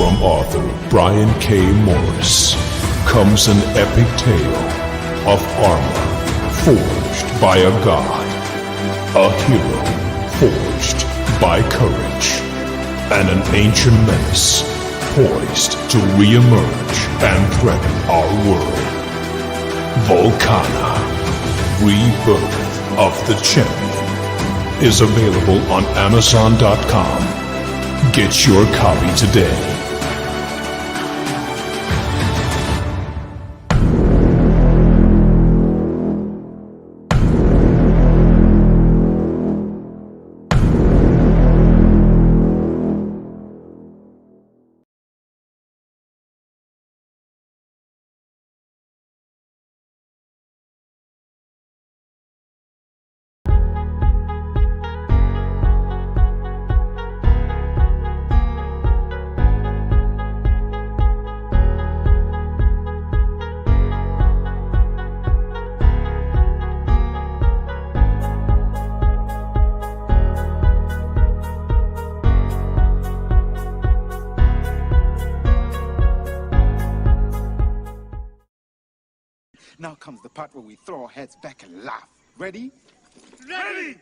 From author Brian K. Morris comes an epic tale of armor forged by a god, a hero forged by courage, and an ancient menace poised to re-emerge and threaten our world. Volcana, Rebirth of the Champion, is available on Amazon.com. Get your copy today. Now comes the part where we throw our heads back and laugh. Ready? Ready!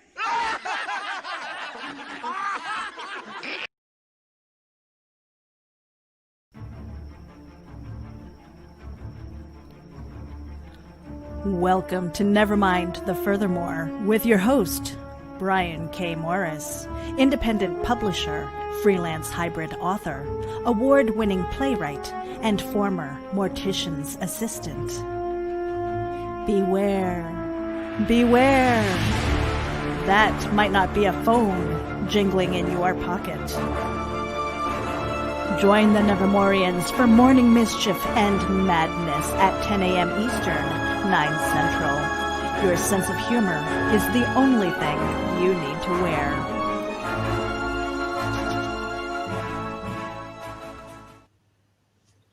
Welcome to Nevermind the Furthermore with your host, Brian K. Morris, independent publisher, freelance hybrid author, award-winning playwright, and former mortician's assistant. Beware. Beware. That might not be a phone jingling in your pocket. Join the Nevermorians for morning mischief and madness at 10 a.m. Eastern, 9 Central. Your sense of humor is the only thing you need to wear.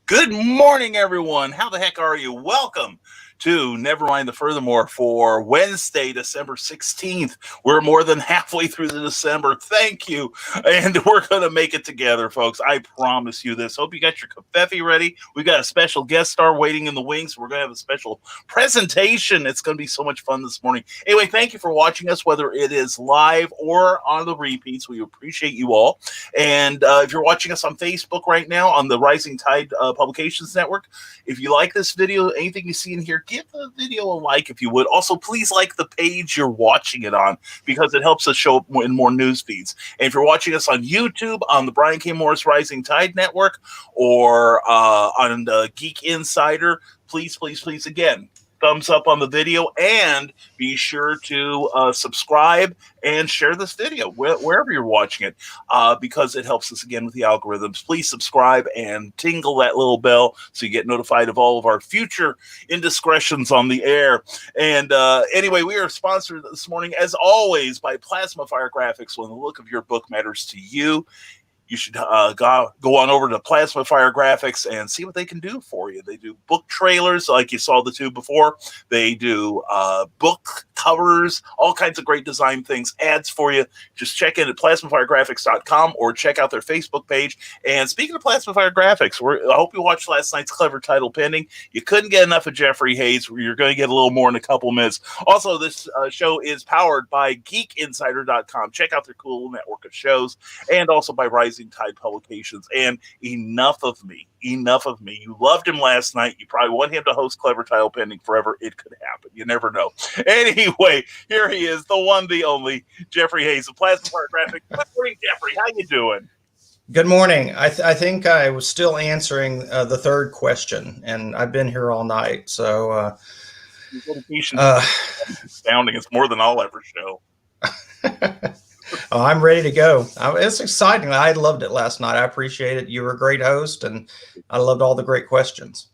Good morning, everyone. How the heck are you? Welcome to Nevermind the Furthermore for Wednesday, December 16th. We're more than halfway through the December. Thank you. And we're going to make it together, folks. I promise you this. Hope you got your confetti ready. We got a special guest star waiting in the wings. We're going to have a special presentation. It's going to be so much fun this morning. Anyway, thank you for watching us, whether it is live or on the repeats. We appreciate you all. And if you're watching us on Facebook right now on the Rising Tide Publications Network, if you like this video, anything you see in here, give the video a like if you would. Also, please like the page you're watching it on because it helps us show up in more news feeds. And if you're watching us on YouTube, on the Brian K. Morris Rising Tide Network, or on the Geek Insider, please, again, thumbs up on the video, and be sure to subscribe and share this video wherever you're watching it, because it helps us again with the algorithms. Please subscribe and tingle that little bell so you get notified of all of our future indiscretions on the air. And anyway, we are sponsored this morning, as always, by Plasmafire Graphics. When the look of your book matters to you, you should go on over to Plasmafire Graphics and see what they can do for you. They do book trailers like you saw the two before. They do book covers, all kinds of great design things, ads for you. Just check in at plasmafiregraphics.com or check out their Facebook page. And speaking of Plasmafire Graphics, I hope you watched last night's Clever Title Pending. You couldn't get enough of Jeffrey Hayes. You're going to get a little more in a couple minutes. Also, this show is powered by geekinsider.com. Check out their cool network of shows, and also by Rising Tide Publications. And enough of me. You loved him last night. You probably want him to host Clever Title Pending forever. It could happen. You never know. Anyway, here he is, the one, the only, Jeffrey Hayes of Plasmafire Graphics. Good morning, Jeffrey. How you doing? Good morning. I think I was still answering the third question, and I've been here all night. So dedication is astounding. It's more than I'll ever show. Oh, I'm ready to go. It's exciting. I loved it last night. I appreciate it. You were a great host, and I loved all the great questions.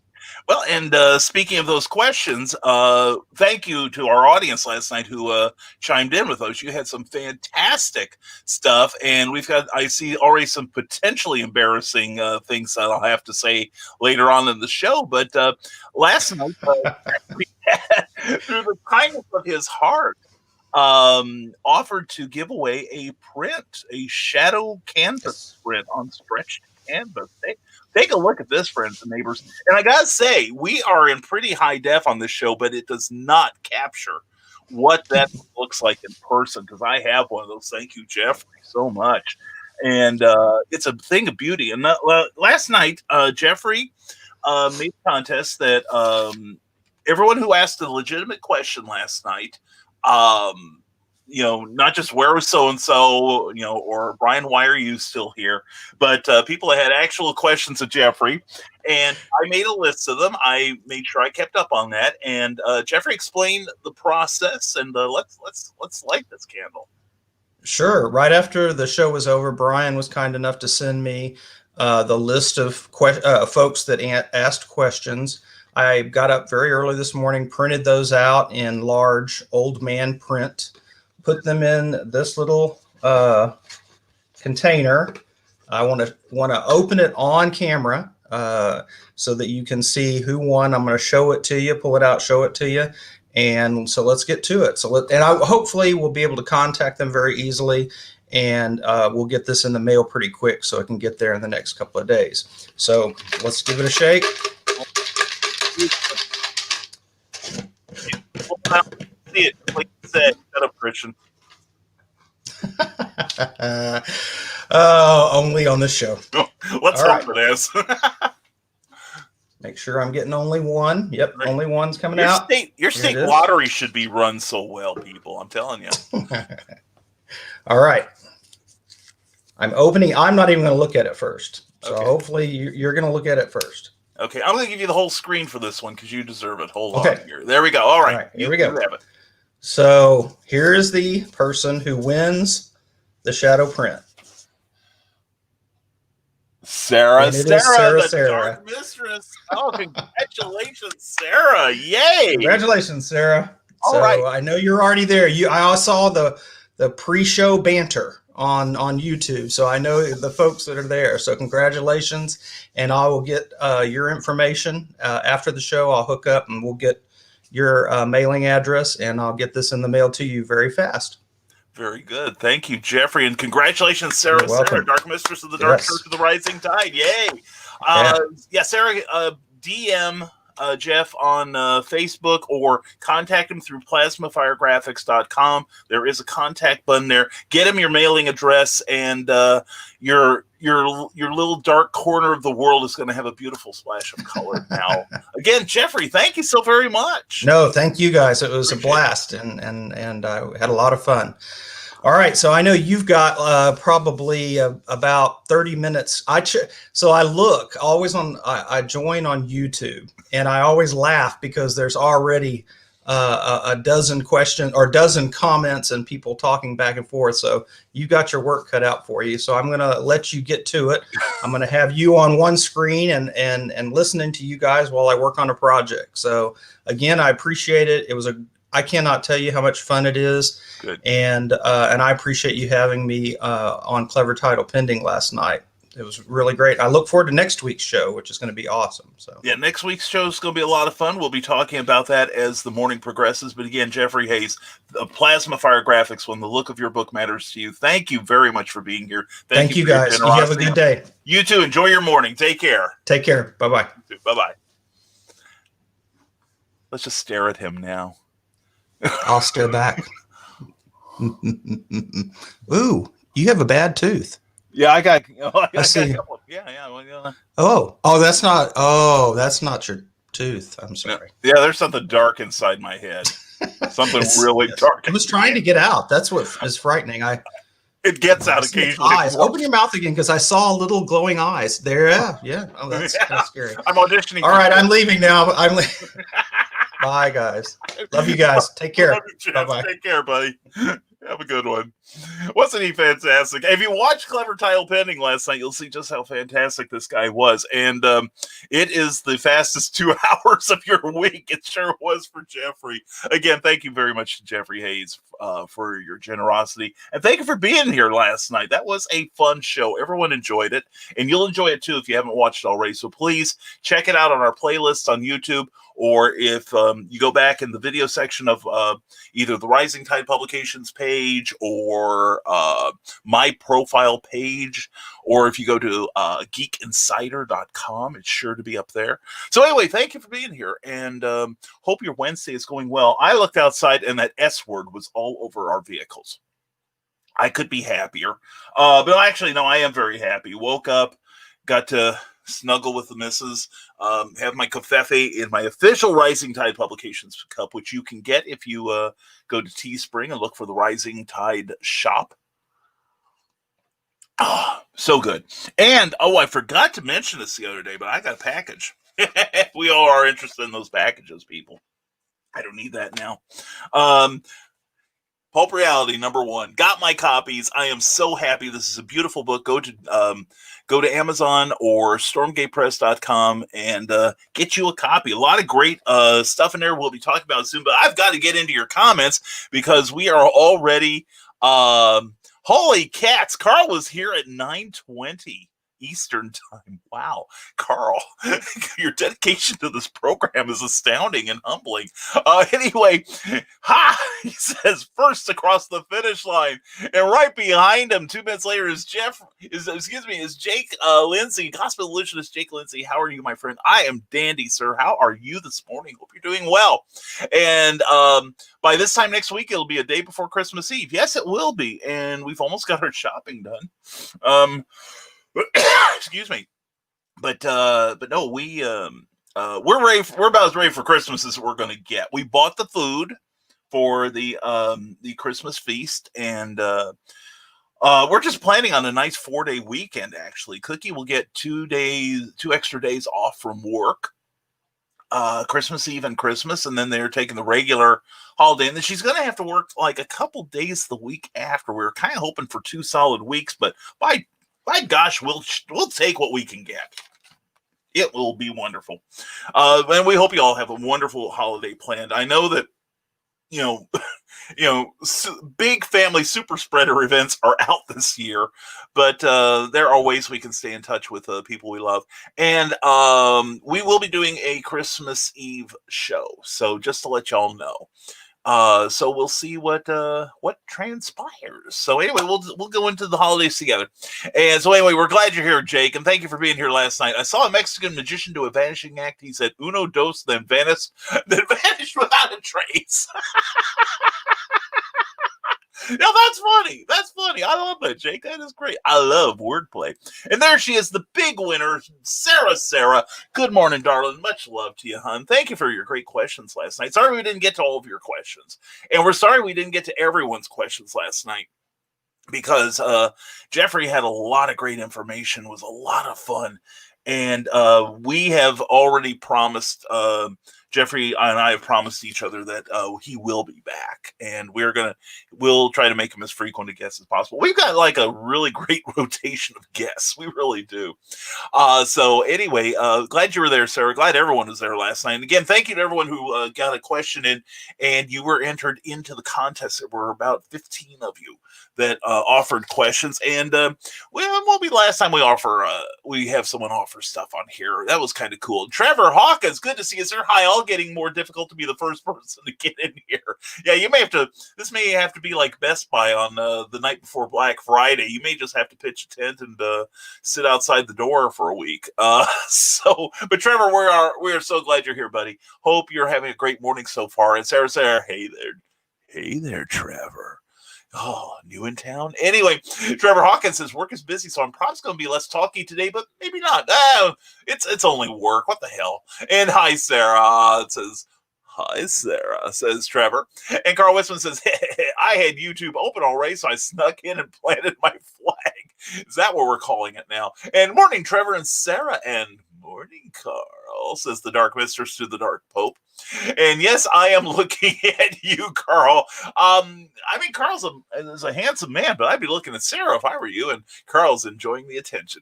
Well, and speaking of those questions, thank you to our audience last night who chimed in with those. You had some fantastic stuff, and we've got, I see already some potentially embarrassing things that I'll have to say later on in the show. But last night, we had, through the kindness of his heart, offered to give away a print, a shadow canvas print on stretch canvas. Take a look at this, friends and neighbors. And I gotta say, we are in pretty high def on this show, but it does not capture what that looks like in person, because I have one of those. Thank you, Jeffrey, so much. And it's a thing of beauty. And last night, Jeffrey made a contest that everyone who asked a legitimate question last night, not just where was so-and-so, or Brian, why are you still here? But people that had actual questions of Jeffrey, and I made a list of them. I made sure I kept up on that. And Jeffrey explained the process, and let's light this candle. Sure. Right after the show was over, Brian was kind enough to send me the list of folks that asked questions. I got up very early this morning, printed those out in large old man print, put them in this little container. I want to open it on camera so that you can see who won. I'm going to show it to you, pull it out, show it to you. And so let's get to it. Hopefully we'll be able to contact them very easily, and we'll get this in the mail pretty quick so it can get there in the next couple of days. So let's give it a shake. See it, like you said, shut up, Christian. Only on this show. Let's hope it is. Make sure I'm getting only one. Yep, right. Only one's coming out. Your state lottery should be run so well, people. I'm telling you. All right. I'm opening. I'm not even going to look at it first. So hopefully you're going to look at it first. Okay, I'm going to give you the whole screen for this one because you deserve it. Hold on here. There we go. All right. Here we go. So here is the person who wins the shadow print. Sarah, Sarah. Dark Mistress. Oh, congratulations, Sarah. Yay. Congratulations, Sarah. All right. I know you're already there. I saw the pre-show banter on YouTube, so I know the folks that are there. So congratulations, and I will get your information after the show. I'll hook up and we'll get your mailing address, and I'll get this in the mail to you very fast. Very good. Thank you, Jeffrey. And congratulations, Sarah. Sarah, Dark Mistress of the Dark Church of the Rising Tide. Yay. Sarah, DM Jeff on Facebook, or contact him through plasmafiregraphics.com. There is a contact button there. Get him your mailing address, and your little dark corner of the world is going to have a beautiful splash of color now. Again, Jeffrey, thank you so very much. No, thank you guys. It was a blast, and I had a lot of fun. All right, so I know you've got probably about 30 minutes. So I look always on. I join on YouTube, and I always laugh because there's already a dozen questions or dozen comments and people talking back and forth. So you got your work cut out for you. So I'm going to let you get to it. I'm going to have you on one screen and listening to you guys while I work on a project. So again, I appreciate it. I cannot tell you how much fun it is. Good. And I appreciate you having me on Clever Title Pending last night. It was really great. I look forward to next week's show, which is going to be awesome. So yeah, next week's show is going to be a lot of fun. We'll be talking about that as the morning progresses. But again, Jeffrey Hayes, Plasmafire Graphics, when the look of your book matters to you. Thank you very much for being here. Thank you guys. You have a good day. You too. Enjoy your morning. Take care. Take care. Bye-bye. Bye-bye. Let's just stare at him now. I'll stare back. Ooh, you have a bad tooth. Yeah, I got. I see. Yeah. Well, that's not your tooth. I'm sorry. Yeah, there's something dark inside my head. Something really dark. I was trying to get out. That's what is frightening. It gets out occasionally. Eyes. Open your mouth again, because I saw little glowing eyes there. Yeah. Oh, that's kind of scary. I'm auditioning. All right, I'm leaving now. Bye, guys. Love you guys. Take care. Bye-bye. Take care, buddy. Have a good one. Wasn't he fantastic? If you watched Clever Title Pending last night, you'll see just how fantastic this guy was. And it is the fastest 2 hours of your week. It sure was for Jeffrey. Again, thank you very much to Jeffrey Hayes for your generosity. And thank you for being here last night. That was a fun show. Everyone enjoyed it. And you'll enjoy it too if you haven't watched it already. So please check it out on our playlist on YouTube. Or if you go back in the video section of either the Rising Tide Publications page page or my profile page, or if you go to geekinsider.com, it's sure to be up there. So anyway, thank you for being here, and hope your Wednesday is going well. I looked outside, and that S word was all over our vehicles. I could be happier. But actually, no, I am very happy. Woke up, got to snuggle with the missus, have my covfefe in my official Rising Tide Publications cup, which you can get if you go to Teespring and look for the Rising Tide shop. Oh, so good. And, I forgot to mention this the other day, but I got a package. We all are interested in those packages, people. I don't need that now. Pulp Reality #1. Got my copies. I am so happy. This is a beautiful book. Go to Amazon or stormgatepress.com and get you a copy. A lot of great stuff in there we'll be talking about soon, but I've got to get into your comments because we are already holy cats. Carl was here at 9:20 Eastern time. Wow, Carl, your dedication to this program is astounding and humbling. Anyway, he says first across the finish line, and right behind him, 2 minutes later, is Jake Lindsay, Gospel Illusionist Jake Lindsay. How are you, my friend? I am dandy, sir. How are you this morning? Hope you're doing well. And by this time next week, it'll be a day before Christmas Eve. Yes, it will be, and we've almost got our shopping done. Excuse me, but no, we're ready. We're about as ready for Christmas as we're going to get. We bought the food for the Christmas feast, and we're just planning on a nice 4-day weekend. Actually, Cookie will get 2 extra days off from work, Christmas Eve and Christmas, and then they're taking the regular holiday, and then she's going to have to work like a couple days the week after. We were kind of hoping for 2 solid weeks, but by gosh, we'll take what we can get. It will be wonderful. And we hope you all have a wonderful holiday planned. I know that, big family super spreader events are out this year, but there are ways we can stay in touch with people we love. And we will be doing a Christmas Eve show. So just to let y'all know. So we'll see what transpires. So anyway, we'll go into the holidays together. And so anyway, we're glad you're here, Jake, and thank you for being here last night. I saw a Mexican magician do a vanishing act. He said uno, dos, then vanished without a trace. No, that's funny. That's funny. I love that, Jake. That is great. I love wordplay. And there she is, the big winner, Sarah. Sarah, good morning, darling. Much love to you, hon. Thank you for your great questions last night. Sorry we didn't get to all of your questions. And we're sorry we didn't get to everyone's questions last night because Jeffrey had a lot of great information. It was a lot of fun. And we have already promised Jeffrey and I have promised each other that he will be back, and we'll try to make him as frequent a guest as possible. We've got like a really great rotation of guests. We really do. So anyway, glad you were there, Sarah. Glad everyone was there last night. And again, thank you to everyone who got a question in, and you were entered into the contest. There were about 15 of you that offered questions, and it won't be the last time we have someone offer stuff on here. That was kind of cool. Trevor Hawkins, good to see you, sir. Hi, all getting more difficult to be the first person to get in here. Yeah, this may have to be like Best Buy on the night before Black Friday. You may just have to pitch a tent and sit outside the door for a week. But Trevor, we are so glad you're here, buddy. Hope you're having a great morning so far. And Sarah, hey there, Trevor. Oh, new in town. Anyway, Trevor Hawkins says work is busy, so I'm probably going to be less talky today, but maybe not. It's only work. What the hell? And hi, Sarah. It says, hi, Sarah, says Trevor. And Carl Westman says, I had YouTube open already, so I snuck in and planted my flag. Is that what we're calling it now? And morning, Trevor and Sarah, and morning, Carl, says the Dark Mistress to the Dark Pope. And yes, I am looking at you, Carl. I mean, Carl's a handsome man, but I'd be looking at Sarah if I were you, and Carl's enjoying the attention.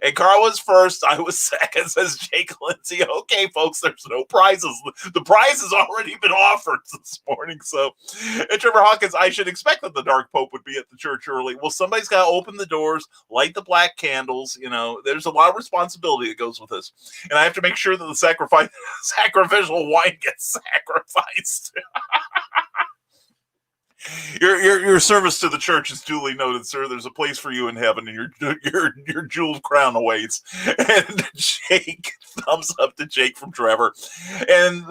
And Carl was first, I was second, says Jake Lindsay. Okay, folks, there's no prizes. The prize has already been offered this morning. So, and Trevor Hawkins, I should expect that the Dark Pope would be at the church early. Well, somebody's got to open the doors, light the black candles. There's a lot of responsibility that goes with this. And I have to make sure that the sacrificial wine gets sacrificed. Your service to the church is duly noted, sir. There's a place for you in heaven, and your jeweled crown awaits. And Jake, thumbs up to Jake from Trevor. And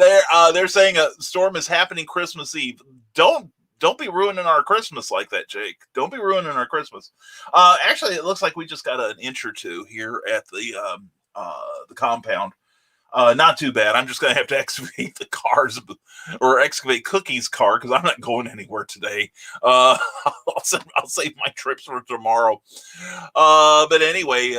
they're saying a storm is happening Christmas Eve. Don't be ruining our Christmas like that, Jake. Don't be ruining our Christmas. Actually, it looks like we just got an inch or two here at the compound. Not too bad. I'm just going to have to excavate the cars or excavate Cookie's car because I'm not going anywhere today. I'll save my trips for tomorrow. But anyway,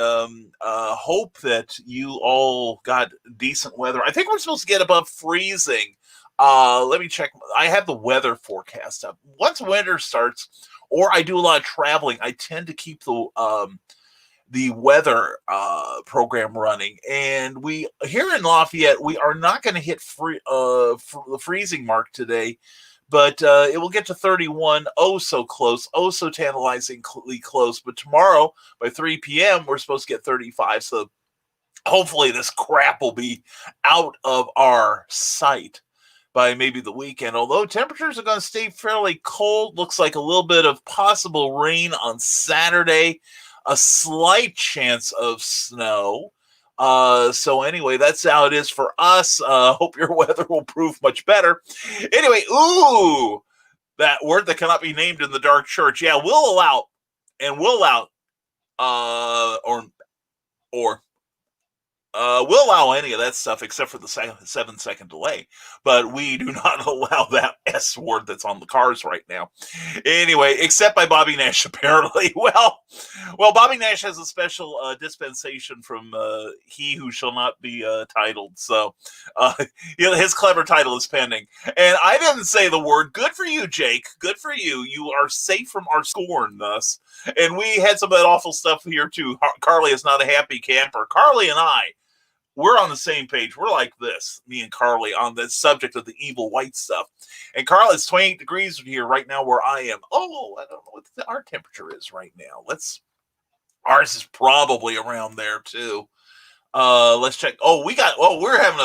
hope that you all got decent weather. I think we're supposed to get above freezing. Let me check. I have the weather forecast up. Once winter starts, or I do a lot of traveling, I tend to keep the weather program running, and we here in Lafayette we are not going to hit the freezing mark today, but it will get to 31, oh so close, oh so tantalizingly close. But tomorrow by 3 p.m. we're supposed to get 35, so hopefully this crap will be out of our sight by maybe the weekend. Although temperatures are going to stay fairly cold, looks like a little bit of possible rain on Saturday. A slight chance of snow. So anyway, that's how it is for us. Hope your weather will prove much better. Anyway, ooh, that word that cannot be named in the dark church. Yeah, we'll allow, we'll allow any of that stuff except for the 7-second delay, but we do not allow that S word that's on the cars right now. Anyway, except by Bobby Nash, apparently. Well, Bobby Nash has a special dispensation from He Who Shall Not Be Titled, so his clever title is pending. And I didn't say the word. Good for you, Jake. Good for you. You are safe from our scorn, thus. And we had some of that awful stuff here, too. Carly is not a happy camper. Carly and I, we're on the same page. We're like this, me and Carly, on the subject of the evil white stuff. And Carly, it's 28 degrees here right now where I am. Oh, I don't know what our temperature is right now. Ours is probably around there too. Let's check. Oh, we're having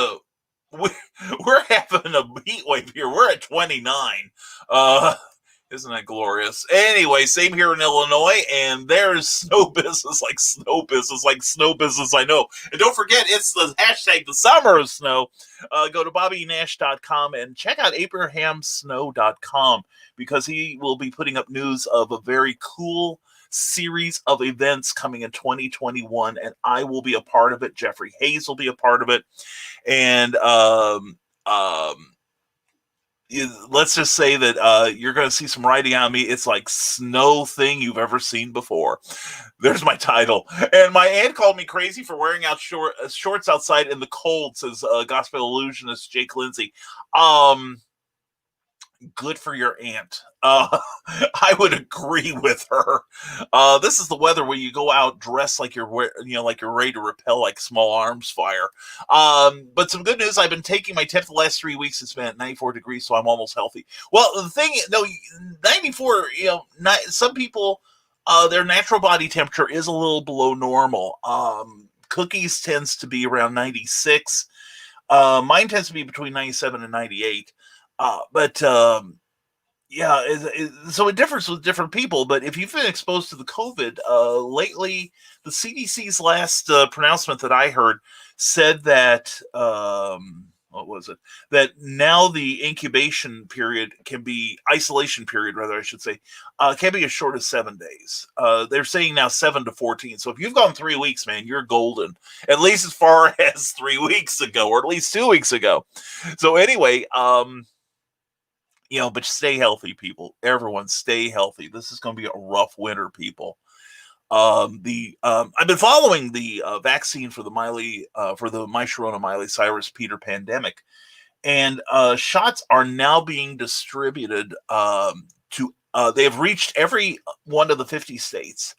a heat wave here. We're at 29. Isn't that glorious? Anyway, same here in Illinois, and there's snow business like snow business I know. And don't forget, it's the hashtag the summer of snow. Go to bobbynash.com and check out abrahamsnow.com because he will be putting up news of a very cool series of events coming in 2021, and I will be a part of it. Jeffrey Hayes will be a part of it. And let's just say that you're going to see some writing on me. It's like snow thing you've ever seen before. There's my title. And my aunt called me crazy for wearing out shorts outside in the cold, says gospel illusionist Jake Lindsay. Good for your aunt. I would agree with her. This is the weather where you go out dressed like you're ready to repel like small arms fire. But some good news. I've been taking my temp the last 3 weeks. It's been at 94 degrees, so I'm almost healthy. Well, the thing, 94, some people, their natural body temperature is a little below normal. Cookies tends to be around 96. Mine tends to be between 97 and 98. So it differs with different people. But if you've been exposed to the COVID lately, the CDC's last pronouncement that I heard said that what was it? That now the isolation period can be as short as 7 days. They're saying now 7 to 14. So if you've gone 3 weeks, man, you're golden. At least as far as 3 weeks ago, or at least 2 weeks ago. So anyway, but stay healthy, people. Everyone stay healthy. This is going to be a rough winter, people. I've been following the vaccine for the Myshorona Miley Cyrus Peter pandemic, and shots are now being distributed they have reached every one of the 50 states.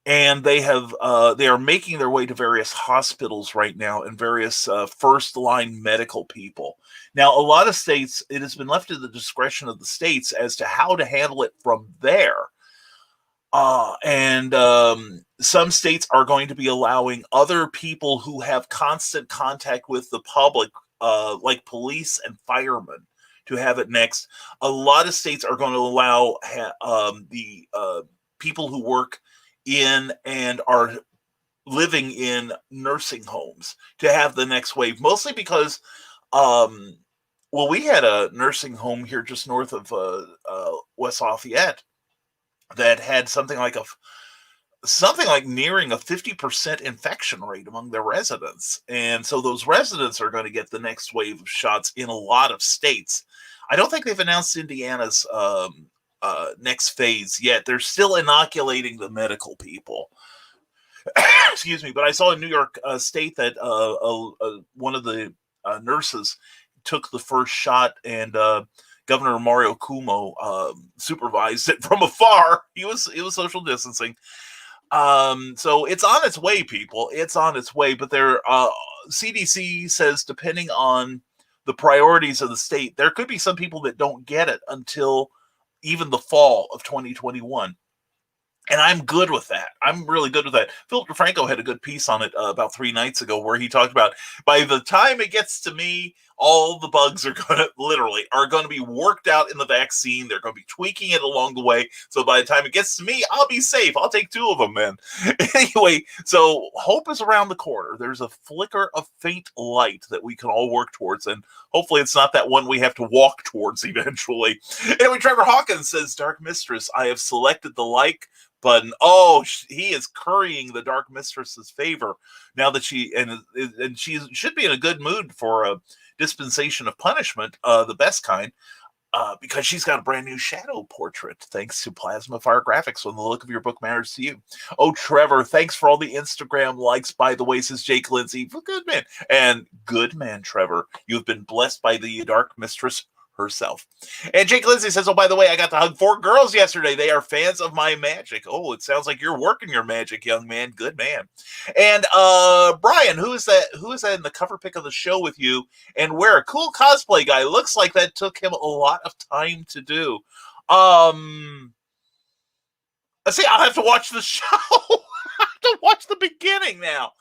And they are making their way to various hospitals right now and various first-line medical people. Now, a lot of states, it has been left to the discretion of the states as to how to handle it from there. And some states are going to be allowing other people who have constant contact with the public, like police and firemen, to have it next. A lot of states are going to allow the people who work in and are living in nursing homes to have the next wave, mostly because we had a nursing home here just north of West Lafayette that had something like nearing a 50% infection rate among their residents. And so those residents are going to get the next wave of shots in a lot of states. I don't think they've announced Indiana's next phase yet. They're still inoculating the medical people. Excuse me. But I saw in New York State that one of the nurses took the first shot, and Governor Mario Cuomo supervised it from afar. It was social distancing. So it's on its way, people. It's on its way. But CDC says, depending on the priorities of the state, there could be some people that don't get it until even the fall of 2021. And I'm good with that. I'm really good with that. Philip DeFranco had a good piece on it about 3 nights ago where he talked about, by the time it gets to me, all the bugs are going to be worked out in the vaccine. They're going to be tweaking it along the way. So by the time it gets to me, I'll be safe. I'll take 2 of them, man. Anyway, so hope is around the corner. There's a flicker of faint light that we can all work towards. And hopefully it's not that one we have to walk towards eventually. Anyway, Trevor Hawkins says, Dark Mistress, I have selected the like button. Oh, he is currying the Dark Mistress's favor now that she should be in a good mood for a dispensation of punishment, the best kind, because she's got a brand new shadow portrait thanks to Plasmafire graphics. When the look of your book matters to you. Oh, Trevor, thanks for all the Instagram likes, by the way, says Jake Lindsay. Good man. And good man, Trevor. You've been blessed by the Dark Mistress herself. And Jake Lindsay says, oh, by the way, I got to hug 4 girls yesterday. They are fans of my magic. Oh, it sounds like you're working your magic, young man. Good man. And Brian, who is that in the cover pic of the show with you? And where a cool cosplay guy. Looks like that took him a lot of time to do. Let's see, I'll have to watch the show. I have to watch the beginning now.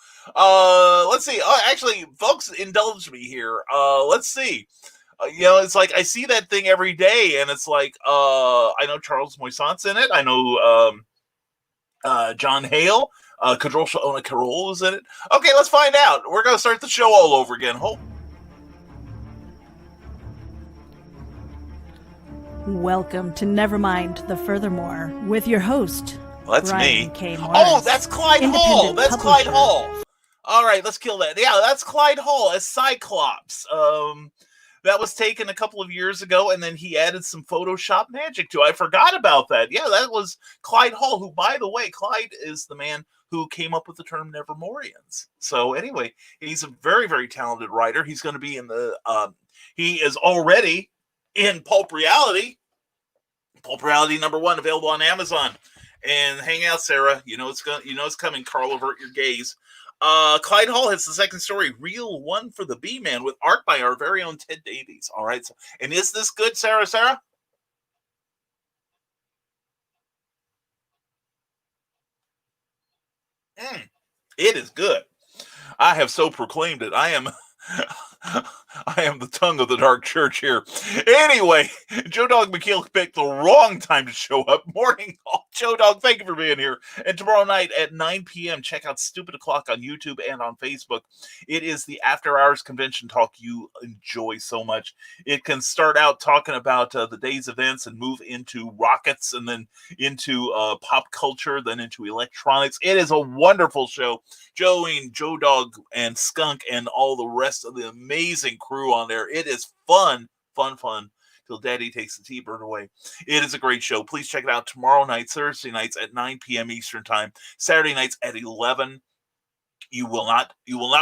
Let's see. Actually, folks, indulge me here. Let's see. It's like I see that thing every day, and it's like I know Charles Moissant's in it. I know John Hale, Kadrolsha Ona Carol is in it. Okay, let's find out. We're gonna start the show all over again. Hope. Welcome to Nevermind the Furthermore with your host. That's Brian me. K. Morris, Oh, that's Clyde Hall. That's Clyde publisher. Hall. All right, let's kill that. Yeah, that's Clyde Hall as Cyclops. That was taken a couple of years ago, and then he added some Photoshop magic to it. I forgot about that. Yeah, that was Clyde Hall, who, by the way, Clyde is the man who came up with the term Nevermorians. So anyway, he's a very, very talented writer. He's going to be in he is already in Pulp Reality. Pulp Reality #1, available on Amazon. And hang out, Sarah. You know it's coming. Carl, avert your gaze. Clyde Hall has the second story, Real One for the B-Man, with art by our very own Ted Davies. All right. So, and is this good, Sarah? It is good. I have so proclaimed it. I am the tongue of the dark church here. Anyway, Joe Dog McKeel picked the wrong time to show up. Morning, Joe Dog, thank you for being here. And tomorrow night at 9 p.m., check out Stupid O'Clock on YouTube and on Facebook. It is the after-hours convention talk you enjoy so much. It can start out talking about the day's events and move into rockets and then into pop culture, then into electronics. It is a wonderful show. Joe Dog and Skunk and all the rest of the amazing crew on there. It is fun till Daddy takes the T-Bird away. It is a great show. Please check it out tomorrow night, Thursday nights at 9 p.m. Eastern Time, Saturday nights at 11. You will not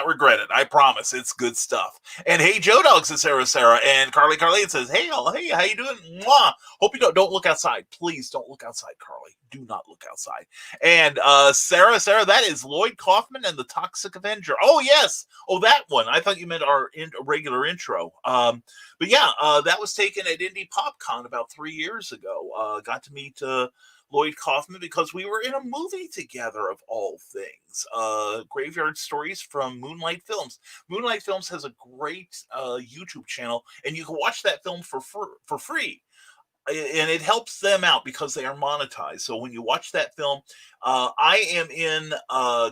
regret it. I promise. It's good stuff. And hey, Joe Dog says Sarah, and Carly says, hey, how you doing? Mwah. Hope you don't look outside. Please don't look outside, Carly. Do not look outside. And Sarah, that is Lloyd Kaufman and the Toxic Avenger. Oh yes. Oh, that one. I thought you meant our regular intro. But yeah, that was taken at Indie PopCon about 3 years ago. Got to meet Lloyd Kaufman because we were in a movie together, of all things. Graveyard Stories from Moonlight Films. Moonlight Films has a great YouTube channel, and you can watch that film for free. And it helps them out because they are monetized. So when you watch that film, I am in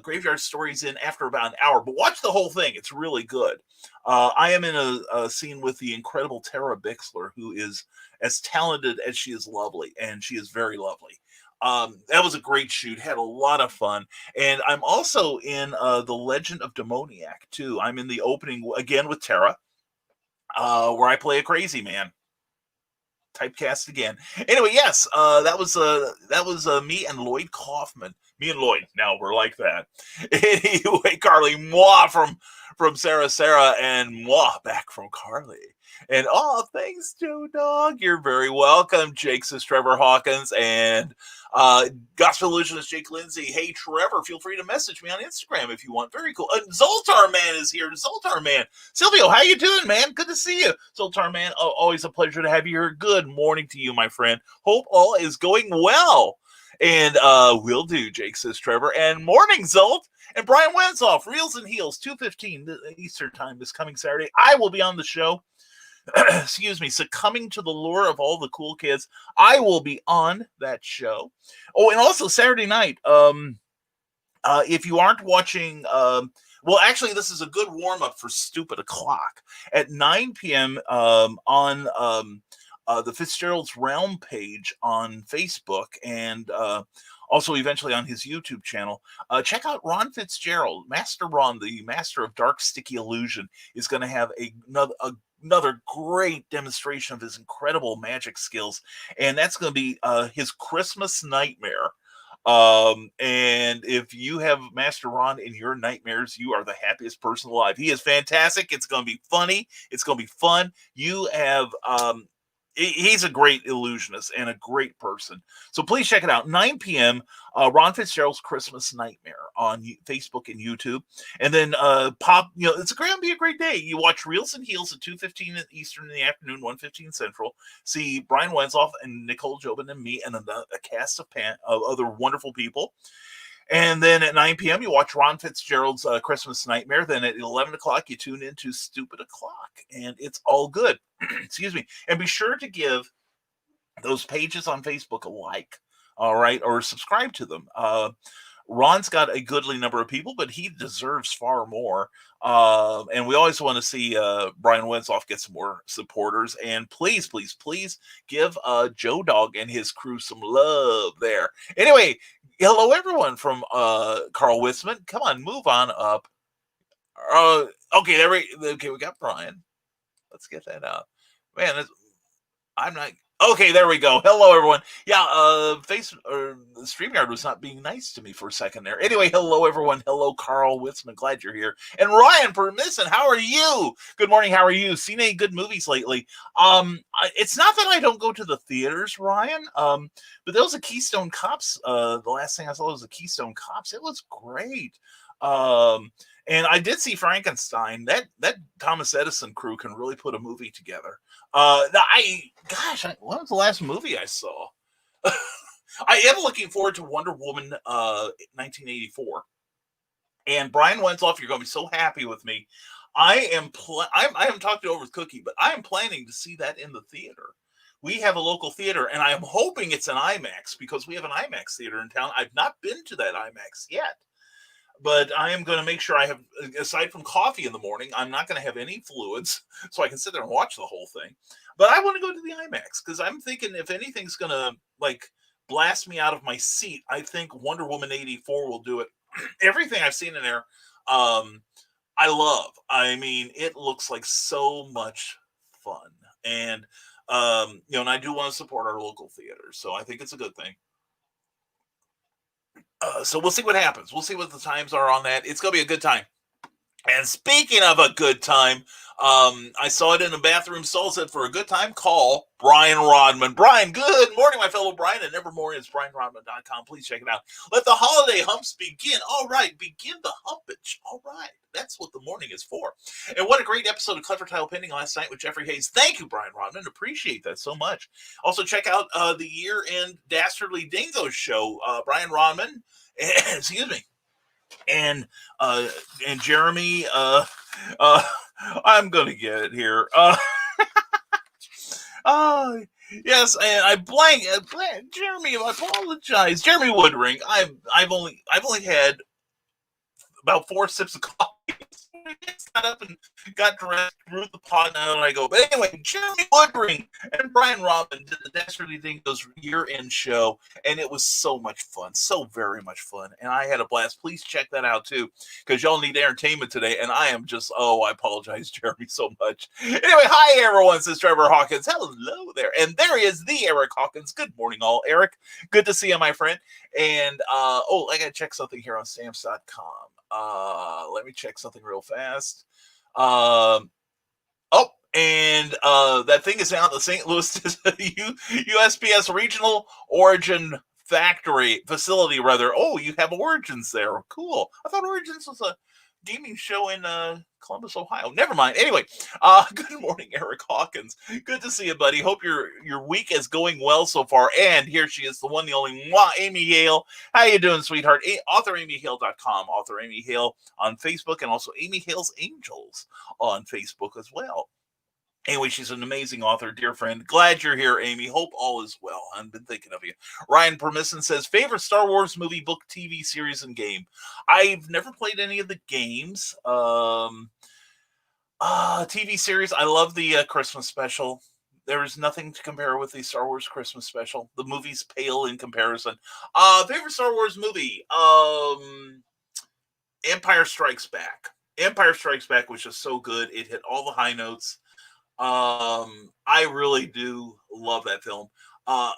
Graveyard Stories in after about an hour, but watch the whole thing. It's really good. I am in a scene with the incredible Tara Bixler, who is as talented as she is lovely, and she is very lovely. That was a great shoot. Had a lot of fun. And I'm also in The Legend of Demoniac, too. I'm in the opening, again, with Tara, where I play a crazy man. Typecast again. Anyway, yes, that was me and Lloyd Kaufman. Me and Lloyd. Now we're like that. Anyway, Carly, moi from Sarah, and moi back from Carly. And thanks, Joe Dog. You're very welcome. Jake says Trevor Hawkins and Gospel Illusionist Jake Lindsay. Hey, Trevor, feel free to message me on Instagram if you want. Very cool. Zoltar Man is here. Zoltar Man. Silvio, how you doing, man? Good to see you. Zoltar Man, always a pleasure to have you here. Good morning to you, my friend. Hope all is going well. And will do, Jake says Trevor. And morning, Zolt. And Brian Wenzoff, Reels and Heels, 2:15 Eastern Time this coming Saturday. I will be on the show. Excuse me, succumbing to the lure of all the cool kids. I will be on that show. Oh, and also Saturday night, if you aren't watching, well, actually, this is a good warm-up for Stupid O'Clock. At 9 p.m. On the Fitzgerald's Realm page on Facebook, and also eventually on his YouTube channel, check out Ron Fitzgerald. Master Ron, the master of dark, sticky illusion, is going to have another great demonstration of his incredible magic skills, and that's going to be his Christmas Nightmare. And if you have Master Ron in your nightmares, you are the happiest person alive. He is fantastic. It's going to be funny. It's going to be fun. You have he's a great illusionist and a great person. So please check it out. 9 p.m. Ron Fitzgerald's Christmas Nightmare on Facebook and YouTube. And then it's going to be a great day. You watch Reels and Heels at 2:15 Eastern in the afternoon, 1:15 Central. See Brian Wenzoff and Nicole Jobin and me and a cast of other wonderful people. And then at 9 p.m., you watch Ron Fitzgerald's Christmas Nightmare. Then at 11 o'clock, you tune into Stupid O'Clock. And it's all good. Excuse me. And be sure to give those pages on Facebook a like, all right, or subscribe to them. Ron's got a goodly number of people, but he deserves far more. And we always want to see Brian Wenzoff get some more supporters. And please, please, please give Joe Dog and his crew some love there. Anyway, hello, everyone from Carl Witzman. Come on, move on up. Okay, we got Brian. Let's get that out. Man, I'm not... Okay, there we go. Hello, everyone. Yeah, StreamYard was not being nice to me for a second there. Anyway, hello, everyone. Hello, Carl Witzman. Glad you're here. And Ryan Permisson, how are you? Good morning. How are you? Seen any good movies lately? It's not that I don't go to the theaters, Ryan, but there was a Keystone Cops. The last thing I saw was a Keystone Cops. It was great. And I did see Frankenstein. That Thomas Edison crew can really put a movie together. What was the last movie I saw? I am looking forward to Wonder Woman 1984. And Brian Wenzoff, you're going to be so happy with me. I haven't talked it over with Cookie, but I am planning to see that in the theater. We have a local theater, and I am hoping it's an IMAX because we have an IMAX theater in town. I've not been to that IMAX yet. But I am going to make sure I have, aside from coffee in the morning, I'm not going to have any fluids so I can sit there and watch the whole thing. But I want to go to the IMAX because I'm thinking if anything's going to blast me out of my seat, I think Wonder Woman 84 will do it. Everything I've seen in there, I love. I mean, it looks like so much fun. And, and I do want to support our local theaters. So I think it's a good thing. So we'll see what happens. We'll see what the times are on that. It's going to be a good time. And speaking of a good time, I saw it in the bathroom stall. Said for a good time, call Brian Rodman. Brian, good morning, my fellow Brian. And Nevermore is BrianRodman.com. Please check it out. Let the holiday humps begin. All right, begin the humpage. All right, that's what the morning is for. And what a great episode of Clever Tile Painting last night with Jeffrey Hayes. Thank you, Brian Rodman. Appreciate that so much. Also, check out the year-end Dastardly Dingoes show. Brian Rodman, excuse me. And Jeremy, I'm gonna get it here. Yes, and I blank. Jeremy, I apologize. Jeremy Woodring. I've only had about 4 sips of coffee. I got up and got dressed, brewed the pot now, and I go. But anyway, Jeremy Woodring and Brian Rodman did the Dastardly Dingoes year-end show, and it was so much fun, so very much fun, and I had a blast. Please check that out too, because y'all need entertainment today, and I am just, I apologize, Jeremy, so much. Anyway, hi everyone, says Trevor Hawkins. Hello there, and there he is, the Eric Hawkins. Good morning, all. Eric, good to see you, my friend. And I gotta check something here on stamps.com. Let me check something real fast. And that thing is out the St. Louis USPS Regional Origin Facility, rather. Oh, you have Origins there. Cool. I thought Origins was a gaming show in Columbus, Ohio. Never mind. Anyway, good morning, Eric Hawkins. Good to see you, buddy. Hope your week is going well so far. And here she is, the one, the only, Amy Hale. How you doing, sweetheart? AuthorAmyHale.com. Author Amy Hale on Facebook, and also Amy Hale's Angels on Facebook as well. Anyway, she's an amazing author, dear friend. Glad you're here, Amy. Hope all is well. I've been thinking of you. Ryan Permisson says, favorite Star Wars movie, book, TV series, and game. I've never played any of the games. TV series, I love the Christmas special. There is nothing to compare with the Star Wars Christmas special. The movie's pale in comparison. Favorite Star Wars movie? Empire Strikes Back. Empire Strikes Back was just so good. It hit all the high notes. I really do love that film. And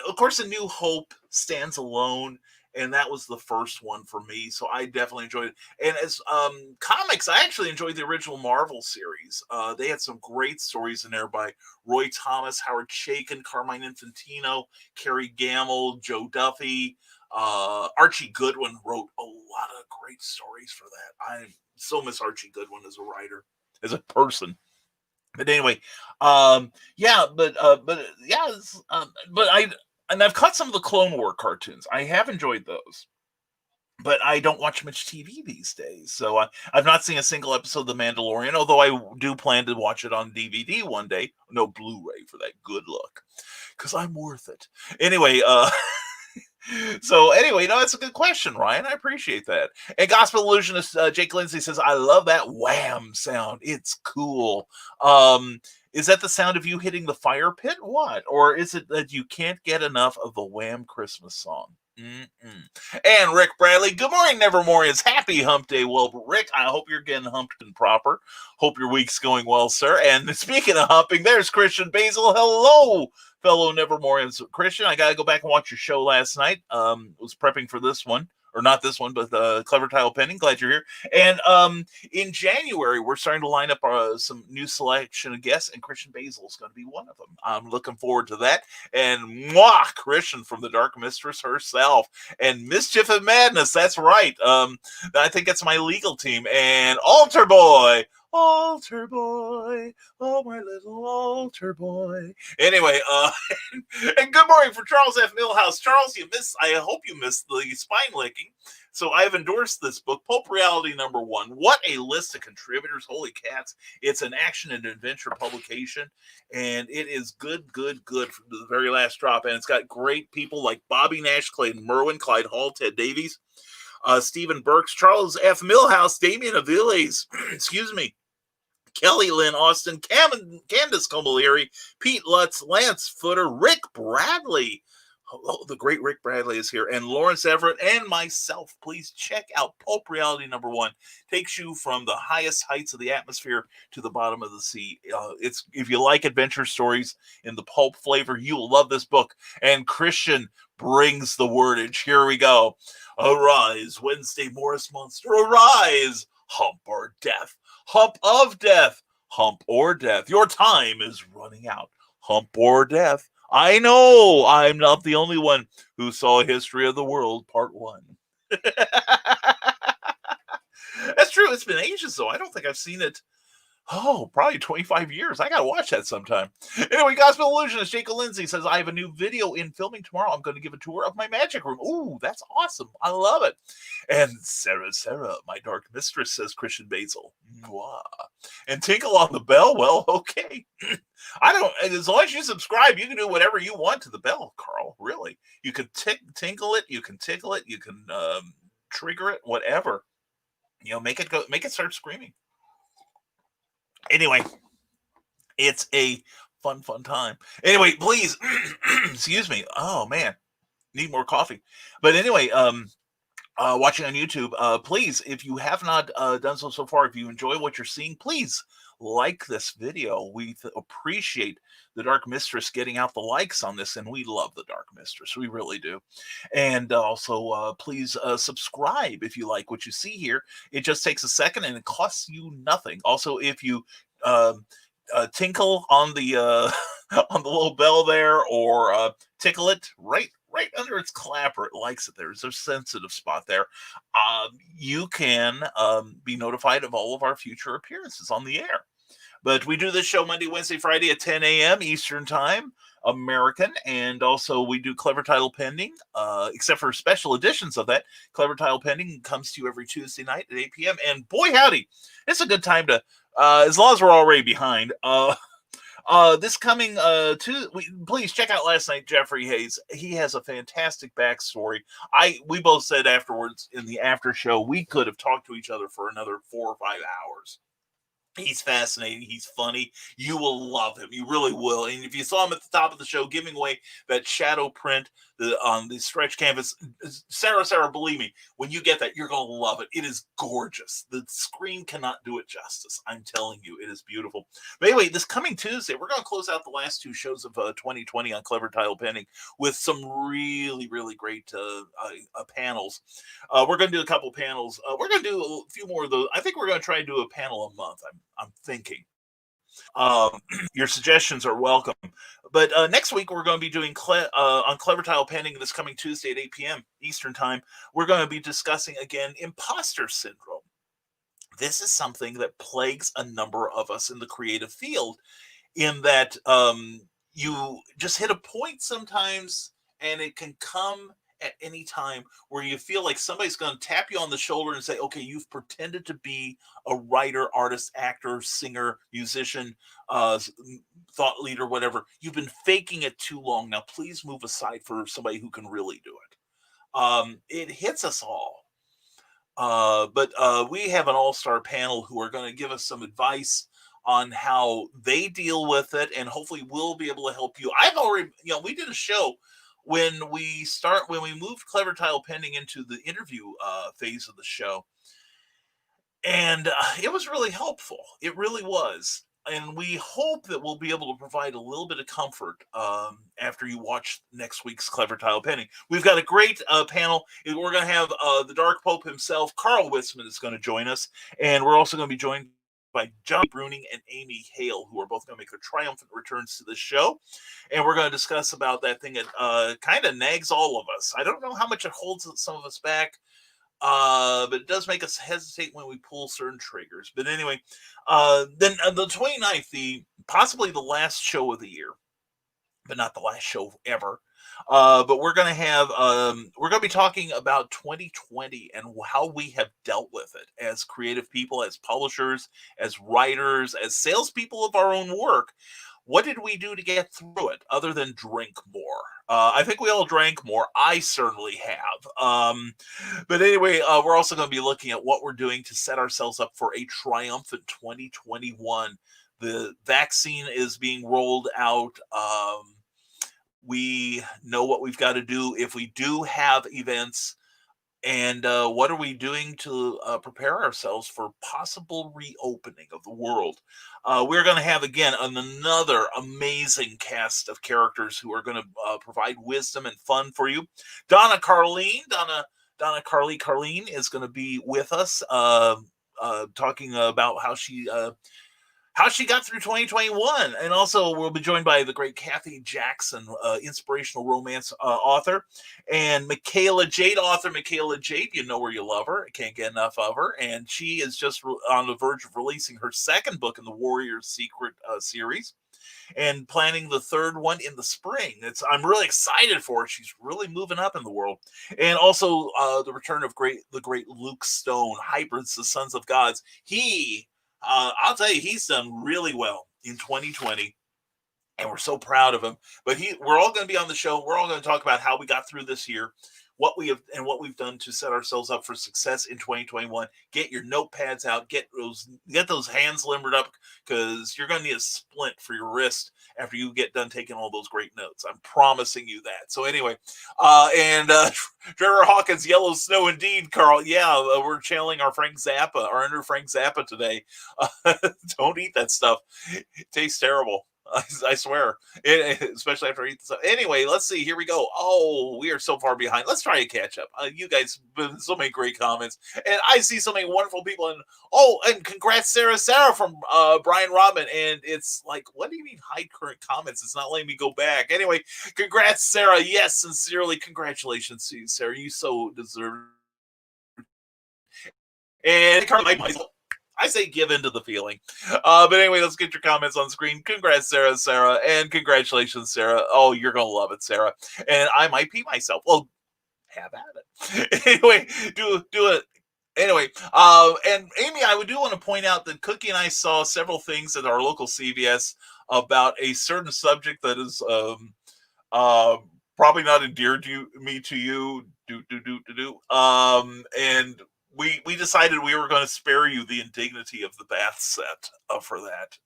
of course, A New Hope stands alone, and that was the first one for me, so I definitely enjoyed it. And as comics, I actually enjoyed the original Marvel series. They had some great stories in there by Roy Thomas, Howard Chaykin, Carmine Infantino, Kerry Gamble, Joe Duffy. Archie Goodwin wrote a lot of great stories for that. I so miss Archie Goodwin as a writer, as a person. But anyway, I've caught some of the Clone War cartoons. I have enjoyed those, but I don't watch much TV these days. So I've not seen a single episode of The Mandalorian, although I do plan to watch it on DVD one day. No Blu-ray for that good luck, because I'm worth it. Anyway, so anyway, that's a good question, Ryan. I appreciate that. And Gospel Illusionist Jake Lindsay says, I love that wham sound. It's cool. Is that the sound of you hitting the fire pit? What? Or is it that you can't get enough of the Wham Christmas song? And Rick Bradley, good morning, Nevermorians. Happy hump day. Well, Rick, I hope you're getting humped and proper. Hope your week's going well, sir. And speaking of humping, there's Christian Basil. Hello, fellow Nevermorians. Christian, I got to go back and watch your show last night. Was prepping for this one. Or not this one, but Clever Tile Painting. Glad you're here. And in January, we're starting to line up some new selection of guests, and Christian Basil is going to be one of them. I'm looking forward to that. And Christian from the Dark Mistress herself. And Mischief and Madness, that's right. I think that's my legal team. And Altar Boy, oh my little altar boy. Anyway, and good morning for Charles F. Millhouse. Charles, I hope you missed the spine licking. So I've endorsed this book, Pulp Reality #1. What a list of contributors. Holy cats. It's an action and adventure publication, and it is good for the very last drop. And it's got great people like Bobby Nash, Clayton Merwin, Clyde Hall, Ted Davies, Stephen Burks, Charles F. Millhouse, Damian Aviles, excuse me, Kelly Lynn Austin, Candace Camilleri, Pete Lutz, Lance Footer, Rick Bradley. Oh, the great Rick Bradley is here, and Lawrence Everett, and myself. Please check out Pulp Reality #1. Takes you from the highest heights of the atmosphere to the bottom of the sea. It's if you like adventure stories in the pulp flavor, you will love this book. And Christian brings the wordage. Here we go. Arise, Wednesday Morris Monster. Arise, hump or death, hump of death, hump or death. Your time is running out. Hump or death. I know I'm not the only one who saw History of the World Part 1. That's true. It's been ages, though. I don't think I've seen it. Oh, probably 25 years. I got to watch that sometime. Anyway, Gospel Illusionist Jacob Lindsay says, I have a new video in filming tomorrow. I'm going to give a tour of my magic room. Ooh, that's awesome. I love it. And Sarah, my dark mistress, says Christian Basil. Mwah. And Tinkle on the bell. Well, okay. I don't, as long as you subscribe, you can do whatever you want to the bell, Carl. Really. You can tinkle it. You can tickle it. You can trigger it, whatever. You know, make it start screaming. Anyway, it's a fun time. Anyway, please, excuse me. Oh man, need more coffee. But anyway, watching on YouTube, please, if you have not done so far, if you enjoy what you're seeing, please like this video. We appreciate the Dark Mistress getting out the likes on this, and we love the Dark Mistress. We really do. And also, please subscribe if you like what you see here. It just takes a second, and it costs you nothing. Also, if you tinkle on the on the little bell there, or tickle it right under its clapper, it likes it. There's a sensitive spot there. You can be notified of all of our future appearances on the air. But we do this show Monday, Wednesday, Friday at 10 a.m. Eastern Time, American, and also we do Clever Title Pending, except for special editions of that. Clever Title Pending comes to you every Tuesday night at 8 p.m. And boy, howdy, it's a good time to, as long as we're already behind, this coming please check out last night, Jeffrey Hayes. He has a fantastic backstory. We both said afterwards in the after show we could have talked to each other for another 4 or 5 hours. He's fascinating. He's funny. You will love him. You really will. And if you saw him at the top of the show giving away that shadow print on the stretch canvas, Sarah, believe me, when you get that, you're going to love it. It is gorgeous. The screen cannot do it justice. I'm telling you, it is beautiful. But anyway, this coming Tuesday, we're going to close out the last 2 shows of 2020 on Clever Title Pending with some really, really great panels. We're going to do a couple panels. We're going to do a few more of those. I think we're going to try and do a panel a month. I'm thinking. Your suggestions are welcome. But next week, we're going to be doing on Clever Title Pending this coming Tuesday at 8 p.m. Eastern Time. We're going to be discussing, again, imposter syndrome. This is something that plagues a number of us in the creative field, in that you just hit a point sometimes, and it can come at any time where you feel like somebody's going to tap you on the shoulder and say, okay, you've pretended to be a writer, artist, actor, singer, musician, thought leader, whatever. You've been faking it too long. Now, please move aside for somebody who can really do it. It hits us all. But we have an all-star panel who are going to give us some advice on how they deal with it, and hopefully we'll be able to help you. I've already, we did a show when we moved Clever Title Pending into the interview phase of the show. And it was really helpful. It really was. And we hope that we'll be able to provide a little bit of comfort after you watch next week's Clever Title Pending. We've got a great panel. We're going to have the Dark Pope himself, Carl Witzman, is going to join us. And we're also going to be joined by John Bruning and Amy Hale, who are both going to make their triumphant returns to the show. And we're going to discuss about that thing that kind of nags all of us. I don't know how much it holds some of us back, but it does make us hesitate when we pull certain triggers. But anyway, then the 29th, possibly the last show of the year, but not the last show ever. But we're going to be talking about 2020 and how we have dealt with it as creative people, as publishers, as writers, as salespeople of our own work. What did we do to get through it other than drink more? I think we all drank more. I certainly have. But anyway, we're also going to be looking at what we're doing to set ourselves up for a triumphant 2021. The vaccine is being rolled out. We know what we've got to do if we do have events, and what are we doing to prepare ourselves for possible reopening of the world. We're going to have, again, another amazing cast of characters who are going to provide wisdom and fun for you. Donna Carleen is going to be with us. talking about how she got through 2021. And also we'll be joined by the great Kathy Jackson, inspirational romance author, and Michaela Jade, author Michaela Jade. You know where you love her. I can't get enough of her. And she is just on the verge of releasing her second book in the Warrior's Secret series, and planning the third one in the spring. I'm really excited for it. She's really moving up in the world. And also the return of the great Luke Stone, Hybrids, the Sons of Gods. I'll tell you, he's done really well in 2020, and we're so proud of him. But we're all going to be on the show. We're all going to talk about how we got through this year, what we've done to set ourselves up for success in 2021. Get your notepads out. Get those hands limbered up, because you're going to need a splint for your wrist after you get done taking all those great notes. I'm promising you that. So anyway, Trevor Hawkins, Yellow Snow, indeed, Carl. Yeah, we're channeling our inner Frank Zappa today. Don't eat that stuff. It tastes terrible. I swear, especially after I eat stuff. Anyway, let's see. Here we go. Oh, we are so far behind. Let's try to catch up. You guys, so many great comments, and I see so many wonderful people. And congrats, Sarah from Brian Rodman. And it's like, what do you mean hide current comments? It's not letting me go back. Anyway, congrats, Sarah. Yes, sincerely, congratulations to you, Sarah. You so deserve it. And myself, I say give in to the feeling. But anyway, let's get your comments on screen. Congrats, Sarah, and congratulations, Sarah. Oh, you're going to love it, Sarah. And I might pee myself. Well, have at it. Anyway, do it. Anyway, and Amy, I do want to point out that Cookie and I saw several things at our local CVS about a certain subject that is probably not endeared to you. And we decided we were going to spare you the indignity of the bath set for that.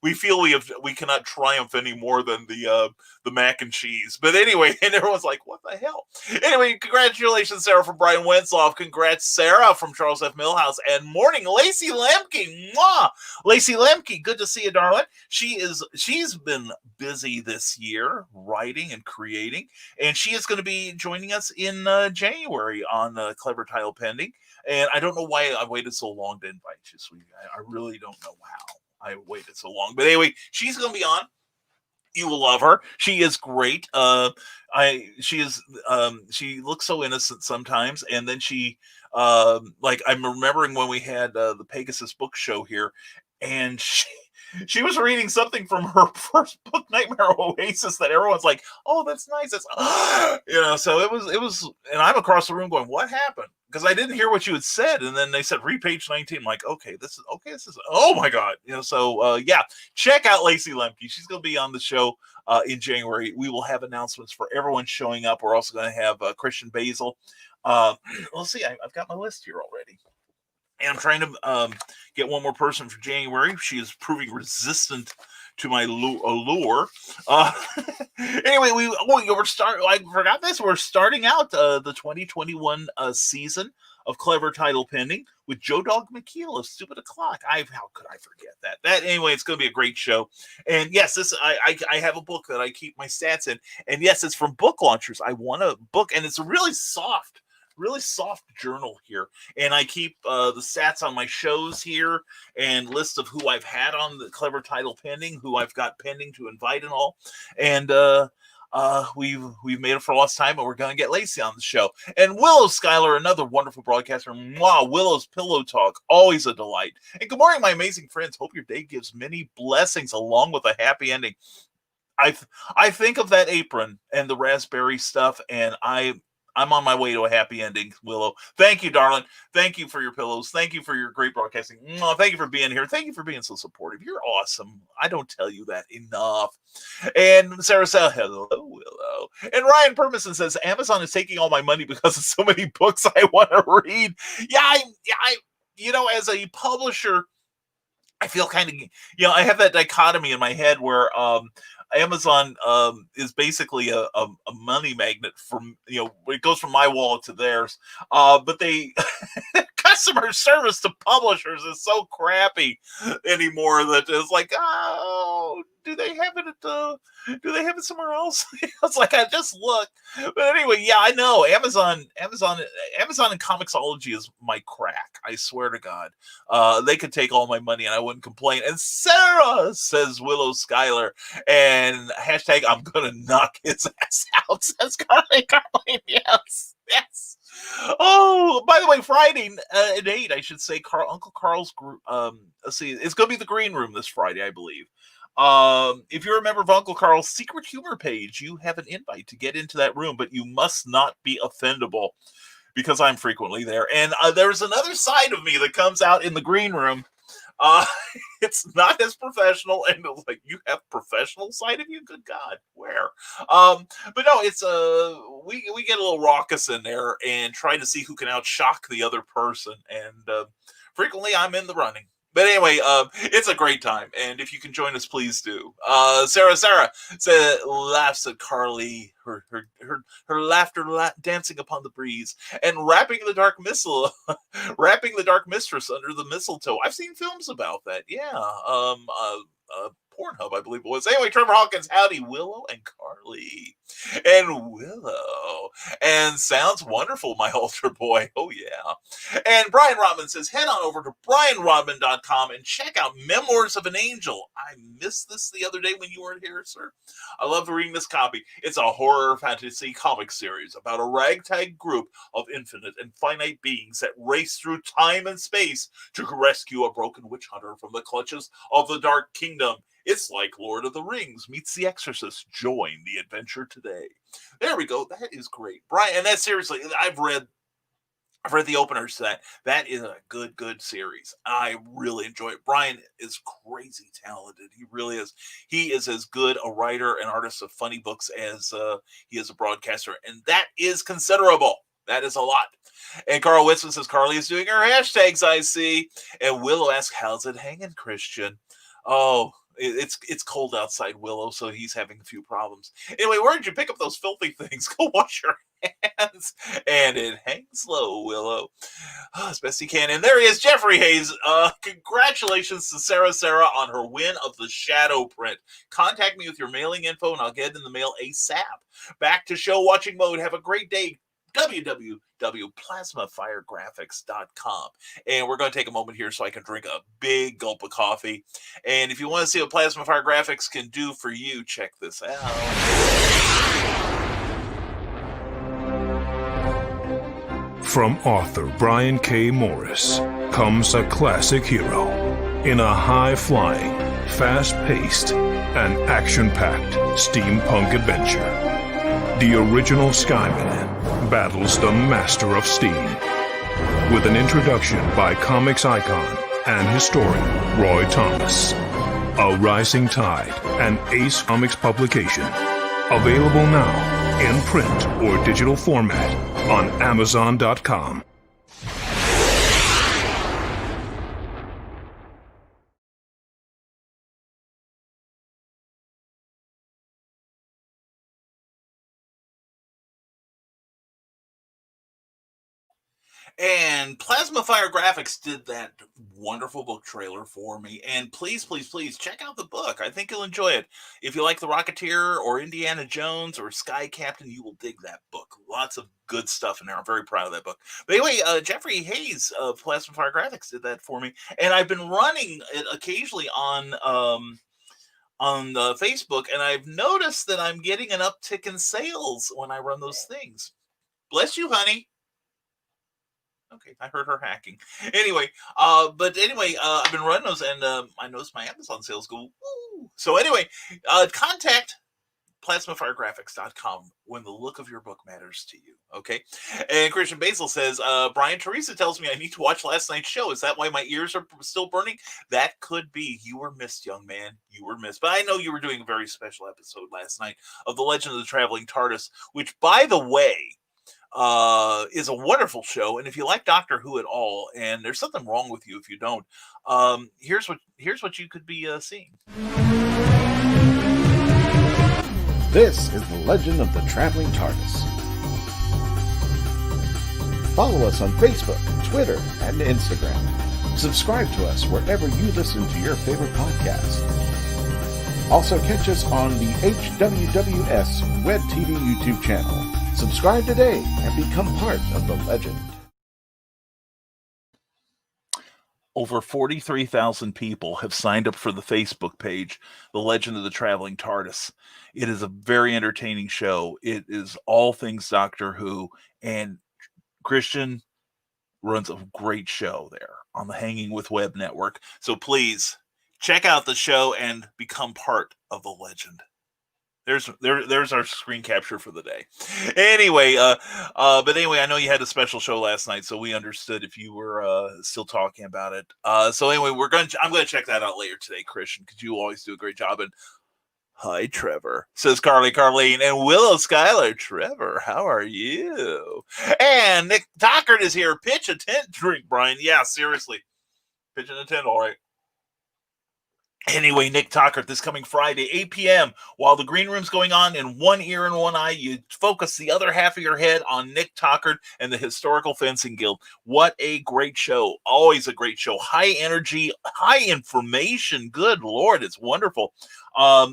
We feel we cannot triumph any more than the mac and cheese. But anyway, and everyone's like, what the hell? Anyway, congratulations, Sarah from Brian Wentzoff. Congrats, Sarah from Charles F. Millhouse. And morning, Lacey Lemke. Mwah! Lacey Lemke, good to see you, darling. She's been busy this year writing and creating, and she is going to be joining us in January on Clever Title Pending. And I don't know why I waited so long to invite you, sweetie. I really don't know how I waited so long. But anyway, she's going to be on. You will love her. She is great. She looks so innocent sometimes. And then I'm remembering when we had the Pegasus book show here, and she was reading something from her first book, Nightmare Oasis, that everyone's like, oh, that's nice. That's, so it was, and I'm across the room going, what happened? Because I didn't hear what you had said. And then they said, read page 19. I'm like, this is, oh my God. Check out Lacey Lemke. She's going to be on the show in January. We will have announcements for everyone showing up. We're also going to have Christian Basil. We'll see. I've got my list here already. And I'm trying to get one more person for January. She is proving resistant to my allure. Anyway, I forgot this. We're starting out the 2021 season of Clever Title Pending with Joe Dog McKeel of Stupid O'Clock. How could I forget that? Anyway, it's going to be a great show. And yes, I have a book that I keep my stats in. And yes, it's from Book Launchers. I won a book, and it's a really soft journal here, and I keep the stats on my shows here and list of who I've had on the Clever Title Pending, who I've got pending to invite and all. And we've made it for lost time, and we're going to get Lacey on the show. And Willow Schuyler, another wonderful broadcaster. Wow, Willow's Pillow Talk, always a delight. And good morning, my amazing friends. Hope your day gives many blessings along with a happy ending. I think of that apron and the raspberry stuff, and I'm on my way to a happy ending, Willow. Thank you, darling. Thank you for your pillows. Thank you for your great broadcasting. Thank you for being here. Thank you for being so supportive. You're awesome. I don't tell you that enough. And Sarah says, hello, Willow. And Ryan Permison says, Amazon is taking all my money because of so many books I want to read. I as a publisher, I feel kind of, I have that dichotomy in my head where Amazon is basically a money magnet from, it goes from my wallet to theirs. But customer service to publishers is so crappy anymore that it's like, oh, do they have it somewhere else? It's like, I just look. But anyway, yeah, I know Amazon and Comixology is my crack. I swear to God. They could take all my money and I wouldn't complain. And Sarah, says Willow Schuyler. And hashtag, I'm going to knock his ass out, says Carly. Yes. Yes. Oh, by the way, Friday at 8, I should say, Uncle Carl's group. Let's see, it's going to be the Green Room this Friday, I believe. If you're a member of Uncle Carl's secret humor page, you have an invite to get into that room, but you must not be offendable because I'm frequently there. And there's another side of me that comes out in the Green Room. It's not as professional, and it's like, you have professional side of you? Good God, where? But no, it's we get a little raucous in there and try to see who can outshock the other person, and frequently I'm in the running. But anyway, it's a great time, and if you can join us, please do. Sarah laughs at Carly, her laughter dancing upon the breeze, and wrapping the dark mistress under the mistletoe. I've seen films about that. Yeah, Pornhub, I believe it was. Anyway, Trevor Hawkins, howdy, Willow and Carly. And Willow. And sounds wonderful, my altar boy. Oh, yeah. And Brian Rodman says, head on over to brianrodman.com and check out Memoirs of an Angel. I missed this the other day when you weren't here, sir. I love reading this copy. It's a horror fantasy comic series about a ragtag group of infinite and finite beings that race through time and space to rescue a broken witch hunter from the clutches of the Dark Kingdom. It's like Lord of the Rings meets The Exorcist. Join the adventure today. There we go. That is great, Brian. And that seriously, I've read the openers to that. That is a good series. I really enjoy it. Brian is crazy talented. He really is. He is as good a writer and artist of funny books as he is a broadcaster, and that is considerable. That is a lot. And Carl Whitson says, Carly is doing her hashtags, I see. And Willow asks, how's it hanging, Christian? Oh, it's cold outside, Willow, so he's having a few problems. Anyway, where did you pick up those filthy things? Go wash your hands. And it hangs low, Willow. As best he can. And there he is, Jeffrey Hayes. Congratulations to Sarah on her win of the Shadow print. Contact me with your mailing info, and I'll get it in the mail ASAP. Back to show watching mode. Have a great day. www.plasmafiregraphics.com. And we're going to take a moment here so I can drink a big gulp of coffee. And if you want to see what Plasmafire Graphics can do for you, check this out. From author Brian K. Morris comes a classic hero in a high-flying, fast-paced, and action-packed steampunk adventure. The original Skyman battles the Master of Steam with an introduction by comics icon and historian Roy Thomas. A Rising Tide, an Ace Comics publication. Available now in print or digital format on Amazon.com. And Plasmafire Graphics did that wonderful book trailer for me. And please check out the book. I think you'll enjoy it. If you like The Rocketeer or Indiana Jones or Sky Captain, you will dig that book. Lots of good stuff in there. I'm very proud of that book. But anyway, Jeffrey Hayes of Plasmafire Graphics did that for me. And I've been running it occasionally on Facebook, and I've noticed that I'm getting an uptick in sales when I run those things. Bless you, honey. Okay, I heard her hacking. Anyway, I've been running those, and I noticed my Amazon sales go woo. So anyway, contact plasmafiregraphics.com when the look of your book matters to you. Okay, and Christian Basil says, Brian, Teresa tells me I need to watch last night's show. Is that why my ears are still burning? That could be. You were missed, young man. You were missed. But I know you were doing a very special episode last night of The Legend of the Traveling TARDIS, which, by the way, is a wonderful show. And if you like Doctor Who at all, and there's something wrong with you if you don't, here's what you could be seeing. This is The Legend of the Traveling TARDIS. Follow us on Facebook, Twitter, and Instagram. Subscribe to us wherever you listen to your favorite podcast. Also catch us on the HWWS Web TV YouTube channel. Subscribe today and become part of the legend. Over 43,000 people have signed up for the Facebook page, The Legend of the Traveling TARDIS. It is a very entertaining show. It is all things Doctor Who, and Christian runs a great show there on the Hanging with Web network. So please check out the show and become part of the legend. There's our screen capture for the day. Anyway, but anyway, I know you had a special show last night, so we understood if you were still talking about it. So anyway, I'm gonna check that out later today, Christian, because you always do a great job. And hi, Trevor, says Carleen, and Willow Skylar. Trevor, how are you? And Nick Dockert is here. Pitch a tent drink, Brian. Yeah, seriously, pitching a tent, all right. Anyway, Nick Dockert, this coming Friday, 8 p.m., while the green room's going on in one ear and one eye, you focus the other half of your head on Nick Dockert and the Historical Fencing Guild. What a great show. Always a great show. High energy, high information. Good Lord, it's wonderful.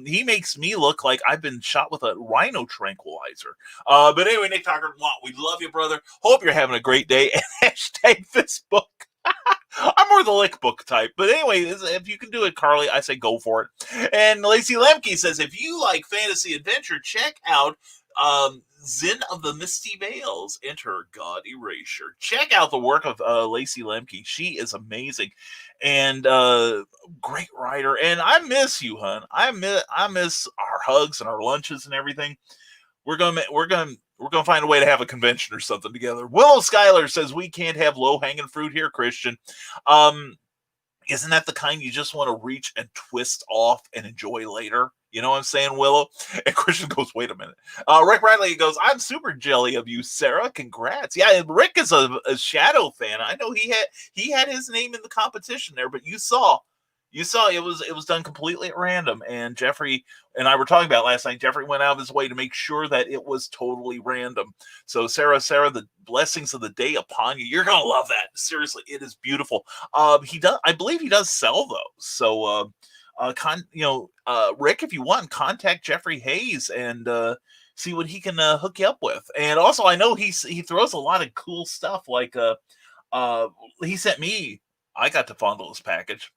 He makes me look like I've been shot with a rhino tranquilizer. But anyway, Nick Dockert, we love you, brother. Hope you're having a great day. And hashtag this book. I'm more the lick book type. But anyway, if you can do it, Carly, I say go for it. And Lacey Lemke says, if you like fantasy adventure, check out Zin of the Misty Vales, Enter God Erasure. Check out the work of Lacey Lemke. She is amazing and great writer. And I miss you, hon. I miss our hugs and our lunches and everything. We're gonna find a way to have a convention or something together. Willow Skylar says we can't have low-hanging fruit here, Christian. Isn't that the kind you just want to reach and twist off and enjoy later? You know what I'm saying, Willow? And Christian goes, wait a minute. Rick Bradley goes, I'm super jelly of you, Sarah. Congrats. Yeah, Rick is a Shadow fan. I know he had his name in the competition there, but you saw it was done completely at random. And Jeffrey and I were talking about last night. Jeffrey went out of his way to make sure that it was totally random. So Sarah, the blessings of the day upon you. You're gonna love that. Seriously, it is beautiful. I believe he does sell those. So Rick, if you want, contact Jeffrey Hayes and see what he can hook you up with. And also, I know he throws a lot of cool stuff. Like he sent me. I got to fondle his package.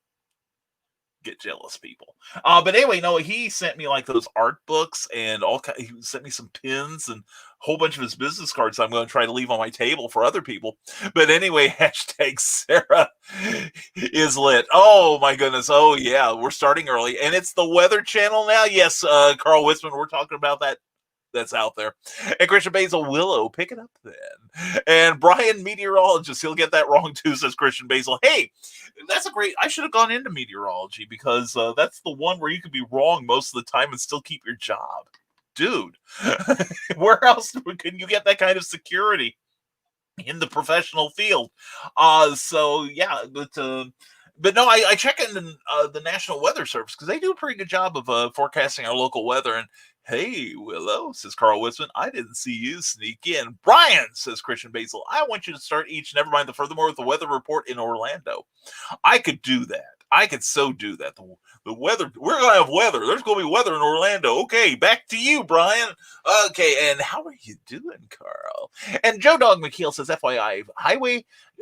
Get jealous, people. But anyway, no, he sent me like those art books and he sent me some pins and a whole bunch of his business cards I'm going to try to leave on my table for other people. But anyway, hashtag Sarah is lit. Oh my goodness. Oh yeah, we're starting early and it's the Weather Channel now. Yes, Carl Wisman, we're talking about that. That's out there. And Christian Basil, Willow, pick it up then. And Brian, meteorologist, he'll get that wrong too, says Christian Basil. Hey, that's I should have gone into meteorology because that's the one where you can be wrong most of the time and still keep your job. Dude, where else can you get that kind of security in the professional field? So yeah, but no, I check in the National Weather Service because they do a pretty good job of forecasting our local weather. And hey, Willow, says Carl Wisman, I didn't see you sneak in. Brian, says Christian Basil, I want you to start each Nevermind the Furthermore with the weather report in Orlando. I could do that. I could so do that. The weather, we're going to have weather. There's going to be weather in Orlando. Okay, back to you, Brian. Okay, and how are you doing, Carl? And Joe Dog McKeel says, FYI,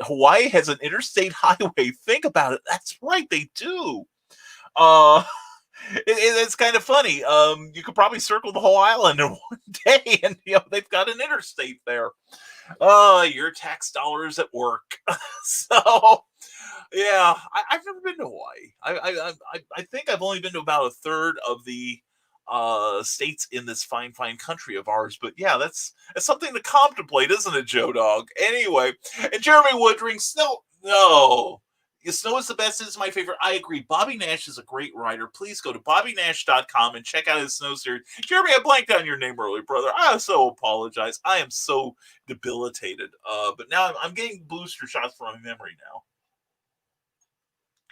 Hawaii has an interstate highway. Think about it. That's right, they do. It's kind of funny. You could probably circle the whole island in one day, and they've got an interstate there. Your tax dollars at work. So, yeah, I've never been to Hawaii. I think I've only been to about a third of the states in this fine country of ours. But yeah, that's something to contemplate, isn't it, Joe Dog? Anyway, and Jeremy Woodring, Snow. No. Snow is the best. This is my favorite. I agree. Bobby Nash is a great writer. Please go to BobbyNash.com and check out his Snow series. Jeremy, I blanked on your name earlier, brother. I so apologize. I am so debilitated. But now I'm getting booster shots from my memory now.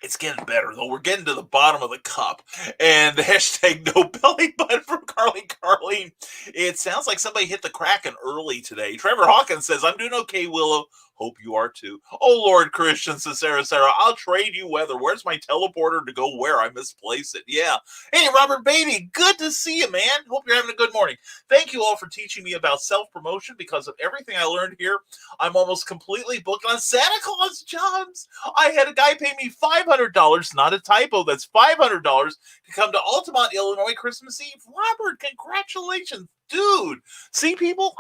It's getting better, though. We're getting to the bottom of the cup. And the hashtag no belly button from Carleen. It sounds like somebody hit the Kraken early today. Trevor Hawkins says, I'm doing okay, Willow. Hope you are too. Oh, Lord Christian, says Sarah, I'll trade you weather. Where's my teleporter to go where? I misplaced it. Yeah. Hey, Robert Beatty, good to see you, man. Hope you're having a good morning. Thank you all for teaching me about self-promotion. Because of everything I learned here, I'm almost completely booked on Santa Claus jobs. I had a guy pay me $500, not a typo, that's $500, to come to Altamont, Illinois, Christmas Eve. Robert, congratulations. Dude, see, people,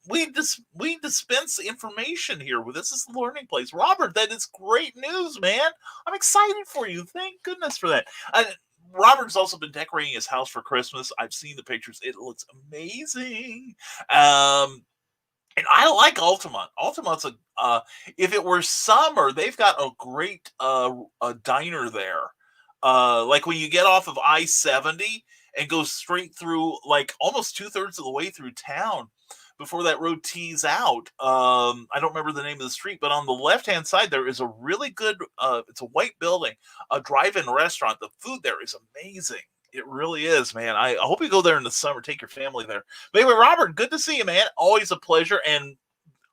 we dispense information here. This is the learning place. Robert, that is great news, man. I'm excited for you. Thank goodness for that. Robert's also been decorating his house for Christmas. I've seen the pictures. It looks amazing. And I like Altamont. Altamont's if it were summer, they've got a great a diner there. Like when you get off of I-70 and go straight through, like almost 2/3 of the way through town before that road tees out. I don't remember the name of the street, but on the left-hand side, there is a really good, it's a white building, a drive-in restaurant. The food there is amazing. It really is, man. I hope you go there in the summer. Take your family there. But anyway, Robert, good to see you, man. Always a pleasure. And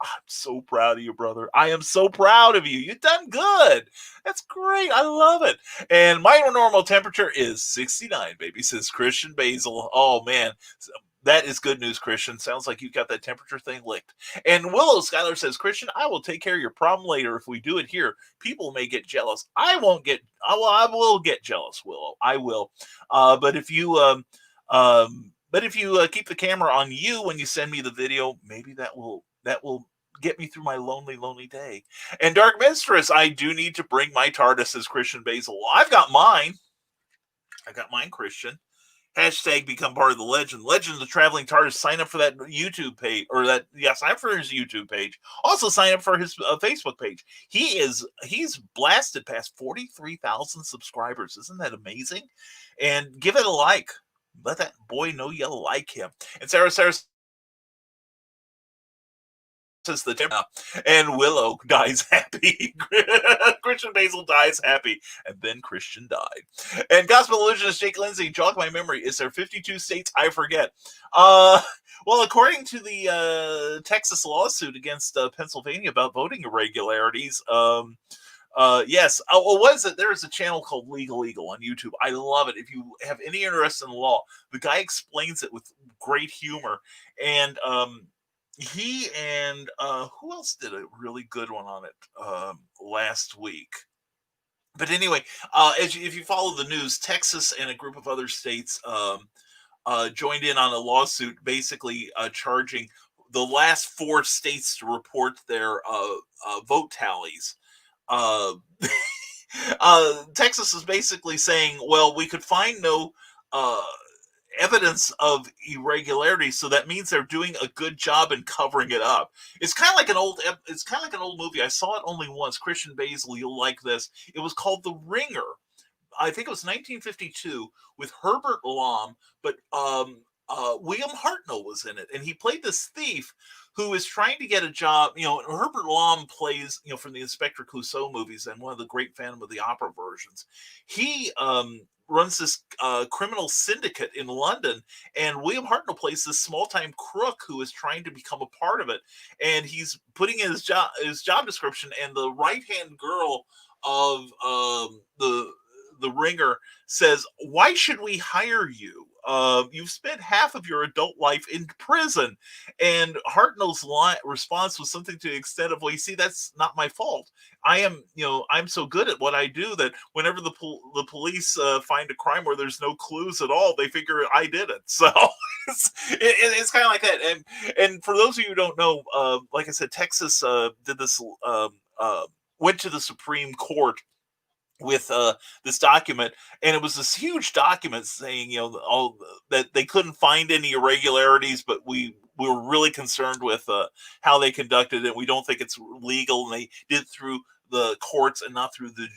I'm so proud of you, brother. I am so proud of you. You've done good. That's great. I love it. And my normal temperature is 69, baby, says Christian Basil. Oh, man. That is good news, Christian. Sounds like you've got that temperature thing licked. And Willow Skylar says, Christian, I will take care of your problem later. If we do it here, people may get jealous. I will get jealous, Willow. I will. But if you keep the camera on you when you send me the video, maybe that will get me through my lonely day. And Dark Mistress, I do need to bring my TARDIS, says Christian Basil. Well, I've got mine. Christian. Hashtag become part of the legend. Legend of the Traveling TARDIS. Sign up for that YouTube page, sign up for his YouTube page. Also sign up for his Facebook page. He's blasted past 43,000 subscribers. Isn't that amazing? And give it a like. Let that boy know you like him. And Sarah says and Willow dies happy. Christian Basil dies happy, and then Christian died. And Gospel Illusionist Jake Lindsay, jog my memory. Is there 52 states? I forget. Well, according to the Texas lawsuit against Pennsylvania about voting irregularities, yes. What is it? There is a channel called Legal Eagle on YouTube. I love it. If you have any interest in the law, the guy explains it with great humor. And he and who else did a really good one on it last week? But anyway, if you follow the news, Texas and a group of other states joined in on a lawsuit, basically charging the last 4 states to report their vote tallies. Texas is basically saying, well, we could find no evidence of irregularity, so that means they're doing a good job in covering it up. It's kind of like an old movie. I saw it only once. Christian Basil, you'll like this. It was called The Ringer. I think it was 1952 with Herbert Lom, but William Hartnell was in it, and he played this thief who is trying to get a job. Herbert Lom plays, from the Inspector Clouseau movies and one of the great Phantom of the Opera versions. He runs this criminal syndicate in London, and William Hartnell plays this small-time crook who is trying to become a part of it. And he's putting in his job description, and the right-hand girl of the Ringer says, "Why should we hire you? You've spent half of your adult life in prison." And Hartnell's response was something to the extent of, "Well, you see, that's not my fault. I'm so good at what I do that whenever the police find a crime where there's no clues at all, they figure I did it." So it's kind of like that. And for those of you who don't know, like I said, Texas did this, went to the Supreme Court with this document, and it was this huge document saying, that they couldn't find any irregularities, but we were really concerned with how they conducted it. We don't think it's legal, and they did it through the courts and not through the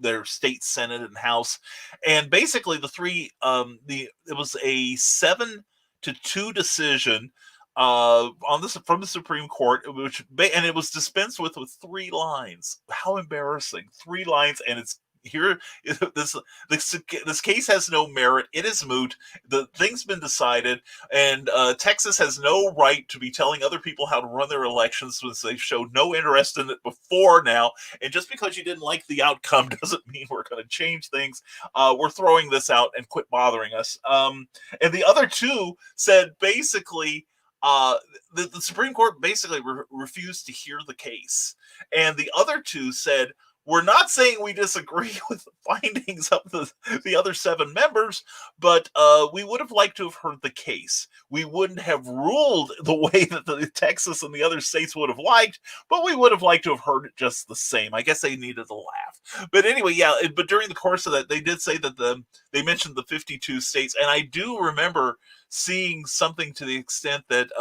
their state senate and house. And basically the three it was a 7-2 decision from the Supreme Court, and it was dispensed with 3 lines. How embarrassing! 3 lines, and it's here, this case has no merit. It is moot. The thing's been decided, and Texas has no right to be telling other people how to run their elections since they've showed no interest in it before now. And just because you didn't like the outcome doesn't mean we're going to change things. We're throwing this out and quit bothering us. And the other two said basically, the Supreme Court basically refused to hear the case. And the other two said, we're not saying we disagree with the findings of the other 7 members, but we would have liked to have heard the case. We wouldn't have ruled the way that the Texas and the other states would have liked, but we would have liked to have heard it just the same. I guess they needed a laugh. But anyway, yeah, but during the course of that, they did say that they mentioned the 52 states, and I do remember seeing something to the extent that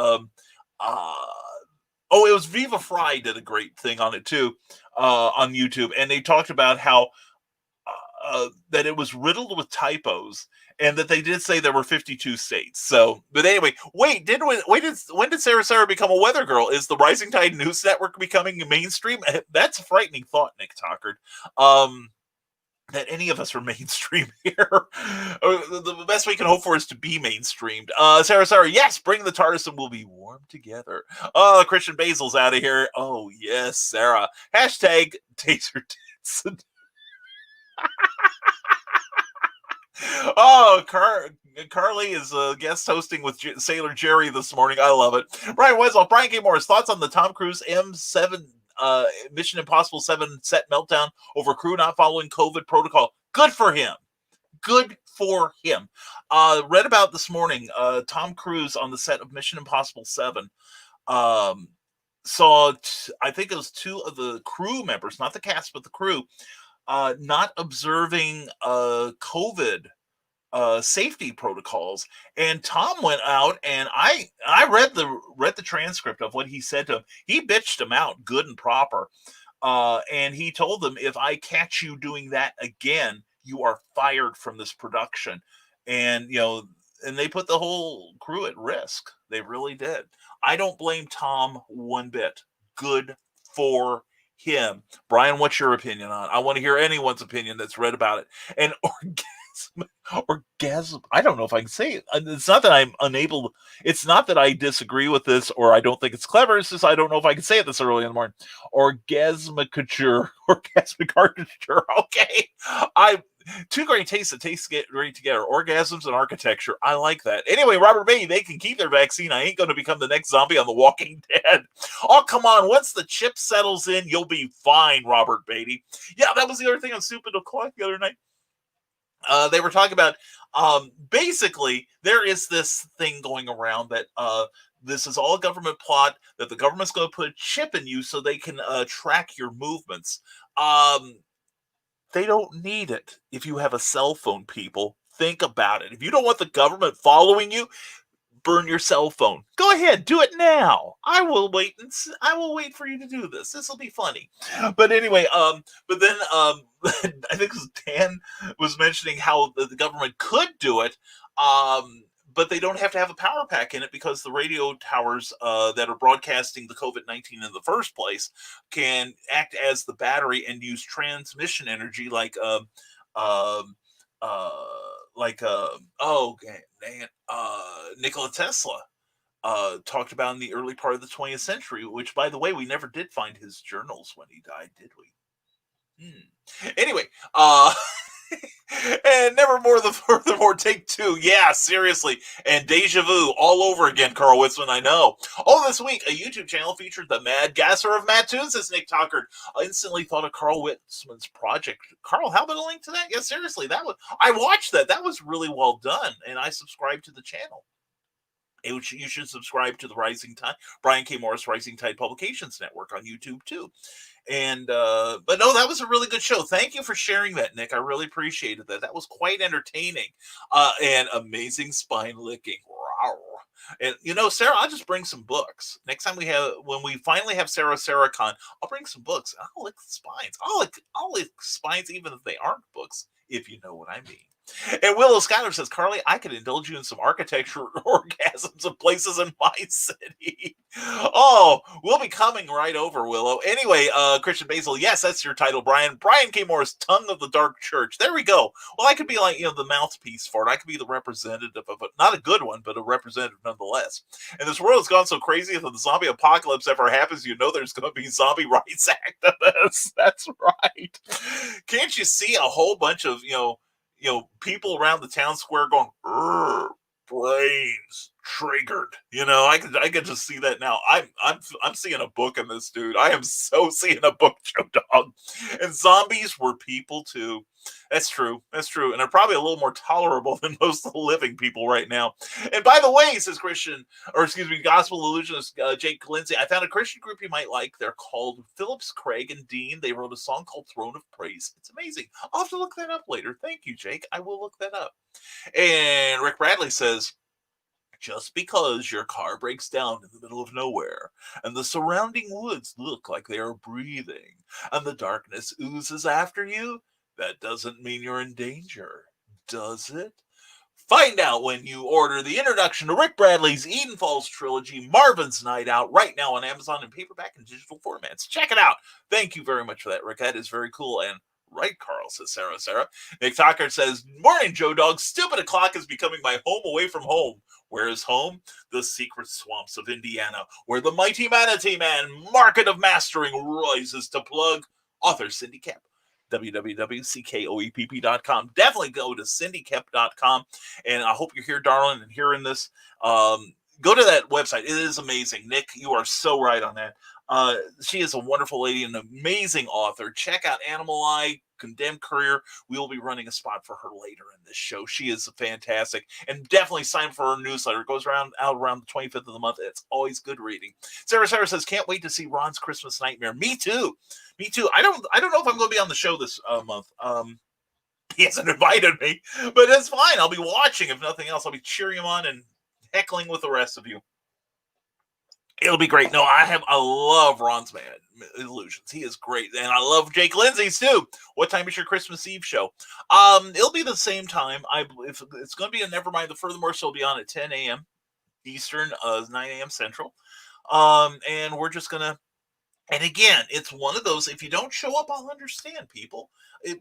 it was Viva Fry did a great thing on it too, on YouTube, and they talked about how that it was riddled with typos, and that they did say there were 52 states. So, but anyway, when did Sarah become a weather girl? Is the Rising Tide News Network becoming mainstream? That's a frightening thought, Nick Tockard. That any of us are mainstream here. The best we can hope for is to be mainstreamed. Sarah, yes, bring the TARDIS and we'll be warm together. Christian Basil's out of here. Oh, yes, Sarah. Hashtag taser tits. Carly is guest hosting with Sailor Jerry this morning. I love it. Brian Wesel, Brian K. Morris, thoughts on the Tom Cruise M7 Mission Impossible 7 set meltdown over crew not following COVID protocol? Good for him. Good for him. Read about this morning, Tom Cruise on the set of Mission Impossible 7 saw, I think it was 2 of the crew members, not the cast, but the crew, not observing COVID safety protocols. And Tom went out, and I read the transcript of what he said to him. He bitched him out good and proper. And he told them, if I catch you doing that again, you are fired from this production. And, and they put the whole crew at risk. They really did. I don't blame Tom one bit. Good for him. Brian, what's your opinion on it? I want to hear anyone's opinion that's read about it. And orgasm. I don't know if I can say it. It's not that I'm unable. It's not that I disagree with this or I don't think it's clever. It's just I don't know if I can say it this early in the morning. Orgasmicature. Okay. Two great tastes that taste great together. Orgasms and architecture. I like that. Anyway, Robert Beatty, they can keep their vaccine. I ain't going to become the next zombie on The Walking Dead. Oh, come on. Once the chip settles in, you'll be fine, Robert Beatty. Yeah, that was the other thing on Stupid O'Clock the other night. They were talking about, basically, there is this thing going around that this is all a government plot, that the government's going to put a chip in you so they can track your movements. They don't need it if you have a cell phone, people. Think about it. If you don't want the government following you, burn your cell phone. Go ahead, do it now. I will wait for you to do this. This will be funny. But anyway, but then I think Dan was mentioning how the government could do it, but they don't have to have a power pack in it because the radio towers that are broadcasting the COVID-19 in the first place can act as the battery and use transmission energy like Nikola Tesla talked about in the early part of the 20th century, which, by the way, we never did find his journals when he died, did we? Anyway, and Nevermind the Furthermore, take 2. Yeah, seriously. And deja vu all over again, Carl Witzman, I know. Oh, this week, a YouTube channel featured the Mad Gasser of Matt Toons, as Nick Tockard. I instantly thought of Carl Witzman's project. Carl, how about a link to that? Yeah, seriously, I watched that. That was really well done, and I subscribed to the channel. You should subscribe to the Rising Tide, Brian K. Morris Rising Tide Publications Network on YouTube, too. And but no, that was a really good show. Thank you for sharing that, Nick. I really appreciated that. That was quite entertaining and amazing spine licking. And Sarah, I'll just bring some books next time when we finally have SarahCon. I'll bring some books. I'll lick spines. I'll lick spines even if they aren't books, if you know what I mean. And Willow Schuyler says, Carly, I could indulge you in some architecture orgasms of places in my city. Oh, we'll be coming right over, Willow. Anyway, Christian Basil, yes, that's your title, Brian. Brian K. Morris, Tongue of the Dark Church. There we go. Well, I could be like, the mouthpiece for it. I could be the representative of it. Not a good one, but a representative nonetheless. And this world has gone so crazy, if the zombie apocalypse ever happens, there's going to be zombie rights activists. That's right. Can't you see a whole bunch of, people around the town square going, brains triggered. I could just see that now. I'm seeing a book in this, dude. I am so seeing a book, Joe Dog. And zombies were people too. That's true. And they're probably a little more tolerable than most of the living people right now. And by the way, says Gospel Illusionist Jake Lindsay, I found a Christian group you might like. They're called Phillips, Craig, and Dean. They wrote a song called Throne of Praise. It's amazing. I'll have to look that up later. Thank you, Jake. I will look that up. And Rick Bradley says, just because your car breaks down in the middle of nowhere and the surrounding woods look like they are breathing and the darkness oozes after you, that doesn't mean you're in danger, does it? Find out when you order the introduction to Rick Bradley's Eden Falls trilogy, Marvin's Night Out, right now on Amazon in paperback and digital formats. Check it out. Thank you very much for that, Rick. That is very cool. And right, Carl, says Sarah. Nick Tucker says, morning, Joe Dog. Stupid o'clock is becoming my home away from home. Where is home? The secret swamps of Indiana, where the mighty Manatee Man, Market of Mastering, rises to plug. Author Cindy Kemp. www.ckoepp.com. Definitely go to cindykemp.com. And I hope you're here, darling, and hearing this. Go to that website. It is amazing. Nick, you are so right on that. She is a wonderful lady, an amazing author. Check out Animal Eye, Condemned Courier. We will be running a spot for her later in this show. She is fantastic. And definitely sign for her newsletter. It goes out around the 25th of the month. It's always good reading. Sarah says, can't wait to see Ron's Christmas Nightmare. Me too. I don't know if I'm going to be on the show this month. He hasn't invited me, but it's fine. I'll be watching. If nothing else, I'll be cheering him on and heckling with the rest of you. It'll be great. No, I love Ron's Mad Illusions. He is great. And I love Jake Lindsay's too. What time is your Christmas Eve show? It'll be the same time. If it's going to be a Nevermind the Furthermore, so it'll be on at 10 a.m. Eastern, 9 a.m. Central. And we're just going to, and again, it's one of those, if you don't show up, I'll understand, people.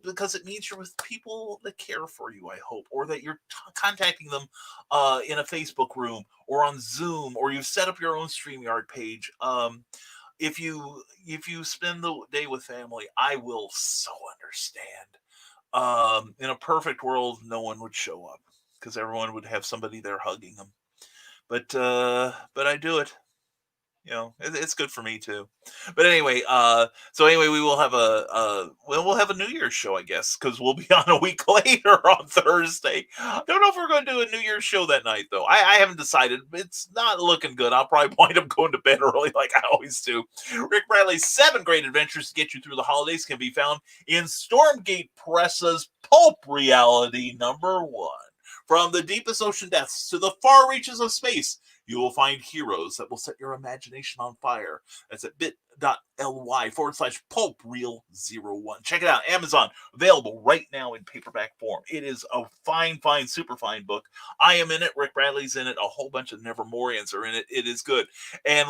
Because it means you're with people that care for you, I hope, or that you're contacting them in a Facebook room or on Zoom, or you've set up your own StreamYard page. If you spend the day with family, I will so understand. In a perfect world, no one would show up because everyone would have somebody there hugging them. But I do it. It's good for me too. But anyway, we will have we'll have a New Year's show, I guess, because we'll be on a week later on Thursday. Don't know if we're going to do a New Year's show that night, though. I haven't decided. It's not looking good. I'll probably wind up going to bed early like I always do. Rick Bradley's 7 Great Adventures to Get You Through the Holidays can be found in Stormgate Press's Pulp Reality /1. From the deepest ocean depths to the far reaches of space, you will find heroes that will set your imagination on fire. That's at bit.ly/pulpreel01. Check it out. Amazon. Available right now in paperback form. It is a fine, super fine book. I am in it. Rick Bradley's in it. A whole bunch of Nevermorians are in it. It is good. And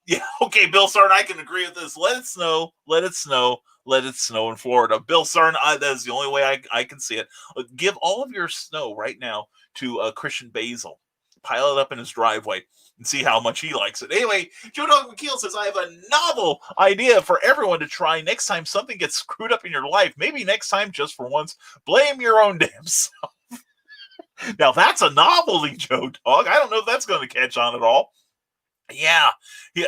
yeah, okay, Bill Sarn, I can agree with this. Let it snow. Let it snow. Let it snow in Florida. Bill Sarn, that is the only way I can see it. Give all of your snow right now to Christian Basil. Pile it up in his driveway and see how much he likes it. Anyway, Joe Dog McKeel says, I have a novel idea for everyone to try next time something gets screwed up in your life. Maybe next time, just for once, blame your own damn self. Now, that's a novelty, Joe Dog. I don't know if that's going to catch on at all. Yeah,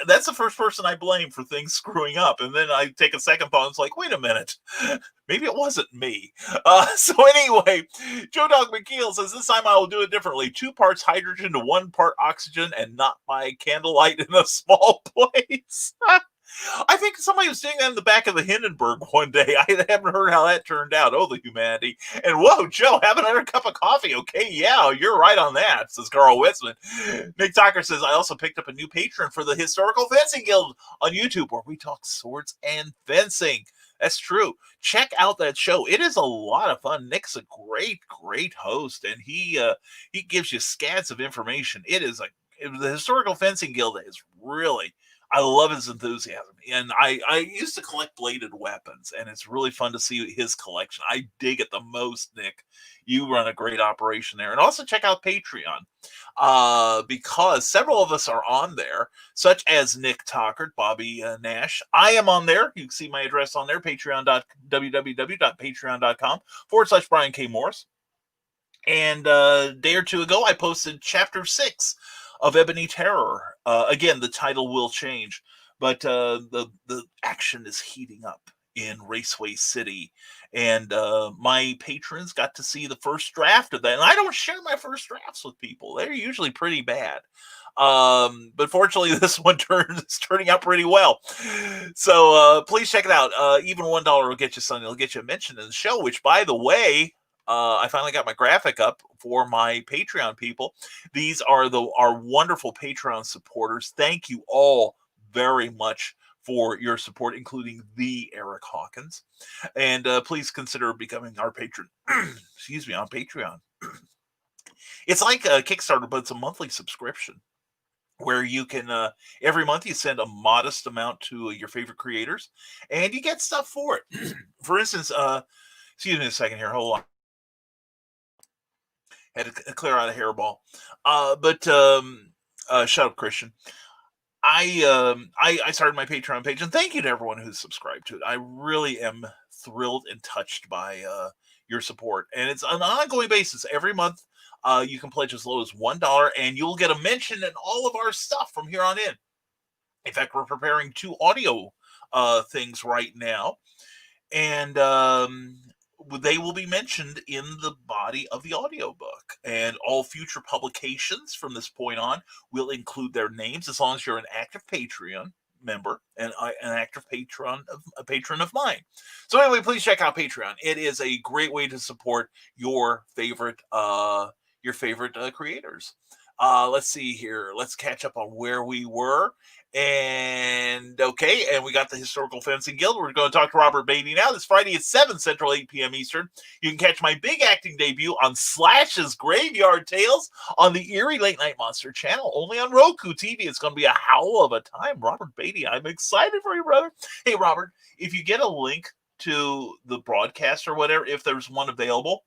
that's the first person I blame for things screwing up. And then I take a second thought and it's like, wait a minute, maybe it wasn't me. So anyway, Joe Dog McKeel says, this time I will do it differently. 2 parts hydrogen to 1 part oxygen and not by candlelight in a small place. I think somebody was doing that in the back of the Hindenburg one day. I haven't heard how that turned out. Oh, the humanity. And whoa, Joe, have another cup of coffee. Okay, yeah, you're right on that, says Carl Witzman. Nick Tucker says, I also picked up a new patron for the Historical Fencing Guild on YouTube, where we talk swords and fencing. That's true. Check out that show. It is a lot of fun. Nick's a great host, and he gives you scads of information. The Historical Fencing Guild is really, I love his enthusiasm. And I used to collect bladed weapons, and it's really fun to see his collection. I dig it the most, Nick. You run a great operation there. And also check out Patreon, because several of us are on there, such as Nick Tockert, Bobby Nash. I am on there. You can see my address on there, www.patreon.com/Brian K. Morris. And a day or two ago, I posted Chapter 6 of Ebony Terror. Again, the title will change, but the action is heating up in Raceway City, and my patrons got to see the first draft of that. And I don't share my first drafts with people; they're usually pretty bad. But fortunately, this one is turning out pretty well. So please check it out. Even $1 will get you something. It'll get you a mention in the show. Which, by the way, I finally got my graphic up for my Patreon people. These are our wonderful Patreon supporters. Thank you all very much for your support, including the Eric Hawkins. And please consider becoming our patron. Excuse me, on Patreon. It's like a Kickstarter, but it's a monthly subscription where you can every month you send a modest amount to your favorite creators, and you get stuff for it. For instance, excuse me a second here. Hold on. Had to clear out a hairball. Shut up, Christian. I started my Patreon page, and thank you to everyone who's subscribed to it. I really am thrilled and touched by your support, and it's on an ongoing basis. Every month, you can pledge as low as $1, and you'll get a mention in all of our stuff from here on in. In fact, we're preparing 2 audio things right now, and they will be mentioned in the body of the audiobook. And all future publications from this point on will include their names, as long as you're an active Patreon member and an active patron of mine. So anyway, please check out Patreon. It is a great way to support your favorite creators. Let's see here. Let's catch up on where we were. And okay, and we got the Historical Fencing Guild. We're going to talk to Robert Beatty now. This Friday at 7 Central, 8 p.m. Eastern. You can catch my big acting debut on Slash's Graveyard Tales on the Eerie Late Night Monster channel, only on Roku TV. It's going to be a howl of a time. Robert Beatty, I'm excited for you, brother. Hey, Robert, if you get a link to the broadcast or whatever, if there's one available,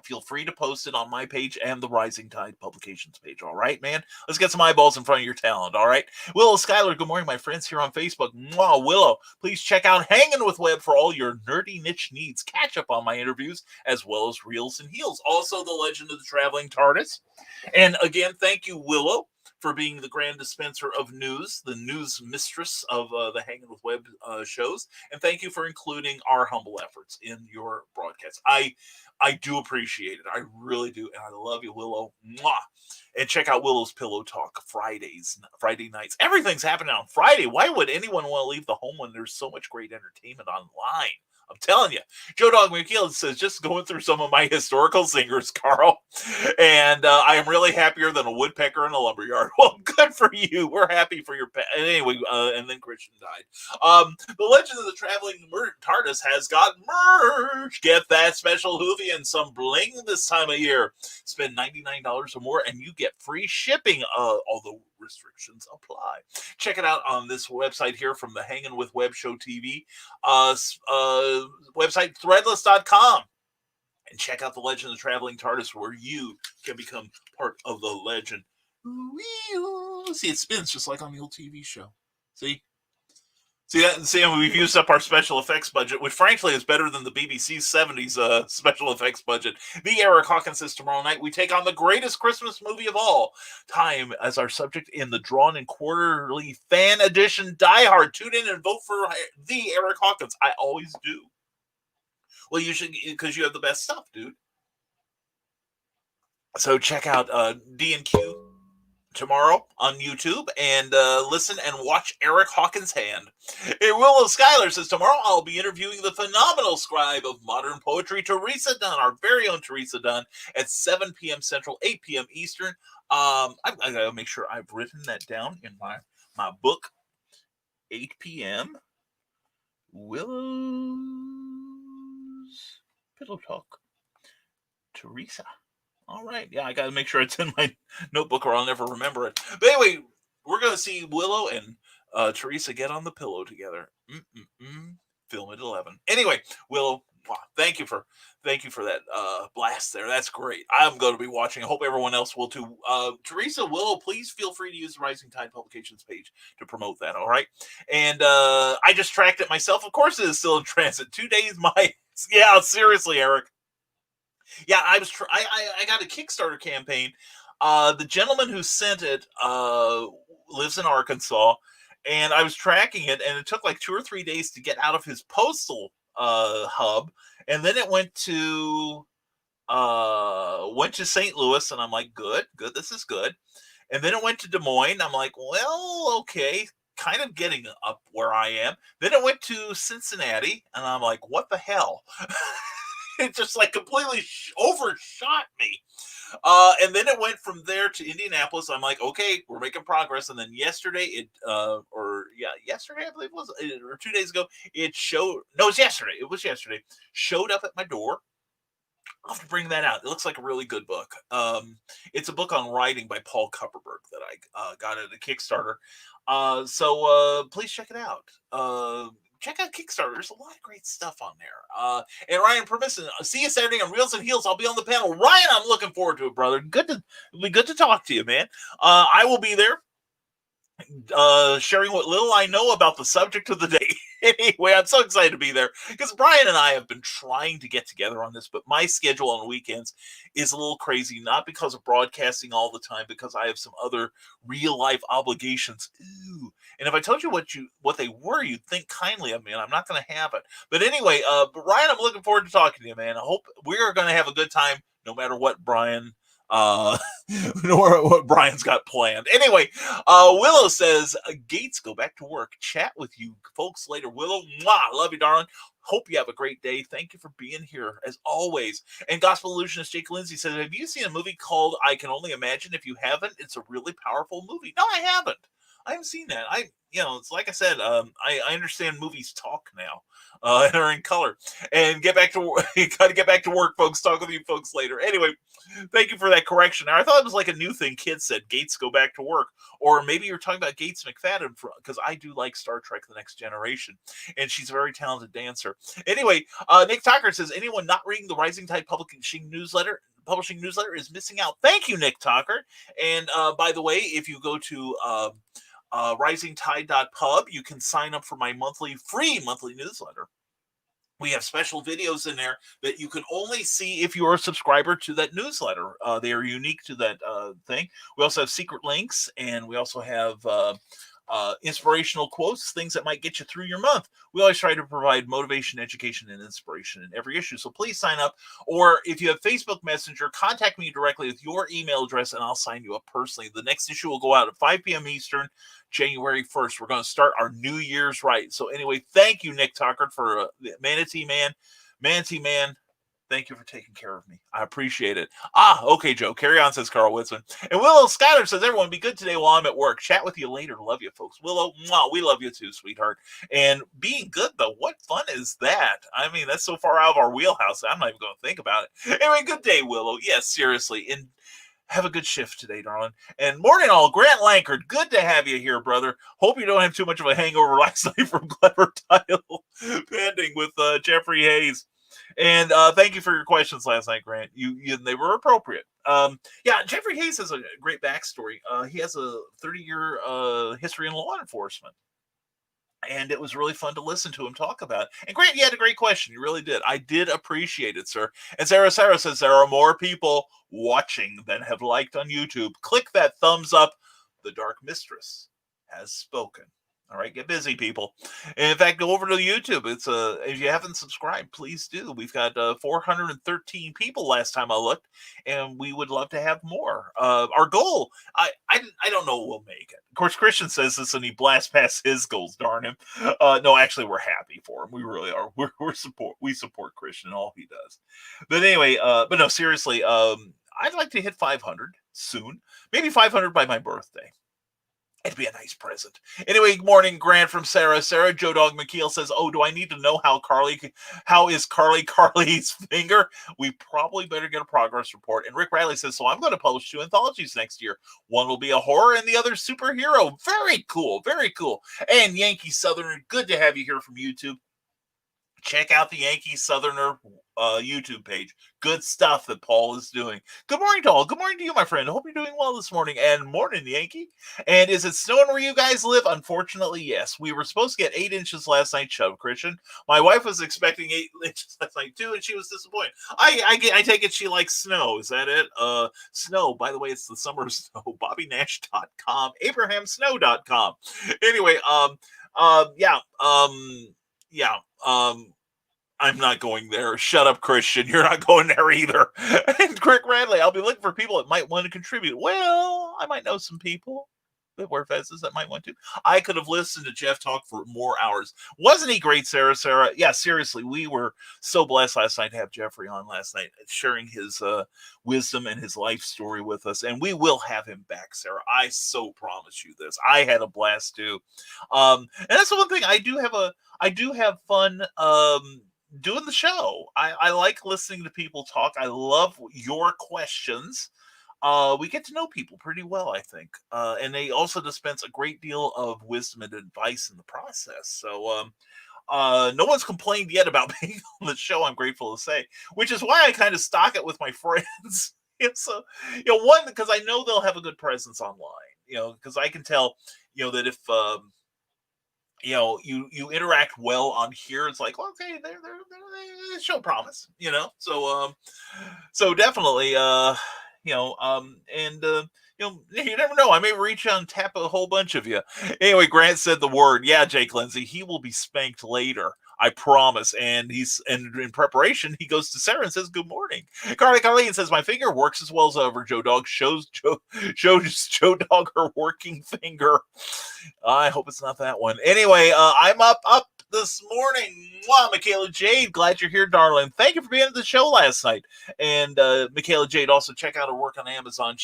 feel free to post it on my page and the Rising Tide Publications page. All right, man? Let's get some eyeballs in front of your talent. All right? Willow Schuyler, good morning, my friends here on Facebook. Mwah, Willow, please check out Hanging with Webb for all your nerdy niche needs. Catch up on my interviews as well as Reels and Heels. Also, The Legend of the Traveling TARDIS. And again, thank you, Willow, for being the grand dispenser of news, the news mistress of the Hanging with Webb shows. And thank you for including our humble efforts in your broadcast. I do appreciate it. I really do. And I love you, Willow. Mwah. And check out Willow's Pillow Talk Friday nights. Everything's happening on Friday. Why would anyone want to leave the home when there's so much great entertainment online? I'm telling you. Joe Dog McKeel says, just going through some of my historical singers, Carl, and I am really happier than a woodpecker in a lumberyard. Well, good for you. We're happy for your pet. Anyway, and then Christian died. The Legend of the Traveling TARDIS has got merch. Get that special hoovie and some bling this time of year. Spend $99 or more, and you get free shipping, although restrictions apply. Check it out on this website here from the Hanging with Webb Show TV website, threadless.com, and check out the Legend of the Traveling TARDIS, where you can become part of the legend. See, it spins just like on the old TV show. See, we've used up our special effects budget, which frankly is better than the BBC's 70s special effects budget. The Eric Hawkins says tomorrow night we take on the greatest Christmas movie of all time as our subject in the drawn and quarterly fan edition Die Hard. Tune in and vote for the Eric Hawkins. I always do. Well, you should, because you have the best stuff, dude. So check out D&Q tomorrow on YouTube and listen and watch Eric Hawkins' hand. Willow Schuyler says tomorrow I'll be interviewing the phenomenal scribe of modern poetry, Teresa Dunn, our very own Teresa Dunn, at 7 p.m. Central, 8 p.m. Eastern. I gotta make sure I've written that down in my book. 8 p.m. Willow's Pillow Talk. Teresa. All right. Yeah, I got to make sure it's in my notebook or I'll never remember it. But anyway, we're going to see Willow and Teresa get on the pillow together. Film at 11. Anyway, Willow, thank you for that blast there. That's great. I'm going to be watching. I hope everyone else will too. Teresa, Willow, please feel free to use the Rising Tide Publications page to promote that. All right. And I just tracked it myself. Of course, it is still in transit. 2 days. Yeah, seriously, Eric. Yeah, I got a Kickstarter campaign. The gentleman who sent it lives in Arkansas, and I was tracking it, and it took like 2 or 3 days to get out of his postal hub, and then it went to St. Louis, and I'm like, good, this is good. And then it went to Des Moines. I'm like, well, okay, kind of getting up where I am. Then it went to Cincinnati, and I'm like, what the hell? It just like completely overshot me. And then it went from there to Indianapolis. I'm like, okay, we're making progress. And then yesterday, yesterday, I believe it was, or 2 days ago, it was yesterday. It was yesterday. Showed up at my door. I'll have to bring that out. It looks like a really good book. It's a book on writing by Paul Kupperberg that I got at a Kickstarter. So please check it out. Check out Kickstarter. There's a lot of great stuff on there. And Ryan Permisson, see you Saturday on Reels and Heels. I'll be on the panel. Ryan, I'm looking forward to it, brother. It'll be good to talk to you, man. I will be there sharing what little I know about the subject of the day. Anyway, I'm so excited to be there because Brian and I have been trying to get together on this, but my schedule on weekends is a little crazy, not because of broadcasting all the time, because I have some other real life obligations. Ooh. And if I told you what they were, you'd think kindly of me, and I'm not going to have it. But anyway, Brian, I'm looking forward to talking to you, man. I hope we're going to have a good time no matter what Brian what Brian's got planned. Anyway, Willow says, Gates, go back to work. Chat with you folks later. Willow, love you, darling. Hope you have a great day. Thank you for being here, as always. And Gospel Illusionist Jake Lindsay says, have you seen a movie called I Can Only Imagine? If you haven't, it's a really powerful movie. No, I haven't. I haven't seen that. It's like I said, I understand movies talk now, and are in color. And get back to work. You got to get back to work, folks. Talk with you folks later. Anyway, thank you for that correction. I thought it was like a new thing kids said, Gates, go back to work. Or maybe you're talking about Gates McFadden, because I do like Star Trek The Next Generation, and she's a very talented dancer. Anyway, Nick Tucker says, anyone not reading the Rising Tide publishing newsletter is missing out. Thank you, Nick Tucker. And by the way, if you go to risingtide.pub, you can sign up for my free monthly newsletter. We have special videos in there that you can only see if you're a subscriber to that newsletter. They are unique to that thing. We also have secret links, and we also have inspirational quotes, things that might get you through your month. We always try to provide motivation, education, and inspiration in every issue. So please sign up. Or if you have Facebook Messenger, contact me directly with your email address, and I'll sign you up personally. The next issue will go out at 5 p.m. Eastern, January 1st. We're going to start our New Year's right. So anyway, thank you, Nick Tucker, for Manatee Man. Thank you for taking care of me. I appreciate it. Okay, Joe. Carry on, says Carl Whitson. And Willow Schuyler says, everyone, be good today while I'm at work. Chat with you later. Love you, folks. Willow, we love you too, sweetheart. And being good, though, what fun is that? I mean, that's so far out of our wheelhouse, I'm not even going to think about it. Anyway, good day, Willow. Yes, seriously. And have a good shift today, darling. And morning all, Grant Lankard, good to have you here, brother. Hope you don't have too much of a hangover last night from Clever Title Pending with Jeffrey Hayes. And thank you for your questions last night, Grant. They were appropriate. Jeffrey Hayes has a great backstory. He has a 30-year history in law enforcement. And it was really fun to listen to him talk about it. And Grant, you had a great question. You really did. I did appreciate it, sir. And Sarah says, there are more people watching than have liked on YouTube. Click that thumbs up. The Dark Mistress has spoken. All right, get busy, people. And in fact, go over to YouTube. It's if you haven't subscribed, please do. We've got 413 people last time I looked, and we would love to have more. Our goal, I don't know what we'll make it. Of course, Christian says this, and he blasts past his goals. Darn him. No, actually, we're happy for him. We really are. We support Christian and all he does. But anyway, but no, seriously, I'd like to hit 500 soon. Maybe 500 by my birthday. It'd be a nice present. Anyway, good morning, Grant from Sarah. Joe Dog McKeel says, "Oh, do I need to know how is Carly's finger? We probably better get a progress report." And Rick Riley says, "So I'm going to publish 2 anthologies next year. One will be a horror and the other superhero." Very cool, very cool. And Yankee Southerner, good to have you here from YouTube. Check out the Yankee Southerner YouTube page. Good stuff that Paul is doing. Good morning to all. Good morning to you, my friend. I hope you're doing well this morning. And morning, Yankee. And is it snowing where you guys live? Unfortunately, yes. We were supposed to get 8 inches last night, Shove Christian. My wife was expecting 8 inches last night too, and she was disappointed. I take it she likes snow. Is that it? Snow. By the way, it's the summer snow. BobbyNash.com. AbrahamSnow.com. Anyway, I'm not going there. Shut up, Christian. You're not going there either. And Craig Radley, I'll be looking for people that might want to contribute. Well, I might know some people that wear fezzes that might want to. I could have listened to Jeff talk for more hours. Wasn't he great, Sarah? Yeah, seriously, we were so blessed last night to have Jeffrey on last night, sharing his wisdom and his life story with us. And we will have him back, Sarah. I so promise you this. I had a blast too. And that's the one thing. I do have fun doing the show. I like listening to people talk. I love your questions. We get to know people pretty well, I think. And they also dispense a great deal of wisdom and advice in the process. So no one's complained yet about being on the show, I'm grateful to say, which is why I kind of stock it with my friends. So, one, because I know they'll have a good presence online, because I can tell, that if, you interact well on here, it's like, well, okay, they show promise, so definitely, you never know. I may reach out and tap a whole bunch of you. Anyway, Grant said the word. Yeah, Jake Lindsay, he will be spanked later. I promise. And in preparation, he goes to Sarah and says, "Good morning." Carleen says, "My finger works as well as ever. Joe Dog shows Joe Dog her working finger." I hope it's not that one. Anyway, I'm up this morning. Wow, Michaela Jade, glad you're here, darling. Thank you for being at the show last night. And Michaela Jade, also check out her work on Amazon.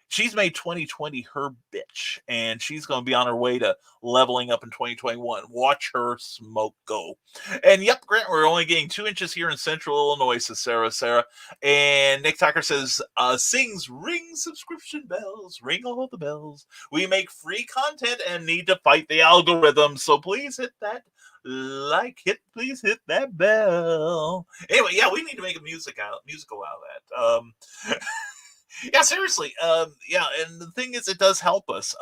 She's made 2020 her bitch, and she's going to be on her way to leveling up in 2021. Watch her smoke go. And yep, Grant, we're only getting 2 inches here in Central Illinois, says Sarah. And Nick Tucker says, sings, ring subscription bells, ring all the bells. We make free content and need to fight the algorithm, so please hit that please hit that bell. Anyway, yeah, we need to make a musical out of that. Yeah, seriously. And the thing is, it does help us.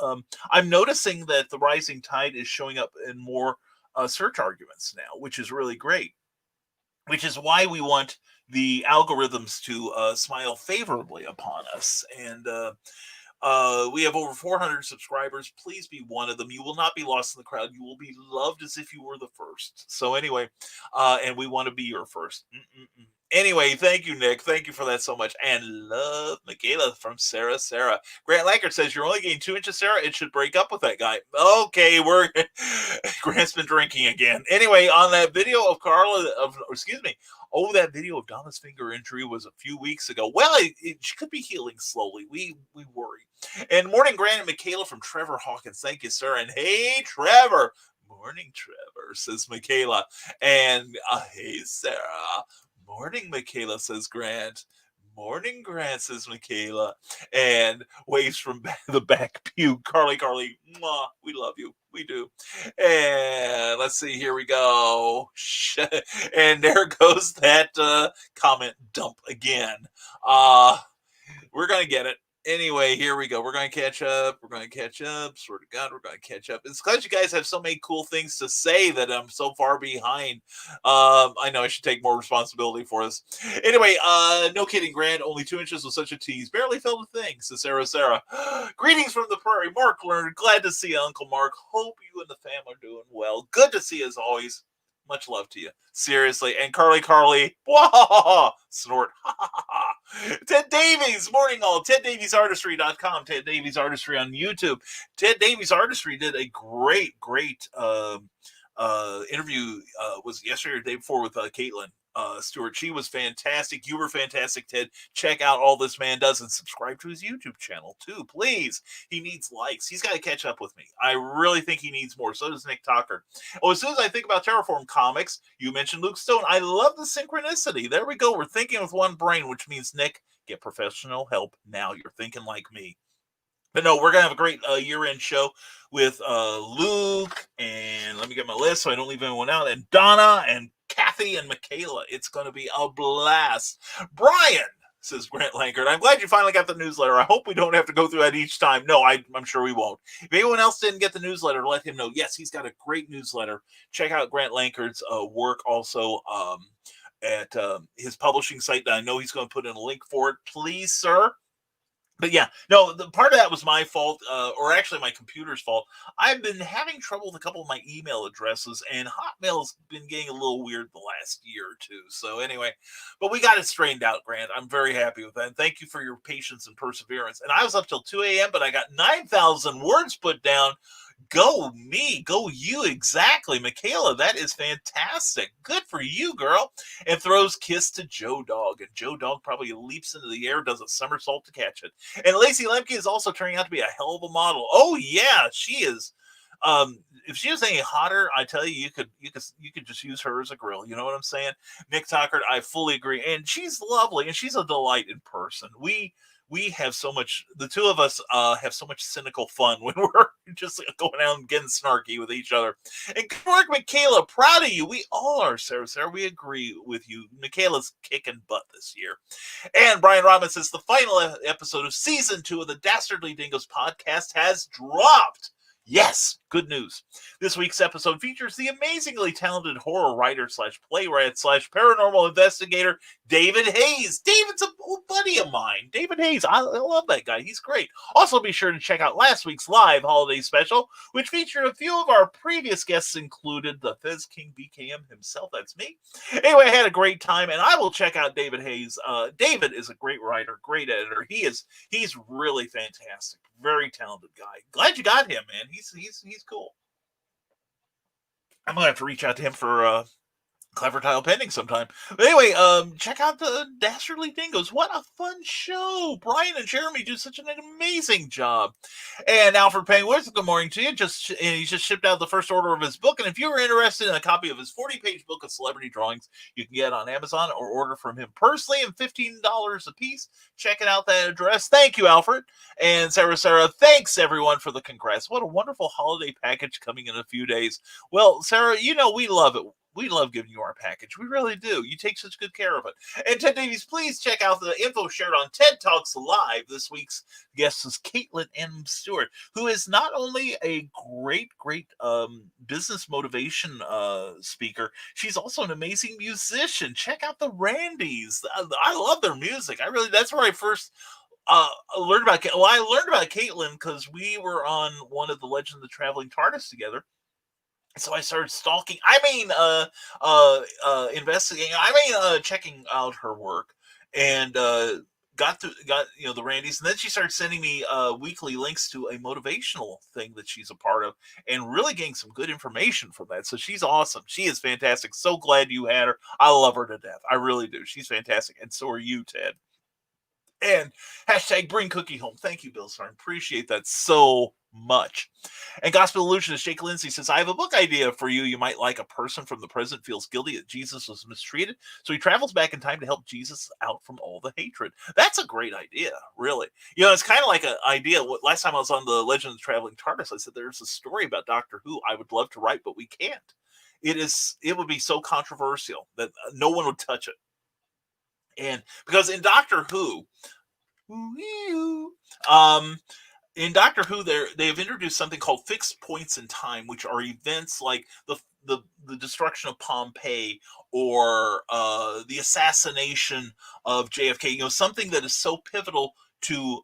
I'm noticing that the rising tide is showing up in more search arguments now, which is really great. Which is why we want the algorithms to smile favorably upon us. And we have over 400 subscribers. Please be one of them. You will not be lost in the crowd. You will be loved as if you were the first. So anyway, and we want to be your first. Anyway, thank you, Nick. Thank you for that so much. And love, Michaela from Sarah. Grant Lankert says, "You're only getting 2 inches, Sarah. It should break up with that guy." Okay, Grant's been drinking again. Anyway, on that video of that video of Donna's finger injury was a few weeks ago. Well, it could be healing slowly. We worry. And morning, Grant and Michaela from Trevor Hawkins. Thank you, sir. And hey, Trevor. Morning, Trevor, says Michaela. And hey, Sarah. Morning, Michaela, says Grant. Morning, Grant, says Michaela. And waves from the back pew. Carly, mwah, we love you. We do. And let's see, here we go. And there goes that comment dump again. We're going to get it. Anyway, here we go. We're going to catch up. Swear to God, we're going to catch up. It's because you guys have so many cool things to say that I'm so far behind. I know I should take more responsibility for this. Anyway, no kidding, Grant. Only 2 inches was such a tease. Barely felt a thing, says Sarah. Greetings from the prairie. Mark Leonard. Glad to see you, Uncle Mark. Hope you and the fam are doing well. Good to see you as always. Much love to you. Seriously. And Carly, wah, snort. Ted Davies, morning all. TedDaviesArtistry.com. Ted Davies Artistry on YouTube. Ted Davies Artistry did a great interview, was yesterday or the day before with Caitlin. Stewart. She was fantastic. You were fantastic, Ted. Check out all this man does and subscribe to his YouTube channel too, please. He needs likes. He's got to catch up with me. I really think he needs more. So does Nick Tucker. Oh, as soon as I think about Terraform Comics, you mentioned Luke Stone. I love the synchronicity. There we go. We're thinking with one brain, which means, Nick, get professional help now. You're thinking like me. But no, we're going to have a great year-end show with Luke, and let me get my list so I don't leave anyone out, and Donna, and Kathy, and Michaela. It's going to be a blast. Brian, says Grant Lankard, I'm glad you finally got the newsletter. I hope we don't have to go through that each time. No, I'm sure we won't. If anyone else didn't get the newsletter, let him know. Yes, he's got a great newsletter. Check out Grant Lankard's work also at his publishing site that I know he's going to put in a link for it. Please, sir. But yeah, no, the part of that was my fault, or actually my computer's fault. I've been having trouble with a couple of my email addresses, and Hotmail's been getting a little weird the last year or two. So anyway, but we got it straightened out, Grant. I'm very happy with that. And thank you for your patience and perseverance. And I was up till 2 a.m., but I got 9,000 words put down. Go me, go you, exactly. Michaela, that is fantastic. Good for you, girl. And throws kiss to Joe Dog. And Joe Dog probably leaps into the air, does a somersault to catch it. And Lacey Lemke is also turning out to be a hell of a model. Oh, yeah, she is. If she was any hotter, I tell you, you could just use her as a grill. You know what I'm saying? Nick Tucker, I fully agree. And she's lovely, and she's a delight in person. We have so much, the two of us have so much cynical fun when we're just going out and getting snarky with each other. And Mark, Michaela, proud of you. We all are, Sarah. We agree with you. Michaela's kicking butt this year. And Brian Robin says the final episode of season 2 of the Dastardly Dingoes podcast has dropped. Yes, good news. This week's episode features the amazingly talented horror writer / playwright / paranormal investigator, David Hayes. David's a buddy of mine. David Hayes, I love that guy. He's great. Also, be sure to check out last week's live holiday special, which featured a few of our previous guests, included the Fez King BKM himself. That's me. Anyway, I had a great time, and I will check out David Hayes. David is a great writer, great editor. He's really fantastic. Very talented guy. Glad you got him, man. He's cool. I'm gonna have to reach out to him for Clever Tile Pending sometime. But anyway, check out the Dastardly Dingoes. What a fun show. Brian and Jeremy do such an amazing job. And Alfred Penguins, good morning to you. He just shipped out the first order of his book. And if you're interested in a copy of his 40-page book of celebrity drawings, you can get it on Amazon or order from him personally at $15 a piece. Check it out, that address. Thank you, Alfred. And Sarah, thanks everyone for the congrats. What a wonderful holiday package coming in a few days. Well, Sarah, you know we love it. We love giving you our package. We really do. You take such good care of it. And Ted Davies, please check out the info shared on TED Talks Live. This week's guest is Caitlin M. Stewart, who is not only a great business motivation speaker, she's also an amazing musician. Check out the Randys. I love their music. That's where I first learned about. Well, I learned about Caitlin because we were on one of the Legend of the Traveling TARDIS together. So I started stalking. Investigating. Checking out her work, and got the Randys, and then she started sending me weekly links to a motivational thing that she's a part of, and really getting some good information from that. So she's awesome. She is fantastic. So glad you had her. I love her to death. I really do. She's fantastic, and so are you, Ted. And hashtag bring cookie home. Thank you, Bill Starn. Appreciate that so much. And Gospel Illusionist Jake Lindsay says, I have a book idea for you. You might like. A person from the present feels guilty that Jesus was mistreated, so he travels back in time to help Jesus out from all the hatred. That's a great idea, really. It's kind of like an idea. Last time I was on the Legend of the Traveling TARDIS, I said there's a story about Doctor Who I would love to write, but we can't. It would be so controversial that no one would touch it. And because in Doctor Who, they've introduced something called fixed points in time, which are events like the destruction of Pompeii or the assassination of JFK. Something that is so pivotal to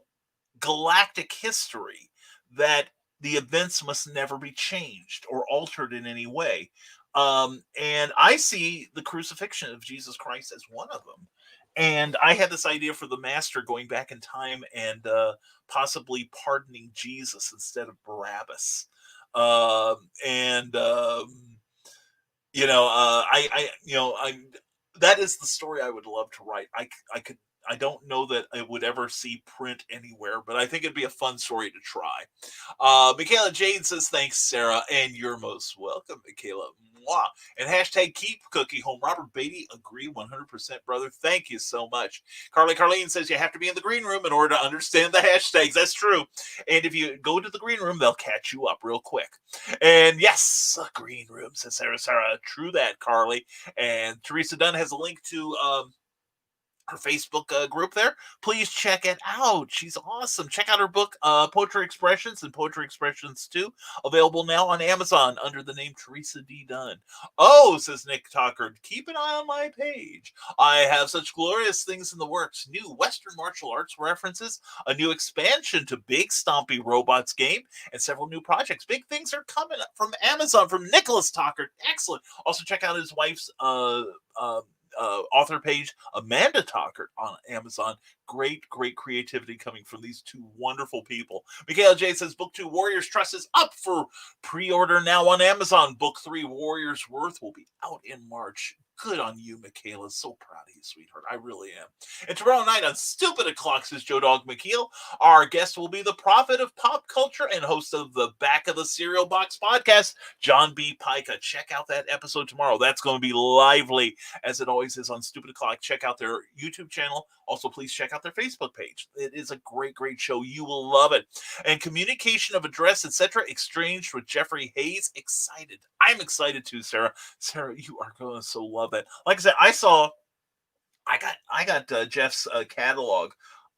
galactic history that the events must never be changed or altered in any way. And I see the crucifixion of Jesus Christ as one of them. And I had this idea for the Master going back in time and possibly pardoning Jesus instead of Barabbas. that is the story I would love to write. I don't know that it would ever see print anywhere, but I think it'd be a fun story to try. Michaela Jade says, thanks, Sarah, and you're most welcome, Michaela. Mwah. And hashtag keep cookie home. Robert Beatty, agree 100%, brother. Thank you so much. Carlene says you have to be in the green room in order to understand the hashtags. That's true. And if you go to the green room, they'll catch you up real quick. And yes, a green room, says Sarah. True that, Carly. And Teresa Dunn has a link to her Facebook group there. Please check it out. She's awesome. Check out her book, Poetry Expressions and Poetry Expressions 2, available now on Amazon under the name Teresa D. Dunn. Oh, says Nick Tucker, keep an eye on my page. I have such glorious things in the works. New Western martial arts references, a new expansion to Big Stompy Robots game, and several new projects. Big things are coming up from Amazon, from Nicholas Tucker. Excellent. Also, check out his wife's author page, Amanda Talkert, on Amazon. Great creativity coming from these two wonderful people. Michaela J says book 2 Warriors Trust is up for pre-order now on Amazon. Book 3 Warriors Worth will be out in March. Good on you, Michaela. So proud of you, sweetheart. I really am. And tomorrow night on Stupid O'Clock, says Joe Dog McKeel, our guest will be the prophet of pop culture and host of the Back of the Cereal Box podcast, John B. Pica. Check out that episode tomorrow. That's going to be lively, as it always is on Stupid O'Clock. Check out their YouTube channel. Also, please check out their Facebook page. It is a great show. You will love it. And communication of address, etc., exchanged with Jeffrey Hayes. Excited. I'm excited too, Sarah. Sarah, you are going to so love it. Like I said, I got Jeff's catalog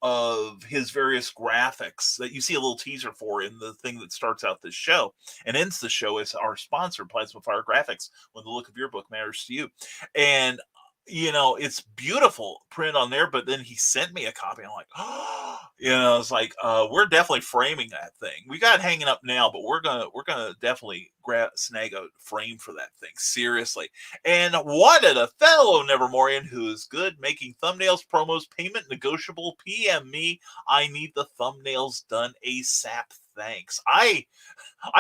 of his various graphics that you see a little teaser for in the thing that starts out this show and ends the show as our sponsor, Plasmafire Graphics, when the look of your book matters to you. And it's beautiful print on there, but then he sent me a copy. I'm like, oh, it's like, we're definitely framing that thing. We got it hanging up now, but we're gonna definitely snag a frame for that thing. Seriously. And wanted a fellow Nevermorian who is good making thumbnails, promos, payment negotiable. PM me. I need the thumbnails done ASAP. Thanks. I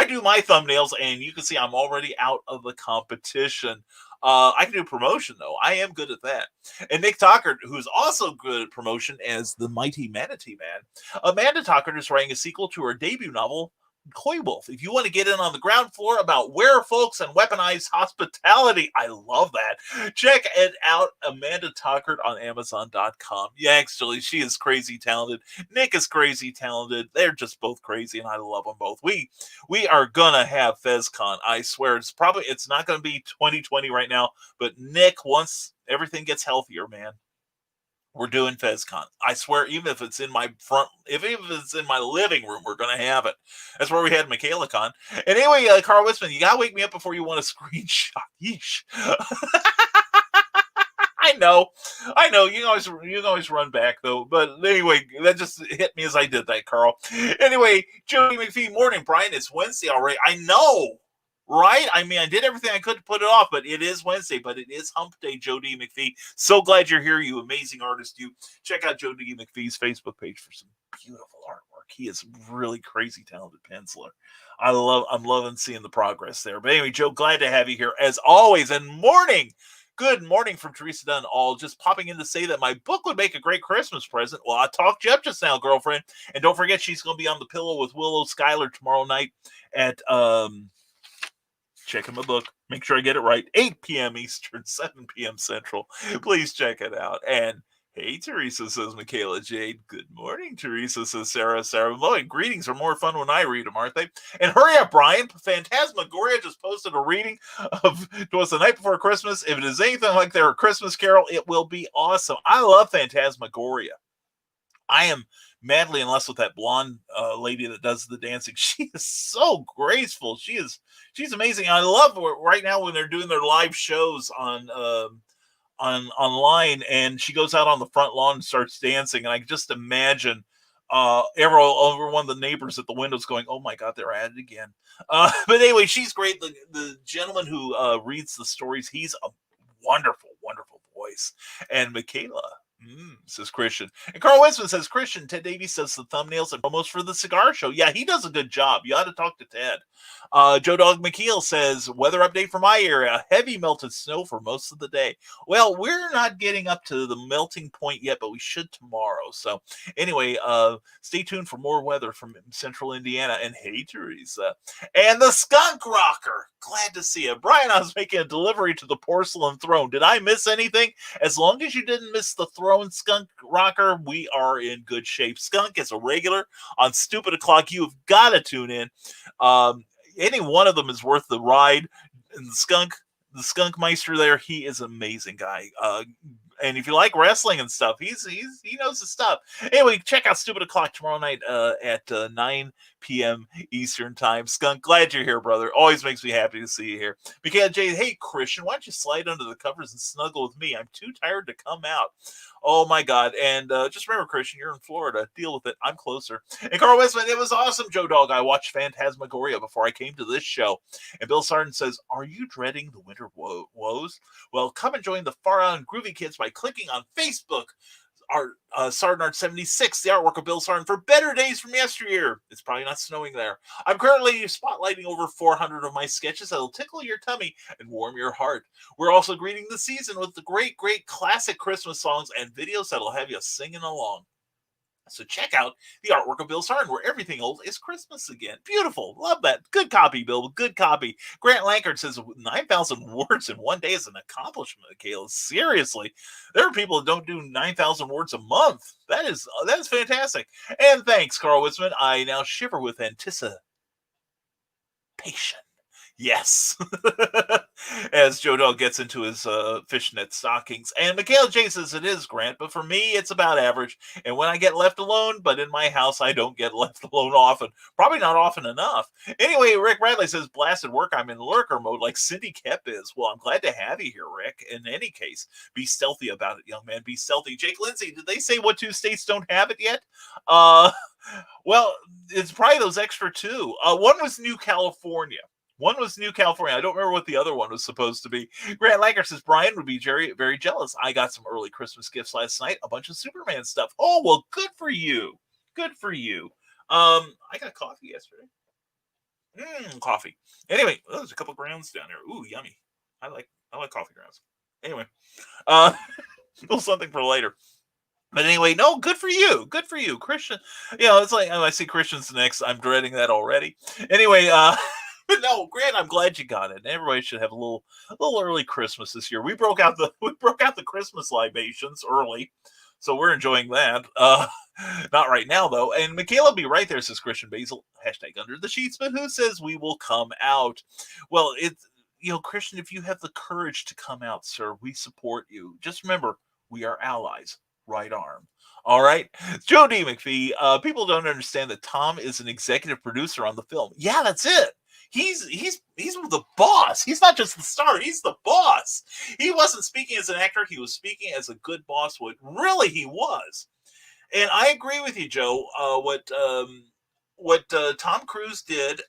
do my thumbnails, and you can see I'm already out of the competition. I can do promotion, though. I am good at that. And Nick Tucker, who's also good at promotion as the Mighty Manatee Man. Amanda Tucker is writing a sequel to her debut novel, Coy Wolf. If you want to get in on the ground floor about werefolks and weaponized hospitality, I love that. Check it out, Amanda Tucker on Amazon.com. Yeah, actually, she is crazy talented. Nick is crazy talented. They're just both crazy, and I love them both. We are gonna have FezCon. I swear, it's not gonna be 2020 right now, but Nick, once everything gets healthier, man, we're doing FezCon. I swear, even if it's in my even if it's in my living room, we're going to have it. That's where we had MichaelaCon. And anyway, Carl Wisman, you got to wake me up before you want a screenshot. Yeesh. I know. You can always run back, though. But anyway, that just hit me as I did that, Carl. Anyway, Jody McPhee, morning, Brian. It's Wednesday already. I know. Right? I mean, I did everything I could to put it off, but it is Wednesday, but it is Hump Day, Joe D. McPhee. So glad you're here, you amazing artist. You check out Joe D. McPhee's Facebook page for some beautiful artwork. He is really crazy talented penciler. I'm loving seeing the progress there. But anyway, Joe, glad to have you here as always. And good morning from Teresa Dunn, all just popping in to say that my book would make a great Christmas present. Well, I talked you up just now, girlfriend. And don't forget, she's going to be on the pillow with Willow Schuyler tomorrow night at check in my book. Make sure I get it right. 8 p.m. Eastern, 7 p.m. Central. Please check it out. And hey, Teresa, says Michaela Jade. Good morning, Teresa, says Sarah. Sarah Lloyd. Greetings are more fun when I read them, aren't they? And hurry up, Brian. Phantasmagoria just posted a reading of "Twas the Night Before Christmas." If it is anything like their Christmas Carol, it will be awesome. I love Phantasmagoria. I am madly in love with that blonde lady that does the dancing. She is so graceful. She's amazing. I love right now when they're doing their live shows on online, and she goes out on the front lawn and starts dancing. And I just imagine every one of the neighbors at the windows going, "Oh my God, they're at it again." But anyway, she's great. The gentleman who reads the stories, he's a wonderful, wonderful voice. And Michaela. says Christian. And Carl Winston says, Christian, Ted Davies does the thumbnails and promos for the cigar show. Yeah, he does a good job. You ought to talk to Ted. Joe Dog McKeel says, weather update for my area. Heavy melted snow for most of the day. Well, we're not getting up to the melting point yet, but we should tomorrow. So anyway, stay tuned for more weather from central Indiana. And hey, Teresa. And the Skunk Rocker. Glad to see you. Brian, I was making a delivery to the Porcelain Throne. Did I miss anything? As long as you didn't miss the Throne, Skunk Rocker, we are in good shape. Skunk is a regular on Stupid O'Clock. You've got to tune in. Any one of them is worth the ride. And the Skunk Meister there, he is an amazing guy. And if you like wrestling and stuff, he knows his stuff. Anyway, check out Stupid O'Clock tomorrow night at 9 p.m. Eastern Time. Skunk, glad you're here, brother. Always makes me happy to see you here. Michaela J, hey, Christian, why don't you slide under the covers and snuggle with me? I'm too tired to come out. Oh, my God. And just remember, Christian, you're in Florida. Deal with it. I'm closer. And Carl Westman, it was awesome, Joe Dog. I watched Phantasmagoria before I came to this show. And Bill Sarden says, are you dreading the winter woes? Well, come and join the Far Out and Groovy Kids by clicking on Facebook. Sarden Art 76, the artwork of Bill Sarden for better days from yesteryear. It's probably not snowing there. I'm currently spotlighting over 400 of my sketches that'll tickle your tummy and warm your heart. We're also greeting the season with the great classic Christmas songs and videos that'll have you singing along. So check out the artwork of Bill Sarden, where everything old is Christmas again. Beautiful. Love that. Good copy, Bill. Good copy. Grant Lankard says 9,000 words in one day is an accomplishment, Kayla. Seriously. There are people that don't do 9,000 words a month. That is fantastic. And thanks, Carl Witzman. I now shiver with anticipation. Yes. As Joe Dog gets into his fishnet stockings. And Michaela J says it is, Grant, but for me, it's about average. And when I get left alone, but in my house, I don't get left alone often. Probably not often enough. Anyway, Rick Bradley says, blasted work, I'm in lurker mode like Cindy Kep is. Well, I'm glad to have you here, Rick. In any case, be stealthy about it, young man. Be stealthy. Jake Lindsay, did they say what 2 states don't have it yet? Well, it's probably those extra 2. One was New California. I don't remember what the other one was supposed to be. Grant Langer says, Brian would be very, very jealous. I got some early Christmas gifts last night, a bunch of Superman stuff. Oh, well, good for you. Good for you. I got coffee yesterday. Coffee. Anyway, there's a couple grounds down there. Ooh, yummy. I like coffee grounds. Anyway, a little something for later. But anyway, no, good for you. Good for you. Christian, it's like, I see Christian's next. I'm dreading that already. Anyway, but no, Grant, I'm glad you got it. And everybody should have a little early Christmas this year. We broke out the Christmas libations early, so we're enjoying that. Not right now though. And Michaela be right there, says Christian Basil. # under the sheets, but who says we will come out? Well, it's Christian, if you have the courage to come out, sir, we support you. Just remember, we are allies. Right arm. All right. Joe D. McPhee. People don't understand that Tom is an executive producer on the film. Yeah, that's it. He's the boss. He's not just the star. He's the boss. He wasn't speaking as an actor. He was speaking as a good boss would. Really, he was. And I agree with you, Joe. What Tom Cruise did,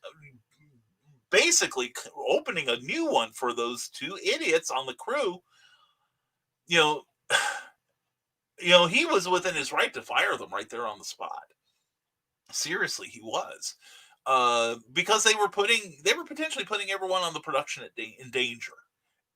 basically opening a new one for those 2 idiots on the crew. He was within his right to fire them right there on the spot. Seriously, he was. Because they were potentially putting everyone on the production in danger.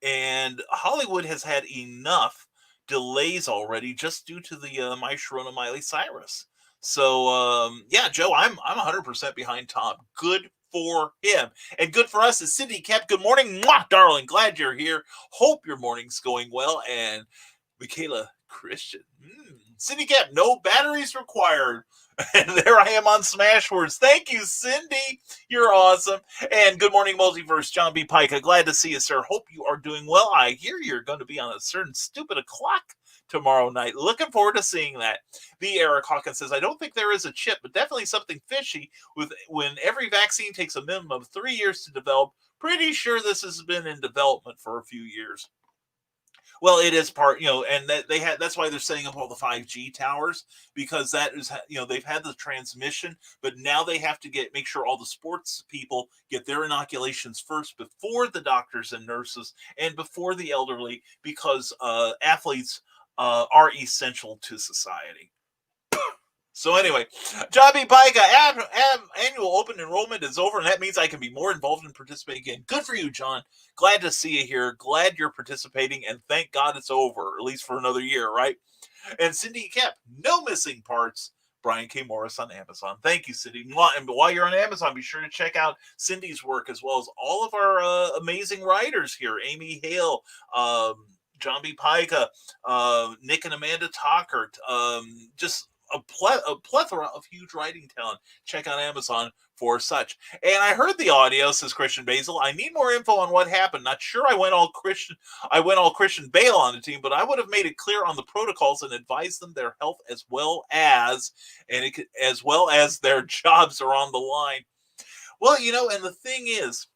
And Hollywood has had enough delays already just due to the My Sharona Miley Cyrus. So, yeah, Joe, I'm 100% behind Tom. Good for him. And good for us as Cindy Kep. Good morning, mwah, darling. Glad you're here. Hope your morning's going well. And Michaela Christian. Cindy Kep, no batteries required. And there I am on Smashwords. Thank you, Cindy. You're awesome. And good morning, Multiverse. John B. Pike. Glad to see you, sir. Hope you are doing well. I hear you're going to be on a certain Stupid O'Clock tomorrow night. Looking forward to seeing that. The Eric Hawkins says, I don't think there is a chip, but definitely something fishy when every vaccine takes a minimum of 3 years to develop. Pretty sure this has been in development for a few years. Well, it is part, and that's why they're setting up all the 5G towers, because that is, they've had the transmission, but now they have to make sure all the sports people get their inoculations first before the doctors and nurses and before the elderly, because athletes are essential to society. So anyway, Jobby Pika, annual open enrollment is over, and that means I can be more involved in participating again. Good for you, John. Glad to see you here. Glad you're participating, and thank God it's over, at least for another year, right? And Cindy Kemp, no missing parts. Brian K. Morris on Amazon. Thank you, Cindy. And while you're on Amazon, be sure to check out Cindy's work, as well as all of our amazing writers here. Amy Hale, John B. Pika, Nick and Amanda Tockert, just a plethora of huge writing talent. Check out Amazon for such. And I heard the audio, says Christian Basil. I need more info on what happened. Not sure I went all Christian Bale on the team, but I would have made it clear on the protocols and advised them their health as well as their jobs are on the line. Well, and the thing is,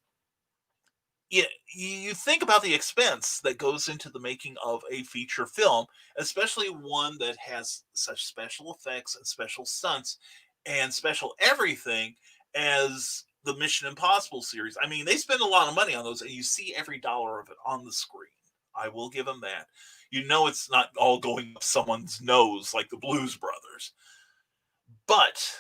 you think about the expense that goes into the making of a feature film, especially one that has such special effects and special stunts and special everything as the Mission Impossible series. I mean, they spend a lot of money on those, and you see every dollar of it on the screen. I will give them that. It's not all going up someone's nose like the Blues Brothers. But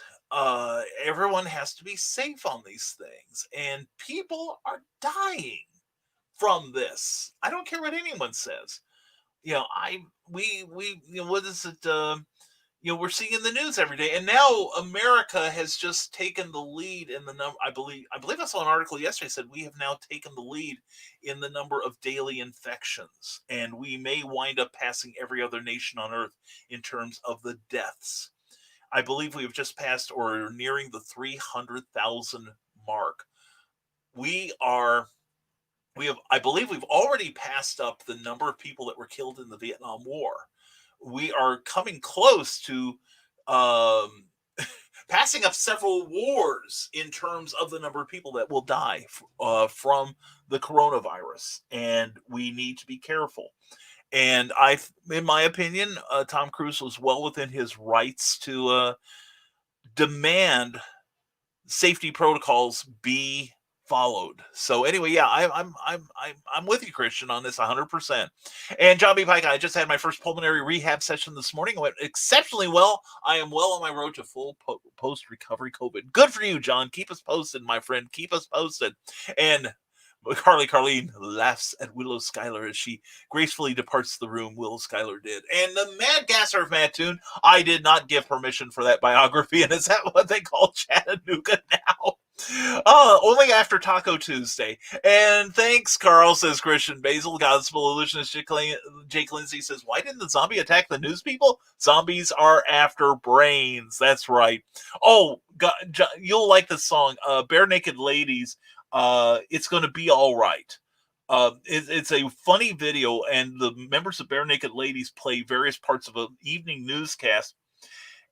everyone has to be safe on these things, and people are dying from this. I don't care what anyone says. What is it? We're seeing in the news every day, and now America has just taken the lead in the number. I believe I saw an article yesterday said we have now taken the lead in the number of daily infections, and we may wind up passing every other nation on Earth in terms of the deaths. I believe we have just passed or are nearing the 300,000 mark. I believe we've already passed up the number of people that were killed in the Vietnam War. We are coming close to passing up several wars in terms of the number of people that will die from the coronavirus. And we need to be careful. And in my opinion, Tom Cruise was well within his rights to demand safety protocols be followed. So anyway, yeah, I'm with you, Christian, on this 100%. And John B. Pike, I just had my first pulmonary rehab session this morning. It went exceptionally well. I am well on my road to full post-recovery COVID. Good for you, John. Keep us posted, my friend. Keep us posted. And Carleen laughs at Willow Schuyler as she gracefully departs the room. Willow Schuyler did. And the Mad Gasser of Mattoon, I did not give permission for that biography. And is that what they call Chattanooga now? Only after Taco Tuesday. And thanks, Carl, says Christian Basil. Gospel illusionist Jake Lindsay says, why didn't the zombie attack the news people? Zombies are after brains. That's right. Oh, God, you'll like this song, Bare Naked Ladies. It's going to be all right. It's a funny video, and the members of Bare Naked Ladies play various parts of an evening newscast,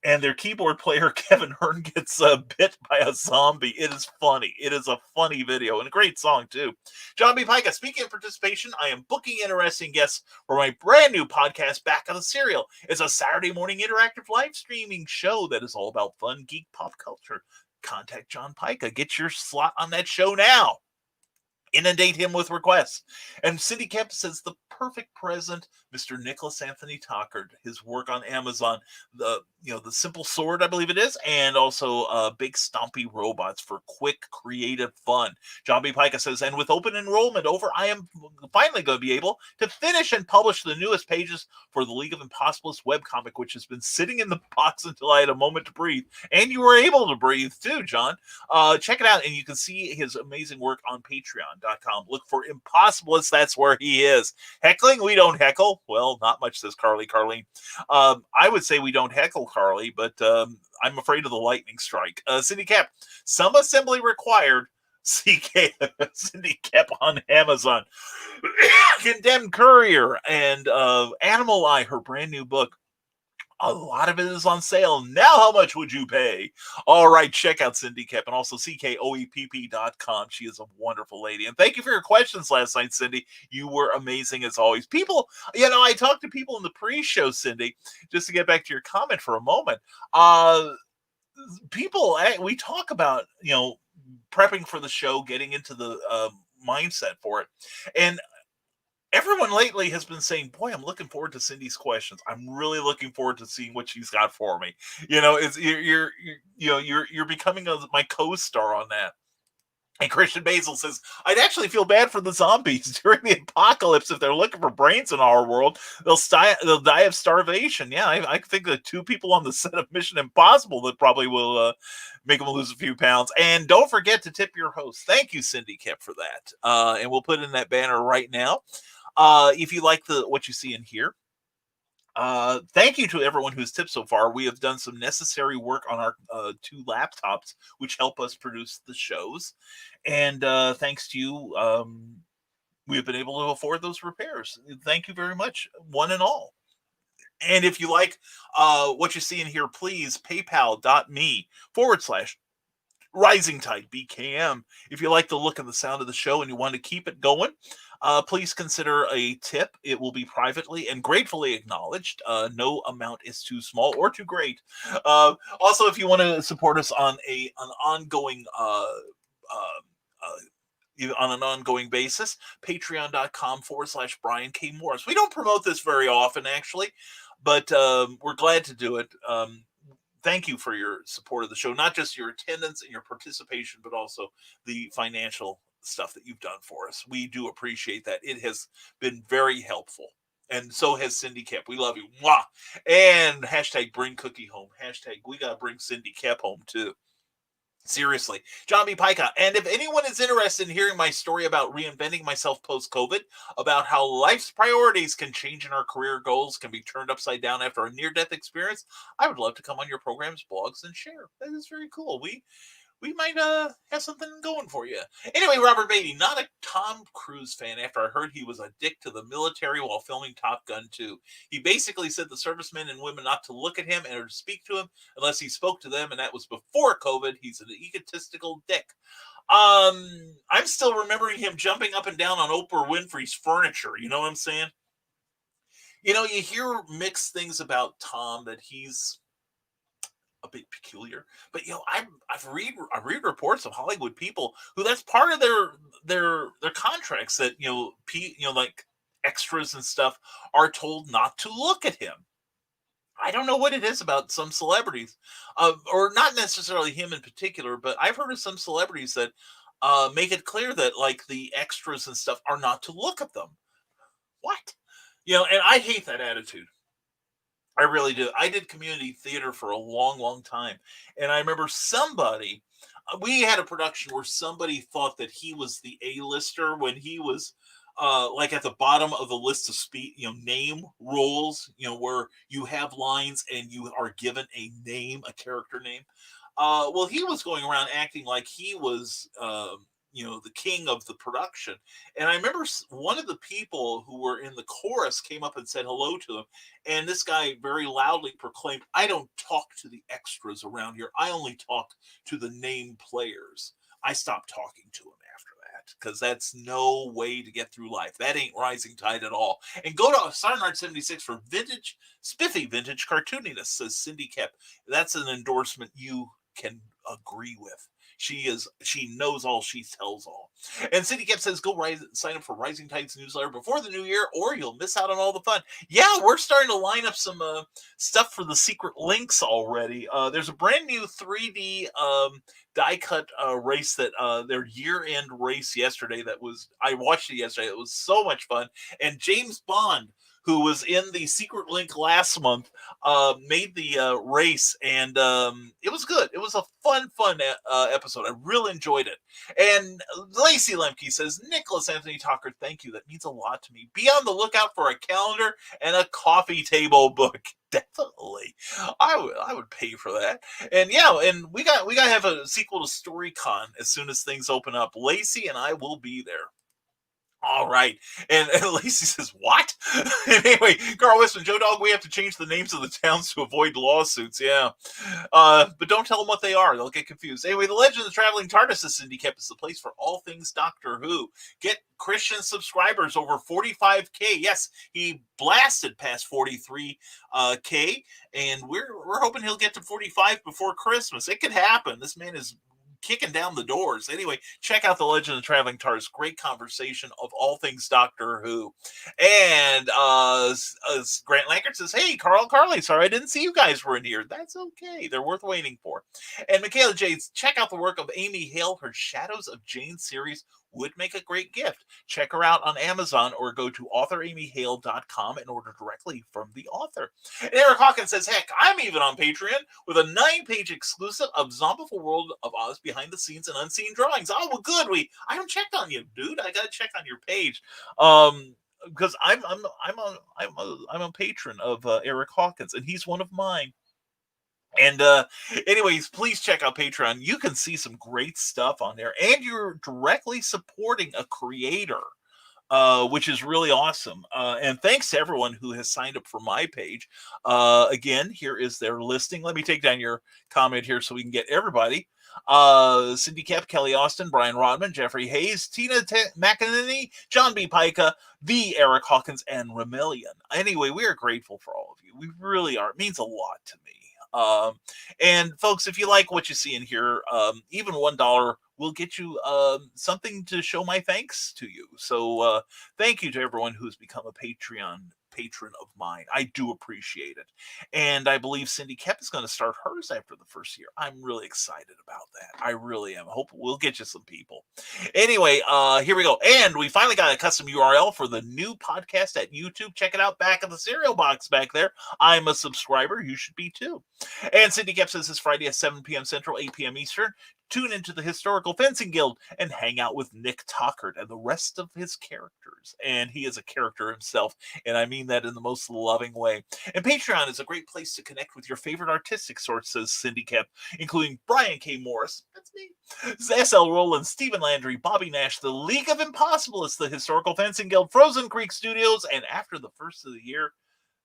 and their keyboard player, Kevin Hearn, gets bit by a zombie. It is funny. It is a funny video, and a great song, too. John B. Pika, speaking of participation, I am booking interesting guests for my brand new podcast, Back of the Serial. It's a Saturday morning interactive live streaming show that is all about fun, geek, pop culture. Contact John Pika. Get your slot on that show now. Inundate him with requests. And Cindy Kemp says the perfect present, Mr. Nicholas Anthony Tockert, his work on Amazon, the Simple Sword, I believe it is, and also Big Stompy Robots for quick, creative fun. John B. Pika says, and with open enrollment over, I am finally going to be able to finish and publish the newest pages for the League of Impossibles webcomic, which has been sitting in the box until I had a moment to breathe. And you were able to breathe too, John. Check it out, and you can see his amazing work on Patreon.com. Look for Impossibilists. That's where he is. Heckling? We don't heckle. Well, not much, says Carleen. I would say we don't heckle, Carly, but I'm afraid of the lightning strike. Cindy Cap, some assembly required. CK Cindy Cap on Amazon. Condemned Courier and Animal Eye, her brand new book. A lot of it is on sale. Now, how much would you pay? All right, check out Cindy Kep and also CKOEPP.com. She is a wonderful lady. And thank you for your questions last night, Cindy. You were amazing as always. People, I talked to people in the pre-show, Cindy, just to get back to your comment for a moment. People, we talk about, prepping for the show, getting into the mindset for it. And everyone lately has been saying, "Boy, I'm looking forward to Cindy's questions. I'm really looking forward to seeing what she's got for me." It's you're becoming my co-star on that. And Christian Basil says, "I'd actually feel bad for the zombies during the apocalypse if they're looking for brains in our world. They'll die of starvation." Yeah, I think the 2 people on the set of Mission Impossible that probably will make them lose a few pounds. And don't forget to tip your host. Thank you, Cindy Kep, for that. And we'll put in that banner right now. If you like what you see in here, thank you to everyone who's tipped so far. We have done some necessary work on our 2 laptops, which help us produce the shows. And thanks to you, we've been able to afford those repairs. Thank you very much, one and all. And if you like what you see in here, please paypal.me/Rising Tide BKM. If you like the look and the sound of the show and you want to keep it going, please consider a tip. It will be privately and gratefully acknowledged. No amount is too small or too great. Also, if you want to support us on an ongoing basis, patreon.com/Brian K. Morris. We don't promote this very often, actually, but we're glad to do it. Thank you for your support of the show, not just your attendance and your participation, but also the financial stuff that you've done for us. We do appreciate that. It has been very helpful. And so has Cindy Kep. We love you. Mwah! And hashtag bring Cookie home. Hashtag we got to bring Cindy Kep home too. Seriously. John B. Pica. And if anyone is interested in hearing my story about reinventing myself post-COVID, about how life's priorities can change and our career goals can be turned upside down after a near-death experience, I would love to come on your program's blogs and share. That is very cool. We might have something going for you. Anyway, Robert Beatty, not a Tom Cruise fan after I heard he was a dick to the military while filming Top Gun 2. He basically said the servicemen and women not to look at him or to speak to him unless he spoke to them, and that was before COVID. He's an egotistical dick. I'm still remembering him jumping up and down on Oprah Winfrey's furniture. You know what I'm saying? You hear mixed things about Tom, that he's a bit peculiar, but I read reports of Hollywood people who that's part of their contracts, that like extras and stuff are told not to look at him. I don't know what it is about some celebrities, or not necessarily him in particular, but I've heard of some celebrities that make it clear that like the extras and stuff are not to look at them. What? And I hate that attitude. I really do. I did community theater for a long, long time. And I remember we had a production where somebody thought that he was the A-lister when he was like at the bottom of the list of name roles, where you have lines and you are given a name, a character name. Well, he was going around acting like he was, the king of the production. And I remember one of the people who were in the chorus came up and said hello to him. And this guy very loudly proclaimed, "I don't talk to the extras around here. I only talk to the name players." I stopped talking to him after that, because that's no way to get through life. That ain't Rising Tide at all. And go to Sarnard76 for spiffy vintage cartooniness, says Cindy Kep. That's an endorsement you can agree with. She knows all, she tells all. And Cindy Kep says, sign up for Rising Tide's newsletter before the new year, or you'll miss out on all the fun. Yeah, we're starting to line up some stuff for the secret links already. There's a brand new 3D die cut race, that their year-end race yesterday. I watched it yesterday. It was so much fun. And James Bond, who was in the secret link last month, made the race, and it was good. It was a fun episode. I really enjoyed it. And Lacey Lemke says, Nicholas Anthony Talker, thank you. That means a lot to me. Be on the lookout for a calendar and a coffee table book. Definitely. I would pay for that. And and we got to have a sequel to StoryCon as soon as things open up. Lacey and I will be there. All right. And Lacey says, what? Anyway, Carl Westman, Joe Dog, we have to change the names of the towns to avoid lawsuits. Yeah. But don't tell them what they are. They'll get confused. Anyway, the Legend of the Traveling TARDIS Syndicate is the place for all things Doctor Who. Get Christian subscribers over 45K. Yes, he blasted past 43K, and we're hoping he'll get to 45 before Christmas. It could happen. This man is kicking down the doors. Anyway, check out The Legend of the Traveling TARDIS. Great conversation of all things Doctor Who. And Grant Lankert says, hey, Carly, sorry I didn't see you guys were in here. That's okay. They're worth waiting for. And Michaela Jades, check out the work of Amy Hale. Her Shadows of Jane series would make a great gift. Check her out on Amazon or go to authoramyhale.com and order directly from the author. And Eric Hawkins says, heck, I'm even on Patreon with a 9-page exclusive of Zombiful World of Oz behind the scenes and unseen drawings. Oh, well, good. I haven't checked on you, dude. I got to check on your page. Because I'm a patron of Eric Hawkins, and he's one of mine. And anyways, please check out Patreon. You can see some great stuff on there, and you're directly supporting a creator, which is really awesome. And thanks to everyone who has signed up for my page. Again, here is their listing. Let me take down your comment here so we can get everybody. Cindy Kep, Kelly Austin, Brian Rodman, Jeffrey Hayes, Tina McEnany, John B. Pica, the Eric Hawkins, and Remelian. Anyway, we are grateful for all of you. We really are. It means a lot to me. And folks, if you like what you see in here, even $1 will get you something to show my thanks to you. So thank you to everyone who's become a Patreon patron of mine. I do appreciate it. And I believe Cindy Kep is going to start hers after the first year. I'm really excited about that. I really am. I hope we'll get you some people. Anyway, here we go. And we finally got a custom URL for the new podcast at YouTube. Check it out back in the cereal box back there. I'm a subscriber. You should be too. And Cindy Kep says this Friday at 7 p.m. Central, 8 p.m. Eastern. Tune into the Historical Fencing Guild and hang out with Nick Tockert and the rest of his characters. And he is a character himself, and I mean that in the most loving way. And Patreon is a great place to connect with your favorite artistic source, says Cindy Kep, including Brian K. Morris, that's me, S.L. Rowland, Stephen Landry, Bobby Nash, the League of Impossibilists, the Historical Fencing Guild, Frozen Creek Studios, and after the first of the year,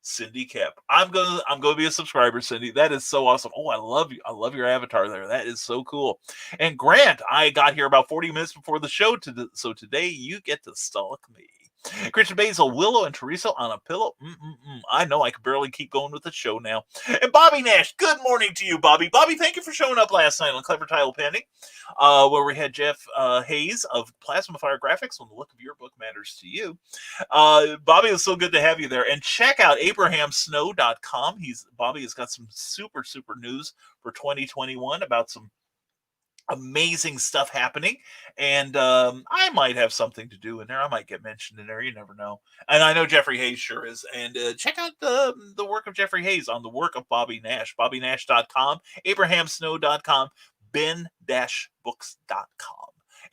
Cindy Kep. I'm gonna be a subscriber, Cindy. That is so awesome. Oh, I love you. I love your avatar there. That is so cool. And Grant, I got here about 40 minutes before the show, so today you get to stalk me. Christian Basil, Willow, and Teresa on a pillow. I know I can barely keep going with the show now. And Bobby Nash, good morning to you, Bobby. Bobby, thank you for showing up last night on Clever Title Pending, where we had Jeff Hayes of Plasmafire Graphics when the look of your book matters to you. Bobby, it's so good to have you there. And check out abrahamsnow.com. Bobby has got some super news for 2021 about some amazing stuff happening, and I might have something to do in there. I might get mentioned in there. You never know. And I know Jeffrey Hayes sure is. And check out the work of Jeffrey Hayes on the work of Bobby Nash. BobbyNash.com, AbrahamSnow.com, Ben-Books.com.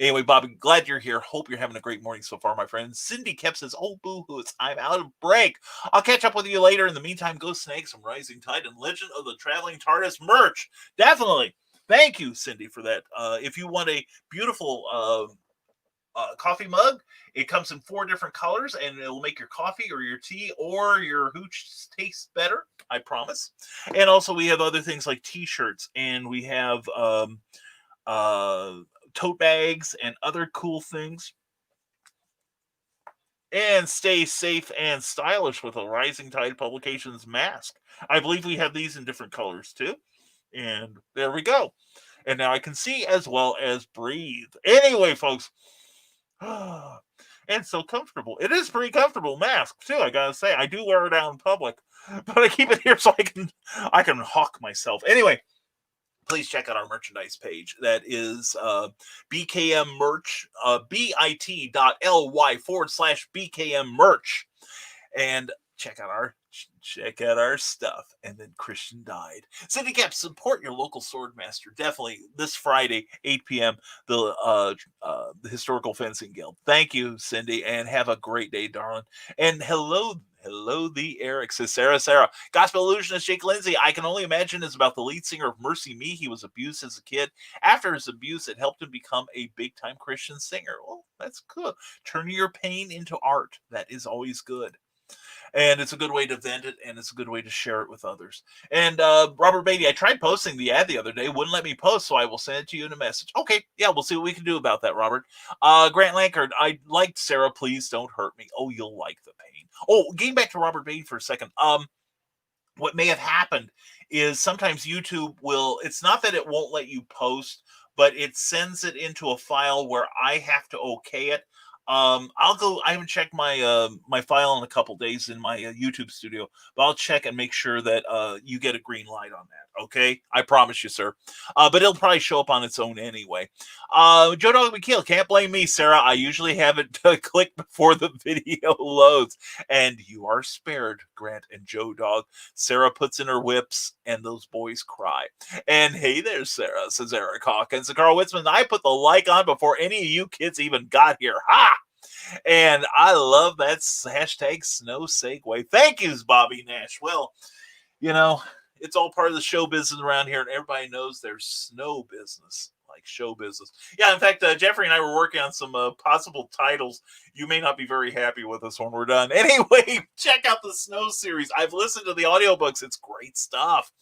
Anyway, Bobby, glad you're here. Hope you're having a great morning so far, my friend. Cindy Kep says, oh, boo-hoo, it's time out of break. I'll catch up with you later. In the meantime, go snag some Rising Tide and Legend of the Traveling TARDIS merch. Definitely. Thank you, Cindy, for that. If you want a beautiful coffee mug, it comes in 4 different colors, and it'll make your coffee or your tea or your hooch taste better, I promise. And also, we have other things like T-shirts, and we have tote bags and other cool things. And stay safe and stylish with a Rising Tide Publications mask. I believe we have these in different colors, too. And there we go. And now I can see as well as breathe. Anyway, folks. And so comfortable. It is pretty comfortable mask, too, I gotta say. I do wear it out in public. But I keep it here so I can hawk myself. Anyway, please check out our merchandise page. That is BKM merch, bit.ly/BKM merch. And check out our stuff. And then Christian died. Cindy Kep, support your local swordmaster. Definitely this Friday, 8 p.m. The Historical Fencing Guild. Thank you, Cindy, and have a great day, darling. And hello, the Eric, says Sarah. Gospel illusionist Jake Lindsay. I can only imagine is about the lead singer of Mercy Me. He was abused as a kid. After his abuse, it helped him become a big-time Christian singer. Well, that's good. Turning your pain into art. That is always good. And it's a good way to vent it, and it's a good way to share it with others. And Robert Beatty, I tried posting the ad the other day. Wouldn't let me post, so I will send it to you in a message. Okay, yeah, we'll see what we can do about that, Robert. Grant Lankard, I liked Sarah. Please don't hurt me. Oh, you'll like the pain. Oh, getting back to Robert Beatty for a second. What may have happened is sometimes YouTube will, it's not that it won't let you post, but it sends it into a file where I have to okay it. I haven't checked my my file in a couple days in my YouTube studio, but I'll check and make sure that you get a green light on that. Okay, I promise you, sir. But it'll probably show up on its own anyway. Joe Dog McKeel, can't blame me, Sarah. I usually have it click before the video loads, and you are spared, Grant and Joe Dog. Sarah puts in her whips, and those boys cry. And hey there, Sarah, says Eric Hawkins. And Carl Witzman, I put the like on before any of you kids even got here. Ha! And I love that hashtag snow segue. Thank yous, Bobby Nash. Well, you know, it's all part of the show business around here, and everybody knows there's snow business, like show business. Yeah, in fact, Jeffrey and I were working on some possible titles. You may not be very happy with us when we're done. Anyway, check out the Snow series. I've listened to the audiobooks. It's great stuff.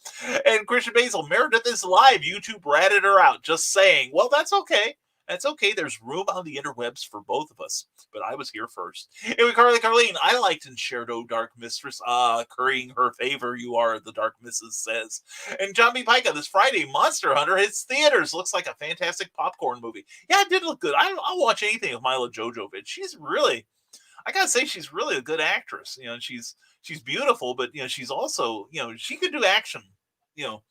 And Christian Basil, Meredith is live. YouTube ratted her out. Just saying. Well, that's okay. That's okay. There's room on the interwebs for both of us, but I was here first. Anyway, Carlene, I liked and shared "Oh Dark Mistress." Currying her favor, you are, the Dark Missus says. And John B. Pica, this Friday, Monster Hunter hits theaters. Looks like a fantastic popcorn movie. Yeah, it did look good. I'll watch anything with Mila Jovovich. She's really, I gotta say, she's really a good actress. You know, she's beautiful, but you know, she's also, you know, she could do action. You know,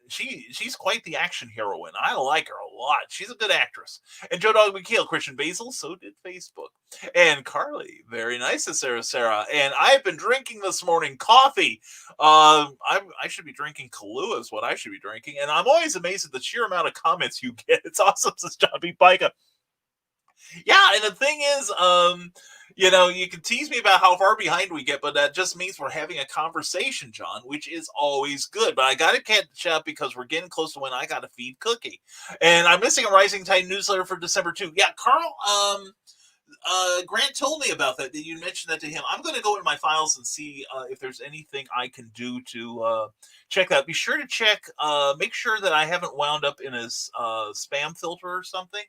she's quite the action heroine. I like her a lot. She's a good actress. And Joe Dog McKeel, Christian Basil, so did Facebook. And Carly, very nice to Sarah. And I've been drinking this morning coffee. I should be drinking Kahlua is what I should be drinking. And I'm always amazed at the sheer amount of comments you get. It's awesome, says John B. Pica. Yeah, and the thing is, you know, you can tease me about how far behind we get, but that just means we're having a conversation, John, which is always good. But I got to catch up because we're getting close to when I got to feed Cookie. And I'm missing a Rising Tide newsletter for December 2. Yeah, Carl, Grant told me about that you mentioned that to him. I'm going to go in my files and see if there's anything I can do to check that. Be sure to check, make sure that I haven't wound up in a spam filter or something.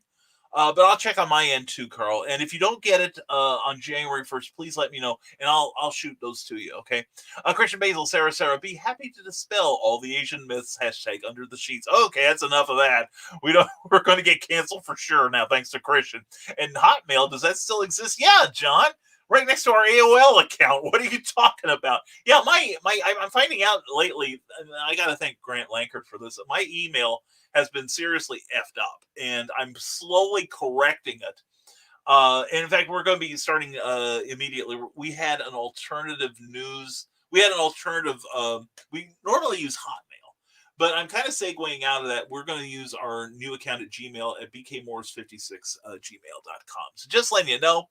But I'll check on my end too, Carl. And if you don't get it on January 1st, please let me know, and I'll shoot those to you, okay? Christian Basil, Sarah, be happy to dispel all the Asian myths, hashtag under the sheets. Okay, that's enough of that. We're going to get canceled for sure now, thanks to Christian. And Hotmail, does that still exist? Yeah, John. Right next to our AOL account. What are you talking about? Yeah, I'm finding out lately, and I got to thank Grant Lankert for this. My email has been seriously effed up, and I'm slowly correcting it. And in fact, we're going to be starting immediately. We had an alternative news. We normally use Hotmail, but I'm kind of segueing out of that. We're going to use our new account at Gmail at bkmorris56gmail.com. So just letting you know.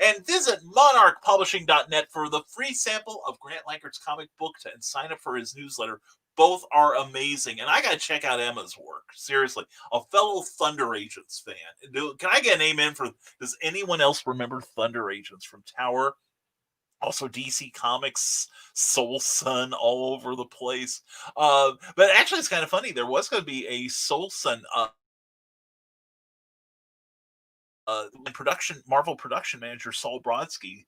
And visit monarchpublishing.net for the free sample of Grant Lankert's comic book and sign up for his newsletter. Both are amazing. And I got to check out Emma's work. Seriously. A fellow Thunder Agents fan. Can I get an amen for, does anyone else remember Thunder Agents from Tower? Also DC Comics, Soul Sun, all over the place. But actually, it's kind of funny. There was going to be a Soul Sun Marvel production manager, Saul Brodsky,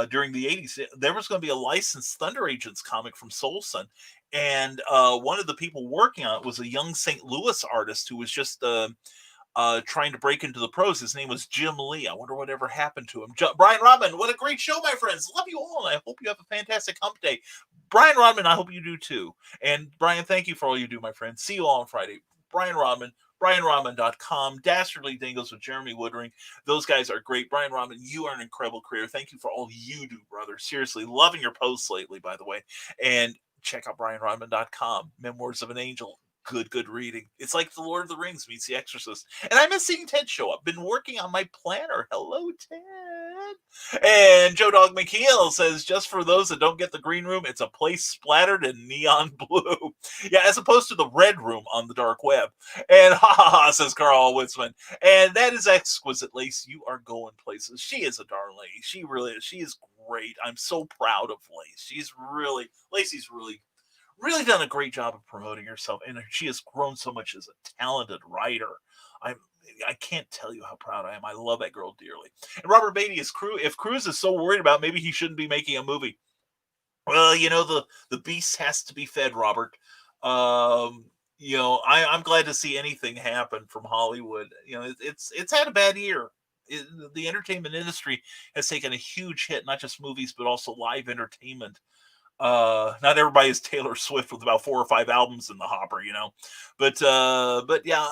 during the 80s. There was going to be a licensed Thunder Agents comic from Soul Sun. And one of the people working on it was a young St. Louis artist who was just trying to break into the pros. His name was Jim Lee. I wonder whatever happened to him. Brian Rodman, what a great show, my friends. Love you all, and I hope you have a fantastic hump day. Brian Rodman, I hope you do too. And Brian, thank you for all you do, my friend. See you all on Friday. Brian Rodman, BrianRodman.com, Dastardly Dingoes with Jeremy Woodring. Those guys are great. Brian Rodman, you are an incredible career. Thank you for all you do, brother. Seriously, loving your posts lately, by the way. And check out BrianRodman.com, Memoirs of an Angel. Good reading. It's like The Lord of the Rings meets The Exorcist. And I miss seeing Ted show up. Been working on my planner. Hello, Ted. And Joe Dog McKeel says, just for those that don't get the green room, it's a place splattered in neon blue. Yeah, as opposed to the red room on the dark web. And says Carl Witzman. And that is exquisite, Lace. You are going places. She is a darling lady. She really is. She is great. I'm so proud of Lace. Lacey's really done a great job of promoting herself, and she has grown so much as a talented writer. I can't tell you how proud I am. I love that girl dearly. And Robert Beatty is if Cruz is so worried about maybe he shouldn't be making a movie. Well, you know, the beast has to be fed, Robert. I'm glad to see anything happen from Hollywood. It's had a bad year. The entertainment industry has taken a huge hit, not just movies, but also live entertainment. Not everybody is Taylor Swift with about 4 or 5 albums in the hopper, but yeah,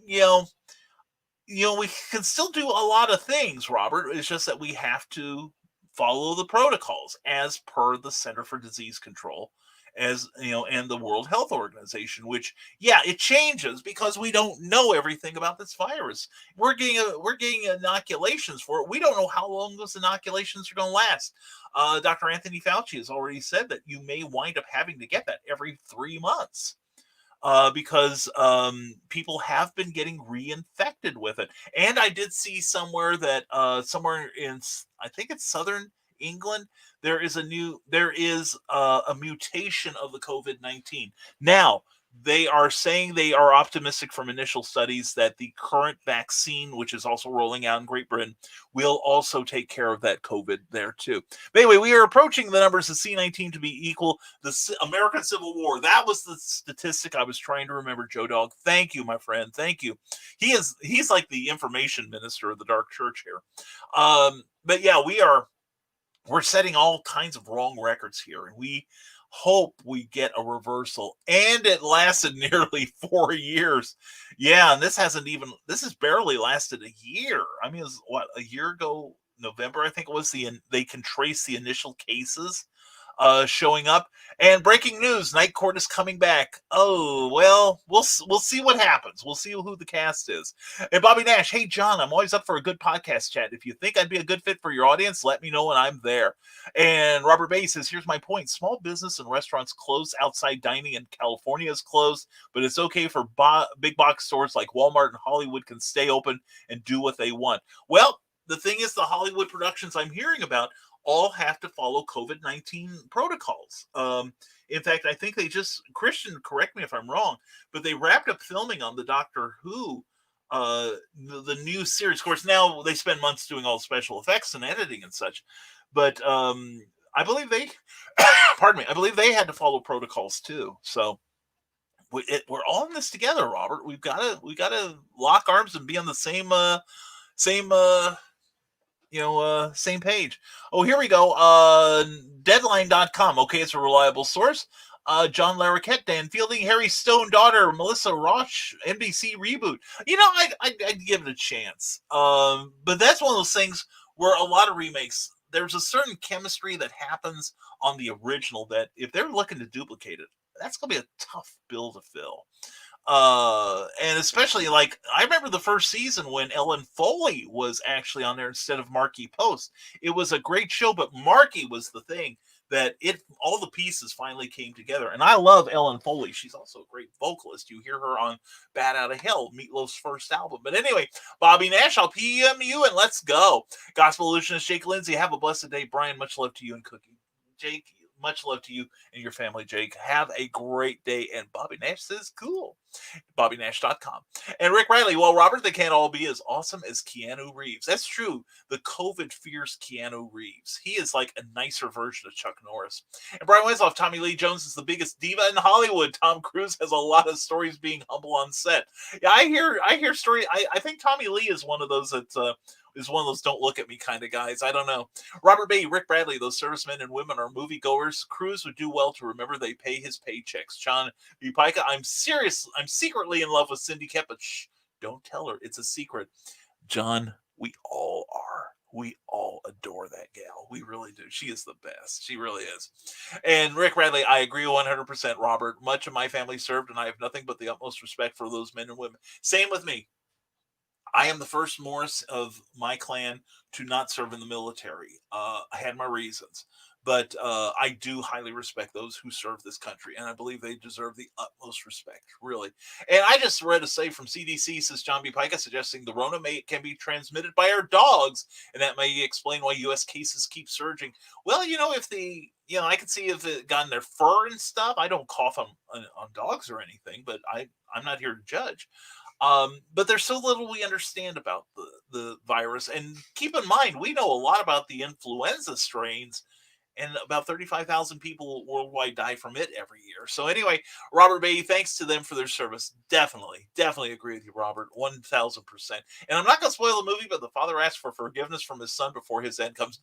you know, we can still do a lot of things, Robert. It's just that we have to follow the protocols as per the Center for Disease Control, and the World Health Organization. Which, yeah, it changes because we don't know everything about this virus. We're getting inoculations for it. We don't know how long those inoculations are going to last. Dr. Anthony Fauci has already said that you may wind up having to get that every 3 months. Because people have been getting reinfected with it. And I did see somewhere that somewhere in, I think it's southern England, there is a mutation of the COVID-19. Now, they are saying they are optimistic from initial studies that the current vaccine, which is also rolling out in Great Britain, will also take care of that COVID there too. But anyway, we are approaching the numbers of C-19 to be equal the American Civil War. That was the statistic I was trying to remember, Joe Dog. Thank you, my friend. Thank you. He's like the information minister of the dark church here. But yeah, we're setting all kinds of wrong records here, and we hope we get a reversal. And it lasted nearly 4 years. Yeah, and this has barely lasted a year. I mean, it was what, a year ago, November, I think it was, they can trace the initial cases showing up. And breaking news, Night Court is coming back. Oh, well, we'll see what happens. We'll see who the cast is. And Bobby Nash, hey, John, I'm always up for a good podcast chat. If you think I'd be a good fit for your audience, let me know when I'm there. And Robert Bay says, here's my point. Small business and restaurants close. Outside dining in California is closed, but it's okay for big box stores like Walmart and Hollywood can stay open and do what they want. Well, the thing is, the Hollywood productions I'm hearing about all have to follow COVID-19 protocols. In fact, I think Christian, correct me if I'm wrong, but they wrapped up filming on the Doctor Who, the new series. Of course, now they spend months doing all the special effects and editing and such, but I believe they, I believe they had to follow protocols too. So we're all in this together, Robert. We gotta lock arms and be on the same page. Oh, here we go. Deadline.com. Okay, it's a reliable source. John Larroquette, Dan Fielding, Harry Stone daughter, Melissa Roche, NBC reboot. I'd give it a chance. But that's one of those things where a lot of remakes, there's a certain chemistry that happens on the original that if they're looking to duplicate it, that's going to be a tough bill to fill. And especially, like, I remember the first season when Ellen Foley was actually on there instead of Marky Post. It was a great show, but Marky was the thing that all the pieces finally came together. And I love Ellen Foley. She's also a great vocalist. You hear her on Bat Out of Hell, Meatloaf's first album. But anyway, Bobby Nash, I'll PM you and let's go. Gospel Illusionist Jake Lindsay, have a blessed day. Brian, much love to you and Cookie. Jake, much love to you and your family, Jake. Have a great day. And Bobby Nash says, cool. BobbyNash.com. And Rick Riley, well, Robert, they can't all be as awesome as Keanu Reeves. That's true. The COVID fears Keanu Reeves. He is like a nicer version of Chuck Norris. And Brian Winslow, Tommy Lee Jones is the biggest diva in Hollywood. Tom Cruise has a lot of stories being humble on set. Yeah, I hear stories. I think Tommy Lee is one of those that is one of those don't look at me kind of guys. I don't know. Robert Bay, Rick Bradley, those servicemen and women are moviegoers. Cruise would do well to remember they pay his paychecks. John B. Pica, I'm secretly in love with Cindy Kep, but shh, don't tell her. It's a secret. John, we all are. We all adore that gal. We really do. She is the best. She really is. And Rick Bradley, I agree 100%, Robert. Much of my family served, and I have nothing but the utmost respect for those men and women. Same with me. I am the first Morris of my clan to not serve in the military. I had my reasons, but I do highly respect those who serve this country, and I believe they deserve the utmost respect, really. And I just read a say from CDC, says John B. Pica, suggesting the Rona can be transmitted by our dogs, and that may explain why U.S. cases keep surging. Well, I can see if it got in their fur and stuff. I don't cough on dogs or anything, but I'm not here to judge. But there's so little we understand about the virus. And keep in mind, we know a lot about the influenza strains, and about 35,000 people worldwide die from it every year. So anyway, Robert Beatty, thanks to them for their service. Definitely agree with you, Robert, 1,000%. And I'm not going to spoil the movie, but the father asks for forgiveness from his son before his end comes.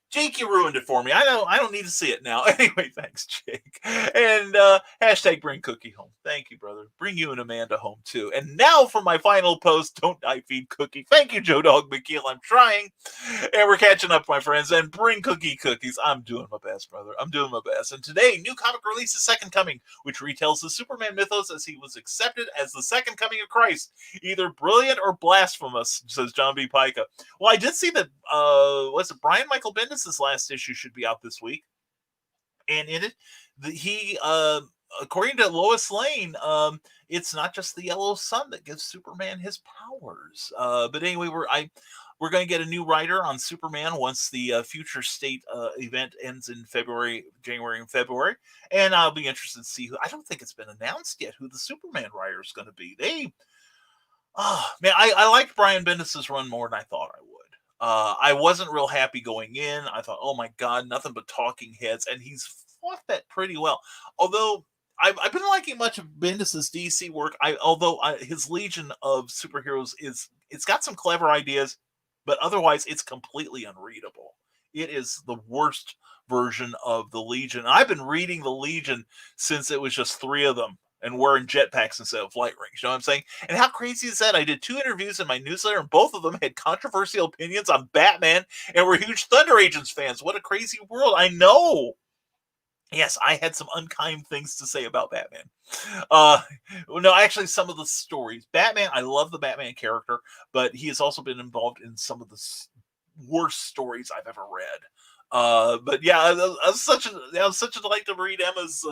Jake, you ruined it for me. I don't need to see it now. Anyway, thanks, Jake. And hashtag bring Cookie home. Thank you, brother. Bring you and Amanda home, too. And now for my final post, don't die, feed Cookie. Thank you, Joe Dog McKeel. I'm trying. And we're catching up, my friends. And bring Cookie cookies. I'm doing my best, brother. I'm doing my best. And today, new comic release, The Second Coming, which retells the Superman mythos as he was accepted as the second coming of Christ. Either brilliant or blasphemous, says John B. Pica. Well, I did see that, was it Brian Michael Bendis? His last issue should be out this week, and in it, he, according to Lois Lane, it's not just the yellow sun that gives Superman his powers. But anyway, we're going to get a new writer on Superman once the Future State event ends in January and February, and I'll be interested to see who. I don't think it's been announced yet who the Superman writer is going to be. Man, I liked Brian Bendis' run more than I thought I would. I wasn't real happy going in. I thought, oh my God, nothing but talking heads. And he's fought that pretty well. Although I've been liking much of Bendis' DC work. Although his Legion of Superheroes it's got some clever ideas, but otherwise it's completely unreadable. It is the worst version of the Legion. I've been reading the Legion since it was just 3 of them and wearing jetpacks instead of flight rings. You know what I'm saying? And how crazy is that? I did 2 interviews in my newsletter, and both of them had controversial opinions on Batman and were huge Thunder Agents fans. What a crazy world. I know. Yes, I had some unkind things to say about Batman. No, actually, some of the stories. Batman, I love the Batman character, but he has also been involved in some of the worst stories I've ever read. But yeah, it was such a delight to read Emma's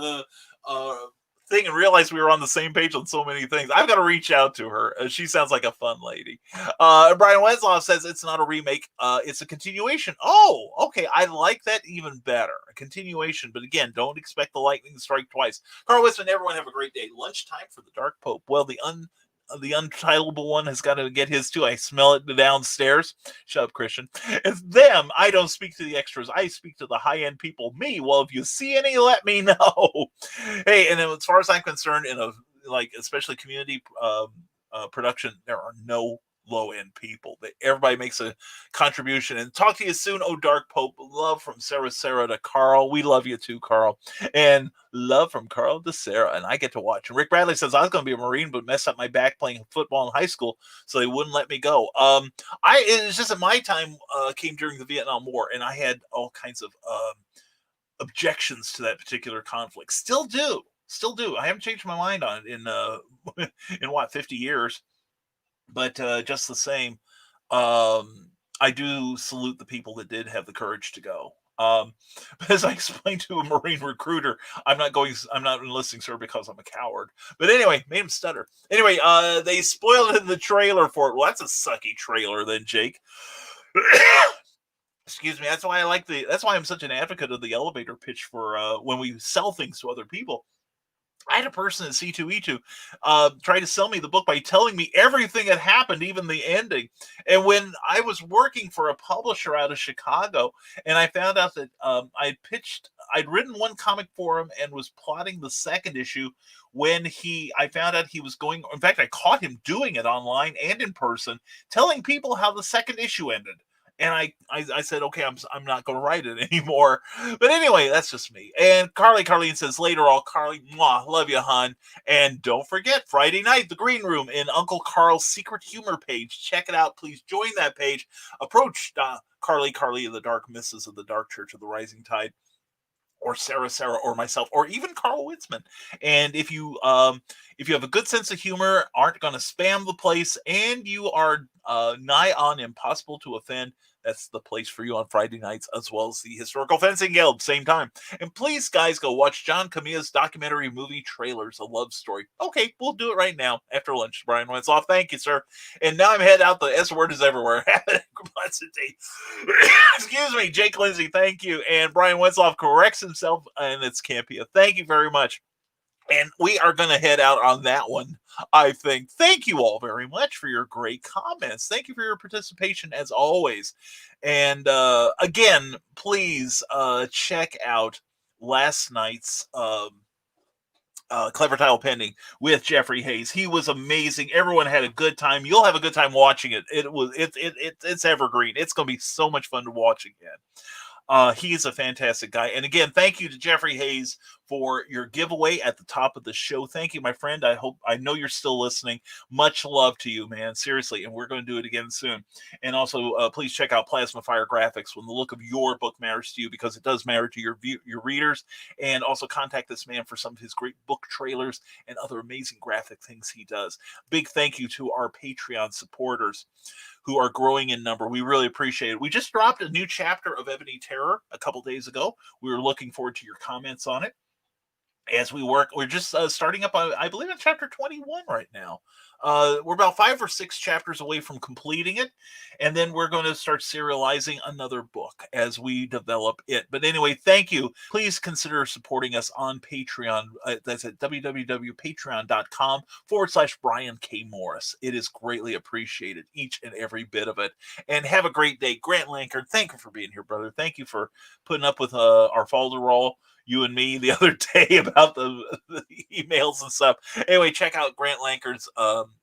thing and realize we were on the same page on so many things. I've got to reach out to her. She sounds like a fun lady. Brian Wenslow says it's not a remake. It's a continuation. Oh, okay. I like that even better. A continuation. But again, don't expect the lightning to strike twice. Carl Wisman, everyone have a great day. Lunchtime for the Dark Pope. Well, the untitleable one has got to get his too. I smell it downstairs. Shut up, Christian. It's them. I don't speak to the extras. I speak to the high-end people. Me. Well, if you see any, let me know. Hey, and as far as I'm concerned, in especially community production, there are no low-end people. Everybody makes a contribution. And talk to you soon, oh Dark Pope. Love from Sarah to Carl. We love you too, Carl. And love from Carl to Sarah. And I get to watch. And Rick Bradley says, I was going to be a Marine, but messed up my back playing football in high school, so they wouldn't let me go. It was just that my time came during the Vietnam War, and I had all kinds of objections to that particular conflict. Still do. I haven't changed my mind on it in 50 years. But just the same, I do salute the people that did have the courage to go. But as I explained to a Marine recruiter, I'm not enlisting, sir, because I'm a coward. But anyway, made him stutter. Anyway, they spoiled it in the trailer for it. Well, that's a sucky trailer then, Jake. Excuse me. That's why I'm such an advocate of the elevator pitch for when we sell things to other people. I had a person at C2E2 try to sell me the book by telling me everything that happened, even the ending. And when I was working for a publisher out of Chicago, and I found out that I'd written one comic for him and was plotting the second issue when I found out he was going, in fact, I caught him doing it online and in person, telling people how the second issue ended. And I said, okay, I'm not going to write it anymore. But anyway, that's just me. And Carlene says, later all, Carly, mwah, love you, hon. And don't forget, Friday night, the Green Room in Uncle Carl's Secret Humor page. Check it out. Please join that page. Approach Carly of the Dark Misses of the Dark Church of the Rising Tide, or Sarah, or myself, or even Carl Witzman. And if you have a good sense of humor, aren't going to spam the place, and you are nigh on impossible to offend, that's the place for you on Friday nights, as well as the Historical Fencing Guild, same time. And please, guys, go watch John Camilla's documentary movie Trailers, A Love Story. Okay, we'll do it right now after lunch. Brian Wentzloff, thank you, sir. And now I'm head out. The S word is everywhere. Have a blessed day. Excuse me, Jake Lindsay, thank you. And Brian Wentzloff corrects himself, and it's Campia. Thank you very much. And we are going to head out on that one, I think. Thank you all very much for your great comments. Thank you for your participation as always. And again, please check out last night's Clever Title Pending with Jeffrey Hayes. He was amazing. Everyone had a good time. You'll have a good time watching it. It's evergreen. It's going to be so much fun to watch again. He's a fantastic guy. And again, thank you to Jeffrey Hayes for your giveaway at the top of the show. Thank you, my friend. I know you're still listening. Much love to you, man. Seriously. And we're going to do it again soon. And also, please check out Plasmafire Graphics when the look of your book matters to you, because it does matter to your readers. And also contact this man for some of his great book trailers and other amazing graphic things he does. Big thank you to our Patreon supporters who are growing in number. We really appreciate it. We just dropped a new chapter of Ebony Terror a couple days ago. We were looking forward to your comments on it. As we work, we're just starting up, I believe, in chapter 21 right now. We're about 5 or 6 chapters away from completing it, and then we're going to start serializing another book as we develop it. But anyway, thank you. Please consider supporting us on Patreon. That's at www.patreon.com/Brian K. Morris. It is greatly appreciated, each and every bit of it. And have a great day. Grant Lankard, thank you for being here, brother. Thank you for putting up with our falderall, you and me, the other day about the emails and stuff. Anyway, check out Grant Lankard's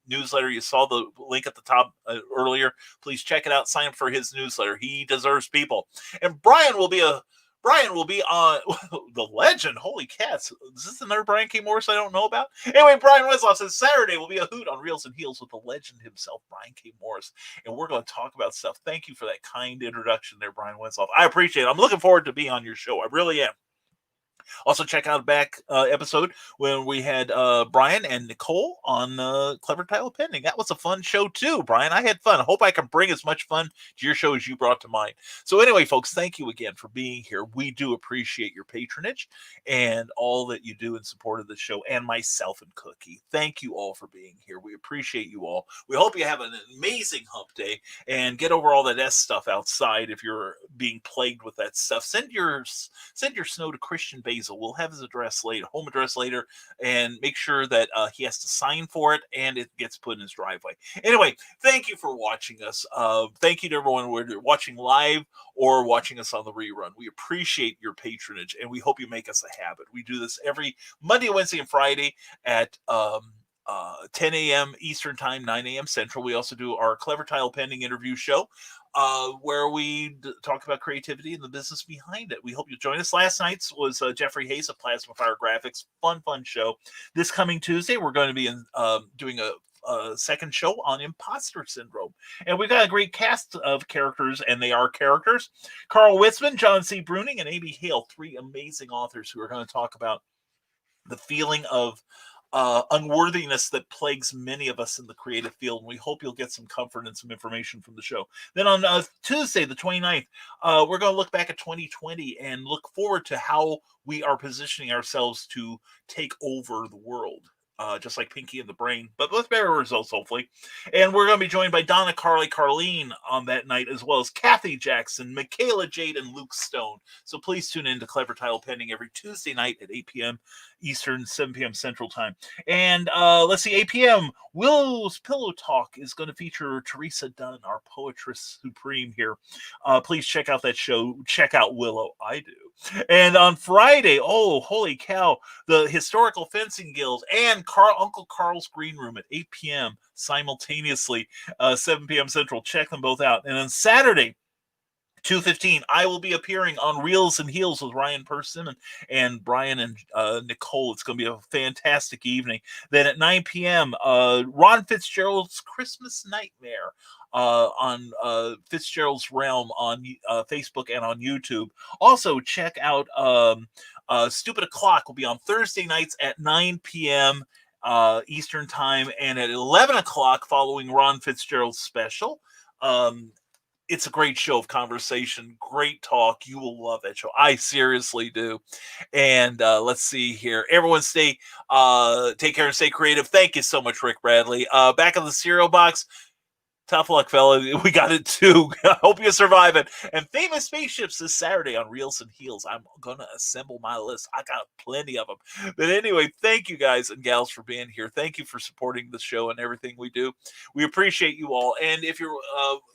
newsletter. You saw the link at the top earlier. Please check it out. Sign up for his newsletter. He deserves people. And Brian will be on the legend. Holy cats. Is this another Brian K. Morris I don't know about? Anyway, Brian Wesloff says Saturday will be a hoot on Reels and Heels with the legend himself, Brian K. Morris. And we're going to talk about stuff. Thank you for that kind introduction there, Brian Wesloff. I appreciate it. I'm looking forward to being on your show. I really am. Also, check out a back episode when we had Brian and Nicole on Clever Title Pending. That was a fun show too, Brian. I had fun. I hope I can bring as much fun to your show as you brought to mine. So anyway, folks, thank you again for being here. We do appreciate your patronage and all that you do in support of the show, and myself and Cookie. Thank you all for being here. We appreciate you all. We hope you have an amazing hump day and get over all that S stuff outside if you're being plagued with that stuff. Send your snow to Christian Basil. We'll have his home address later, and make sure that he has to sign for it and it gets put in his driveway. Anyway, thank you for watching us. Thank you to everyone who are watching live or watching us on the rerun. We appreciate your patronage, and we hope you make us a habit. We do this every Monday, Wednesday, and Friday at 10 a.m. Eastern Time, 9 a.m. Central. We also do our Clever Title Pending interview show, where we talk about creativity and the business behind it. We hope you'll join us. Last night's was Jeffrey Hayes of Plasmafire Graphics. Fun show. This coming Tuesday, we're going to be doing a second show on imposter syndrome. And we've got a great cast of characters, and they are characters. Carl Witzman, John C. Bruning, and Amy Hale, 3 amazing authors who are going to talk about the feeling of unworthiness that plagues many of us in the creative field. And we hope you'll get some comfort and some information from the show. Then on Tuesday, the 29th, we're going to look back at 2020 and look forward to how we are positioning ourselves to take over the world. Just like Pinky and the Brain, but with better results, hopefully. And we're going to be joined by Donna Carlene on that night, as well as Kathy Jackson, Michaela Jade, and Luke Stone. So please tune in to Clever Title Pending every Tuesday night at 8 p.m. Eastern, 7 p.m. Central Time. And let's see, 8 p.m. Willow's Pillow Talk is going to feature Teresa Dunn, our poetress supreme here. Please check out that show. Check out Willow. I do. And on Friday, oh, holy cow, the Historical Fencing Guild and Uncle Carl's Green Room at 8 p.m. simultaneously, 7 p.m. Central. Check them both out. And on Saturday, 2:15, I will be appearing on Reels and Heels with Ryan Persimmon and Brian and Nicole. It's going to be a fantastic evening. Then at 9 p.m., Ron Fitzgerald's Christmas Nightmare on Fitzgerald's Realm on Facebook and on YouTube. Also, check out Stupid O'Clock will be on Thursday nights at 9 p.m. Eastern Time, and at 11 o'clock following Ron Fitzgerald's special. It's a great show of conversation, great talk. You will love that show. I seriously do. And let's see here. Everyone take care and stay creative. Thank you so much, Rick Bradley. Back of the cereal box. Tough luck, fella. We got it too. I hope you survive it. And Famous Spaceships this Saturday on Reels and Heels. I'm going to assemble my list. I got plenty of them. But anyway, thank you guys and gals for being here. Thank you for supporting the show and everything we do. We appreciate you all. And if you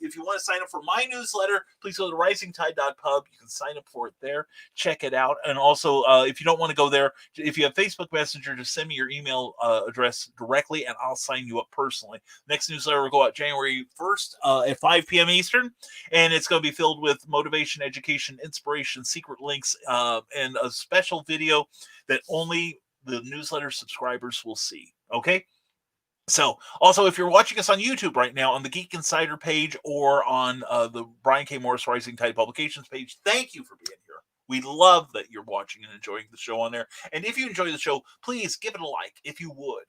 want to sign up for my newsletter, please go to risingtide.pub. You can sign up for it there. Check it out. And also, if you don't want to go there, if you have Facebook Messenger, just send me your email address directly, and I'll sign you up personally. Next newsletter will go out January 1st at 5 p.m. Eastern, and it's going to be filled with motivation, education, inspiration, secret links, and a special video that only the newsletter subscribers will see. Okay? So, also, if you're watching us on YouTube right now, on the Geek Insider page or on the Brian K. Morris Rising Tide Publications page, thank you for being here. We love that you're watching and enjoying the show on there. And if you enjoy the show, please give it a like if you would.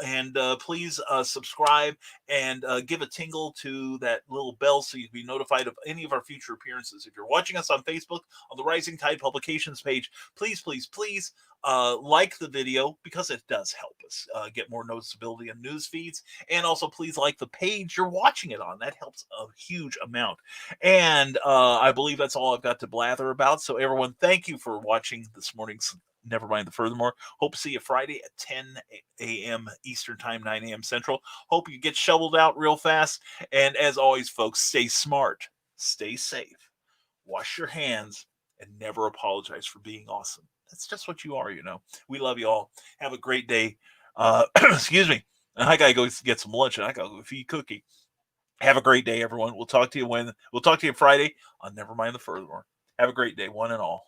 And please subscribe and give a tingle to that little bell so you'll be notified of any of our future appearances. If you're watching us on Facebook, on the Rising Tide Publications page, please, please, please like the video, because it does help us get more noticeability in news feeds. And also, please like the page you're watching it on. That helps a huge amount. And I believe that's all I've got to blather about. So everyone, thank you for watching this morning's Nevermind the Furthermore. Hope to see you Friday at 10 a.m. Eastern Time, 9 a.m. Central. Hope you get shoveled out real fast. And as always, folks, stay smart, stay safe, wash your hands, and never apologize for being awesome. That's just what you are, you know. We love you all. Have a great day. Excuse me. I gotta go get some lunch, and I gotta go feed Cookie. Have a great day, everyone. We'll talk to you Friday on Nevermind the Furthermore. Have a great day, one and all.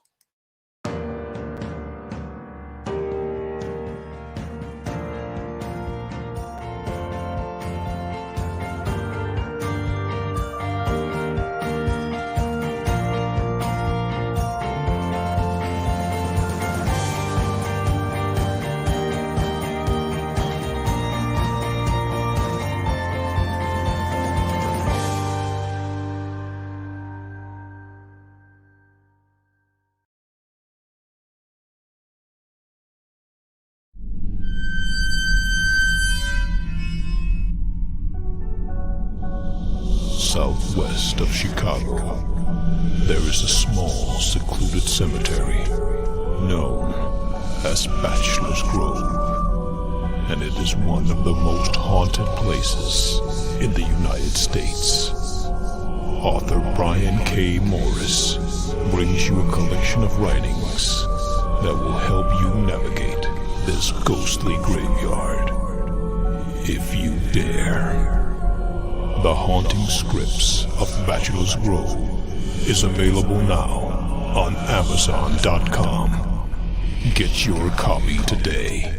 Southwest of Chicago, there is a small, secluded cemetery known as Bachelor's Grove, and it is one of the most haunted places in the United States. Author Brian K. Morris brings you a collection of writings that will help you navigate this ghostly graveyard, if you dare. The Haunting Scripts of Bachelor's Grove is available now on Amazon.com. Get your copy today.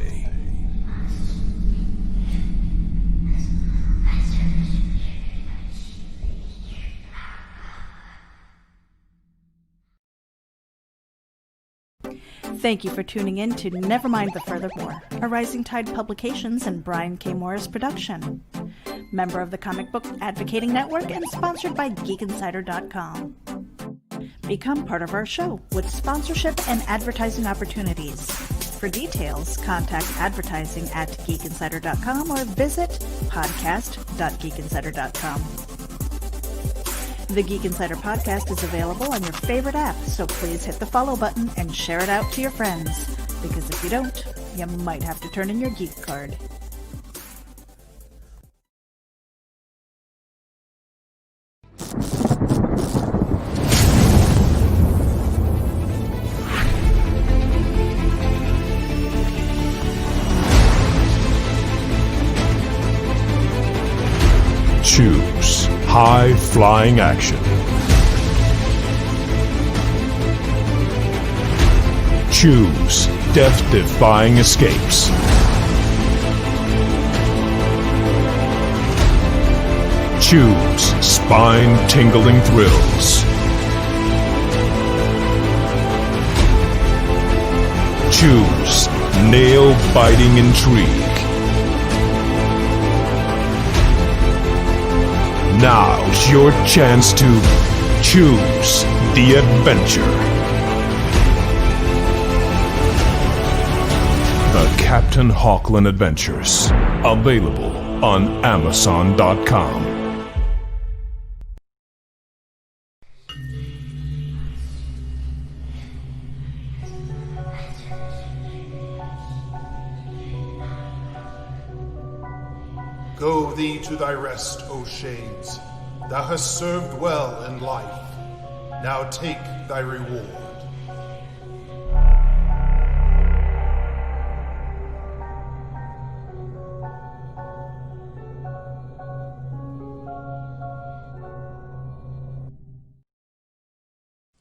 Thank you for tuning in to Nevermind the Furthermore, a Rising Tide Publications and Brian K. Morris production. Member of the Comic Book Advocating Network and sponsored by GeekInsider.com. Become part of our show with sponsorship and advertising opportunities. For details, contact advertising at GeekInsider.com or visit podcast.geekinsider.com. The Geek Insider podcast is available on your favorite app, so please hit the follow button and share it out to your friends, because if you don't, you might have to turn in your geek card. Choose high-flying action. Choose death-defying escapes. Choose spine-tingling thrills. Choose nail-biting intrigue. Now's your chance to choose the adventure. The Captain Hawkland Adventures. Available on Amazon.com. Go thee to thy rest, O Shades. Thou hast served well in life. Now take thy reward.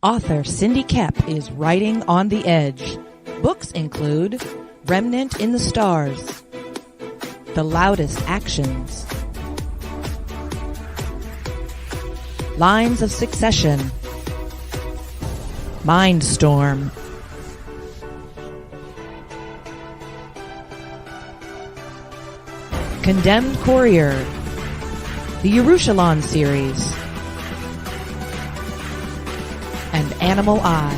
Author Cindy Kep is writing on the edge. Books include Remnant in the Stars, The Loudest Actions, Lines of Succession, Mindstorm, Condemned Courier, the Yerushalayim series, and Animal Eye.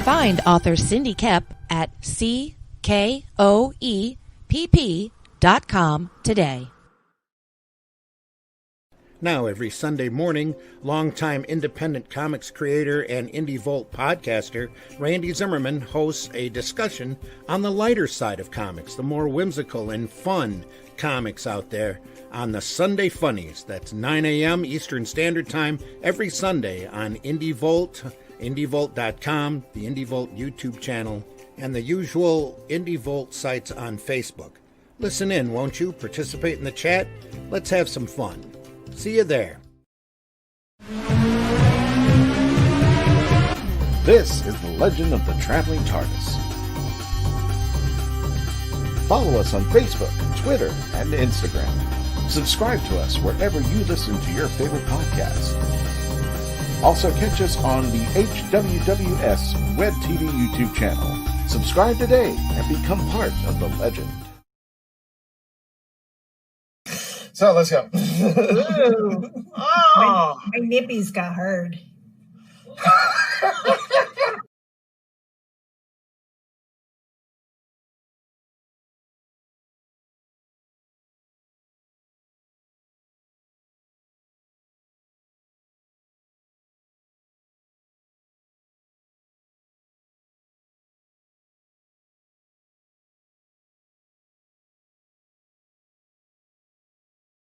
Find author Cindy Kep at CKOEPP.com today. Now, every Sunday morning, longtime independent comics creator and Indie Volt podcaster Randy Zimmerman hosts a discussion on the lighter side of comics, the more whimsical and fun comics out there on the Sunday Funnies. That's 9 a.m. Eastern Standard Time every Sunday on Indie Volt, indievolt.com, the Indie Volt YouTube channel, and the usual Indie Volt sites on Facebook. Listen in, won't you? Participate in the chat. Let's have some fun. See you there. This is the Legend of the Traveling TARDIS. Follow us on Facebook, Twitter, and Instagram. Subscribe to us wherever you listen to your favorite podcast. Also catch us on the HWWS Web TV YouTube channel. Subscribe today and become part of the legend. So let's go. Ooh. Oh. My nippies got hurt.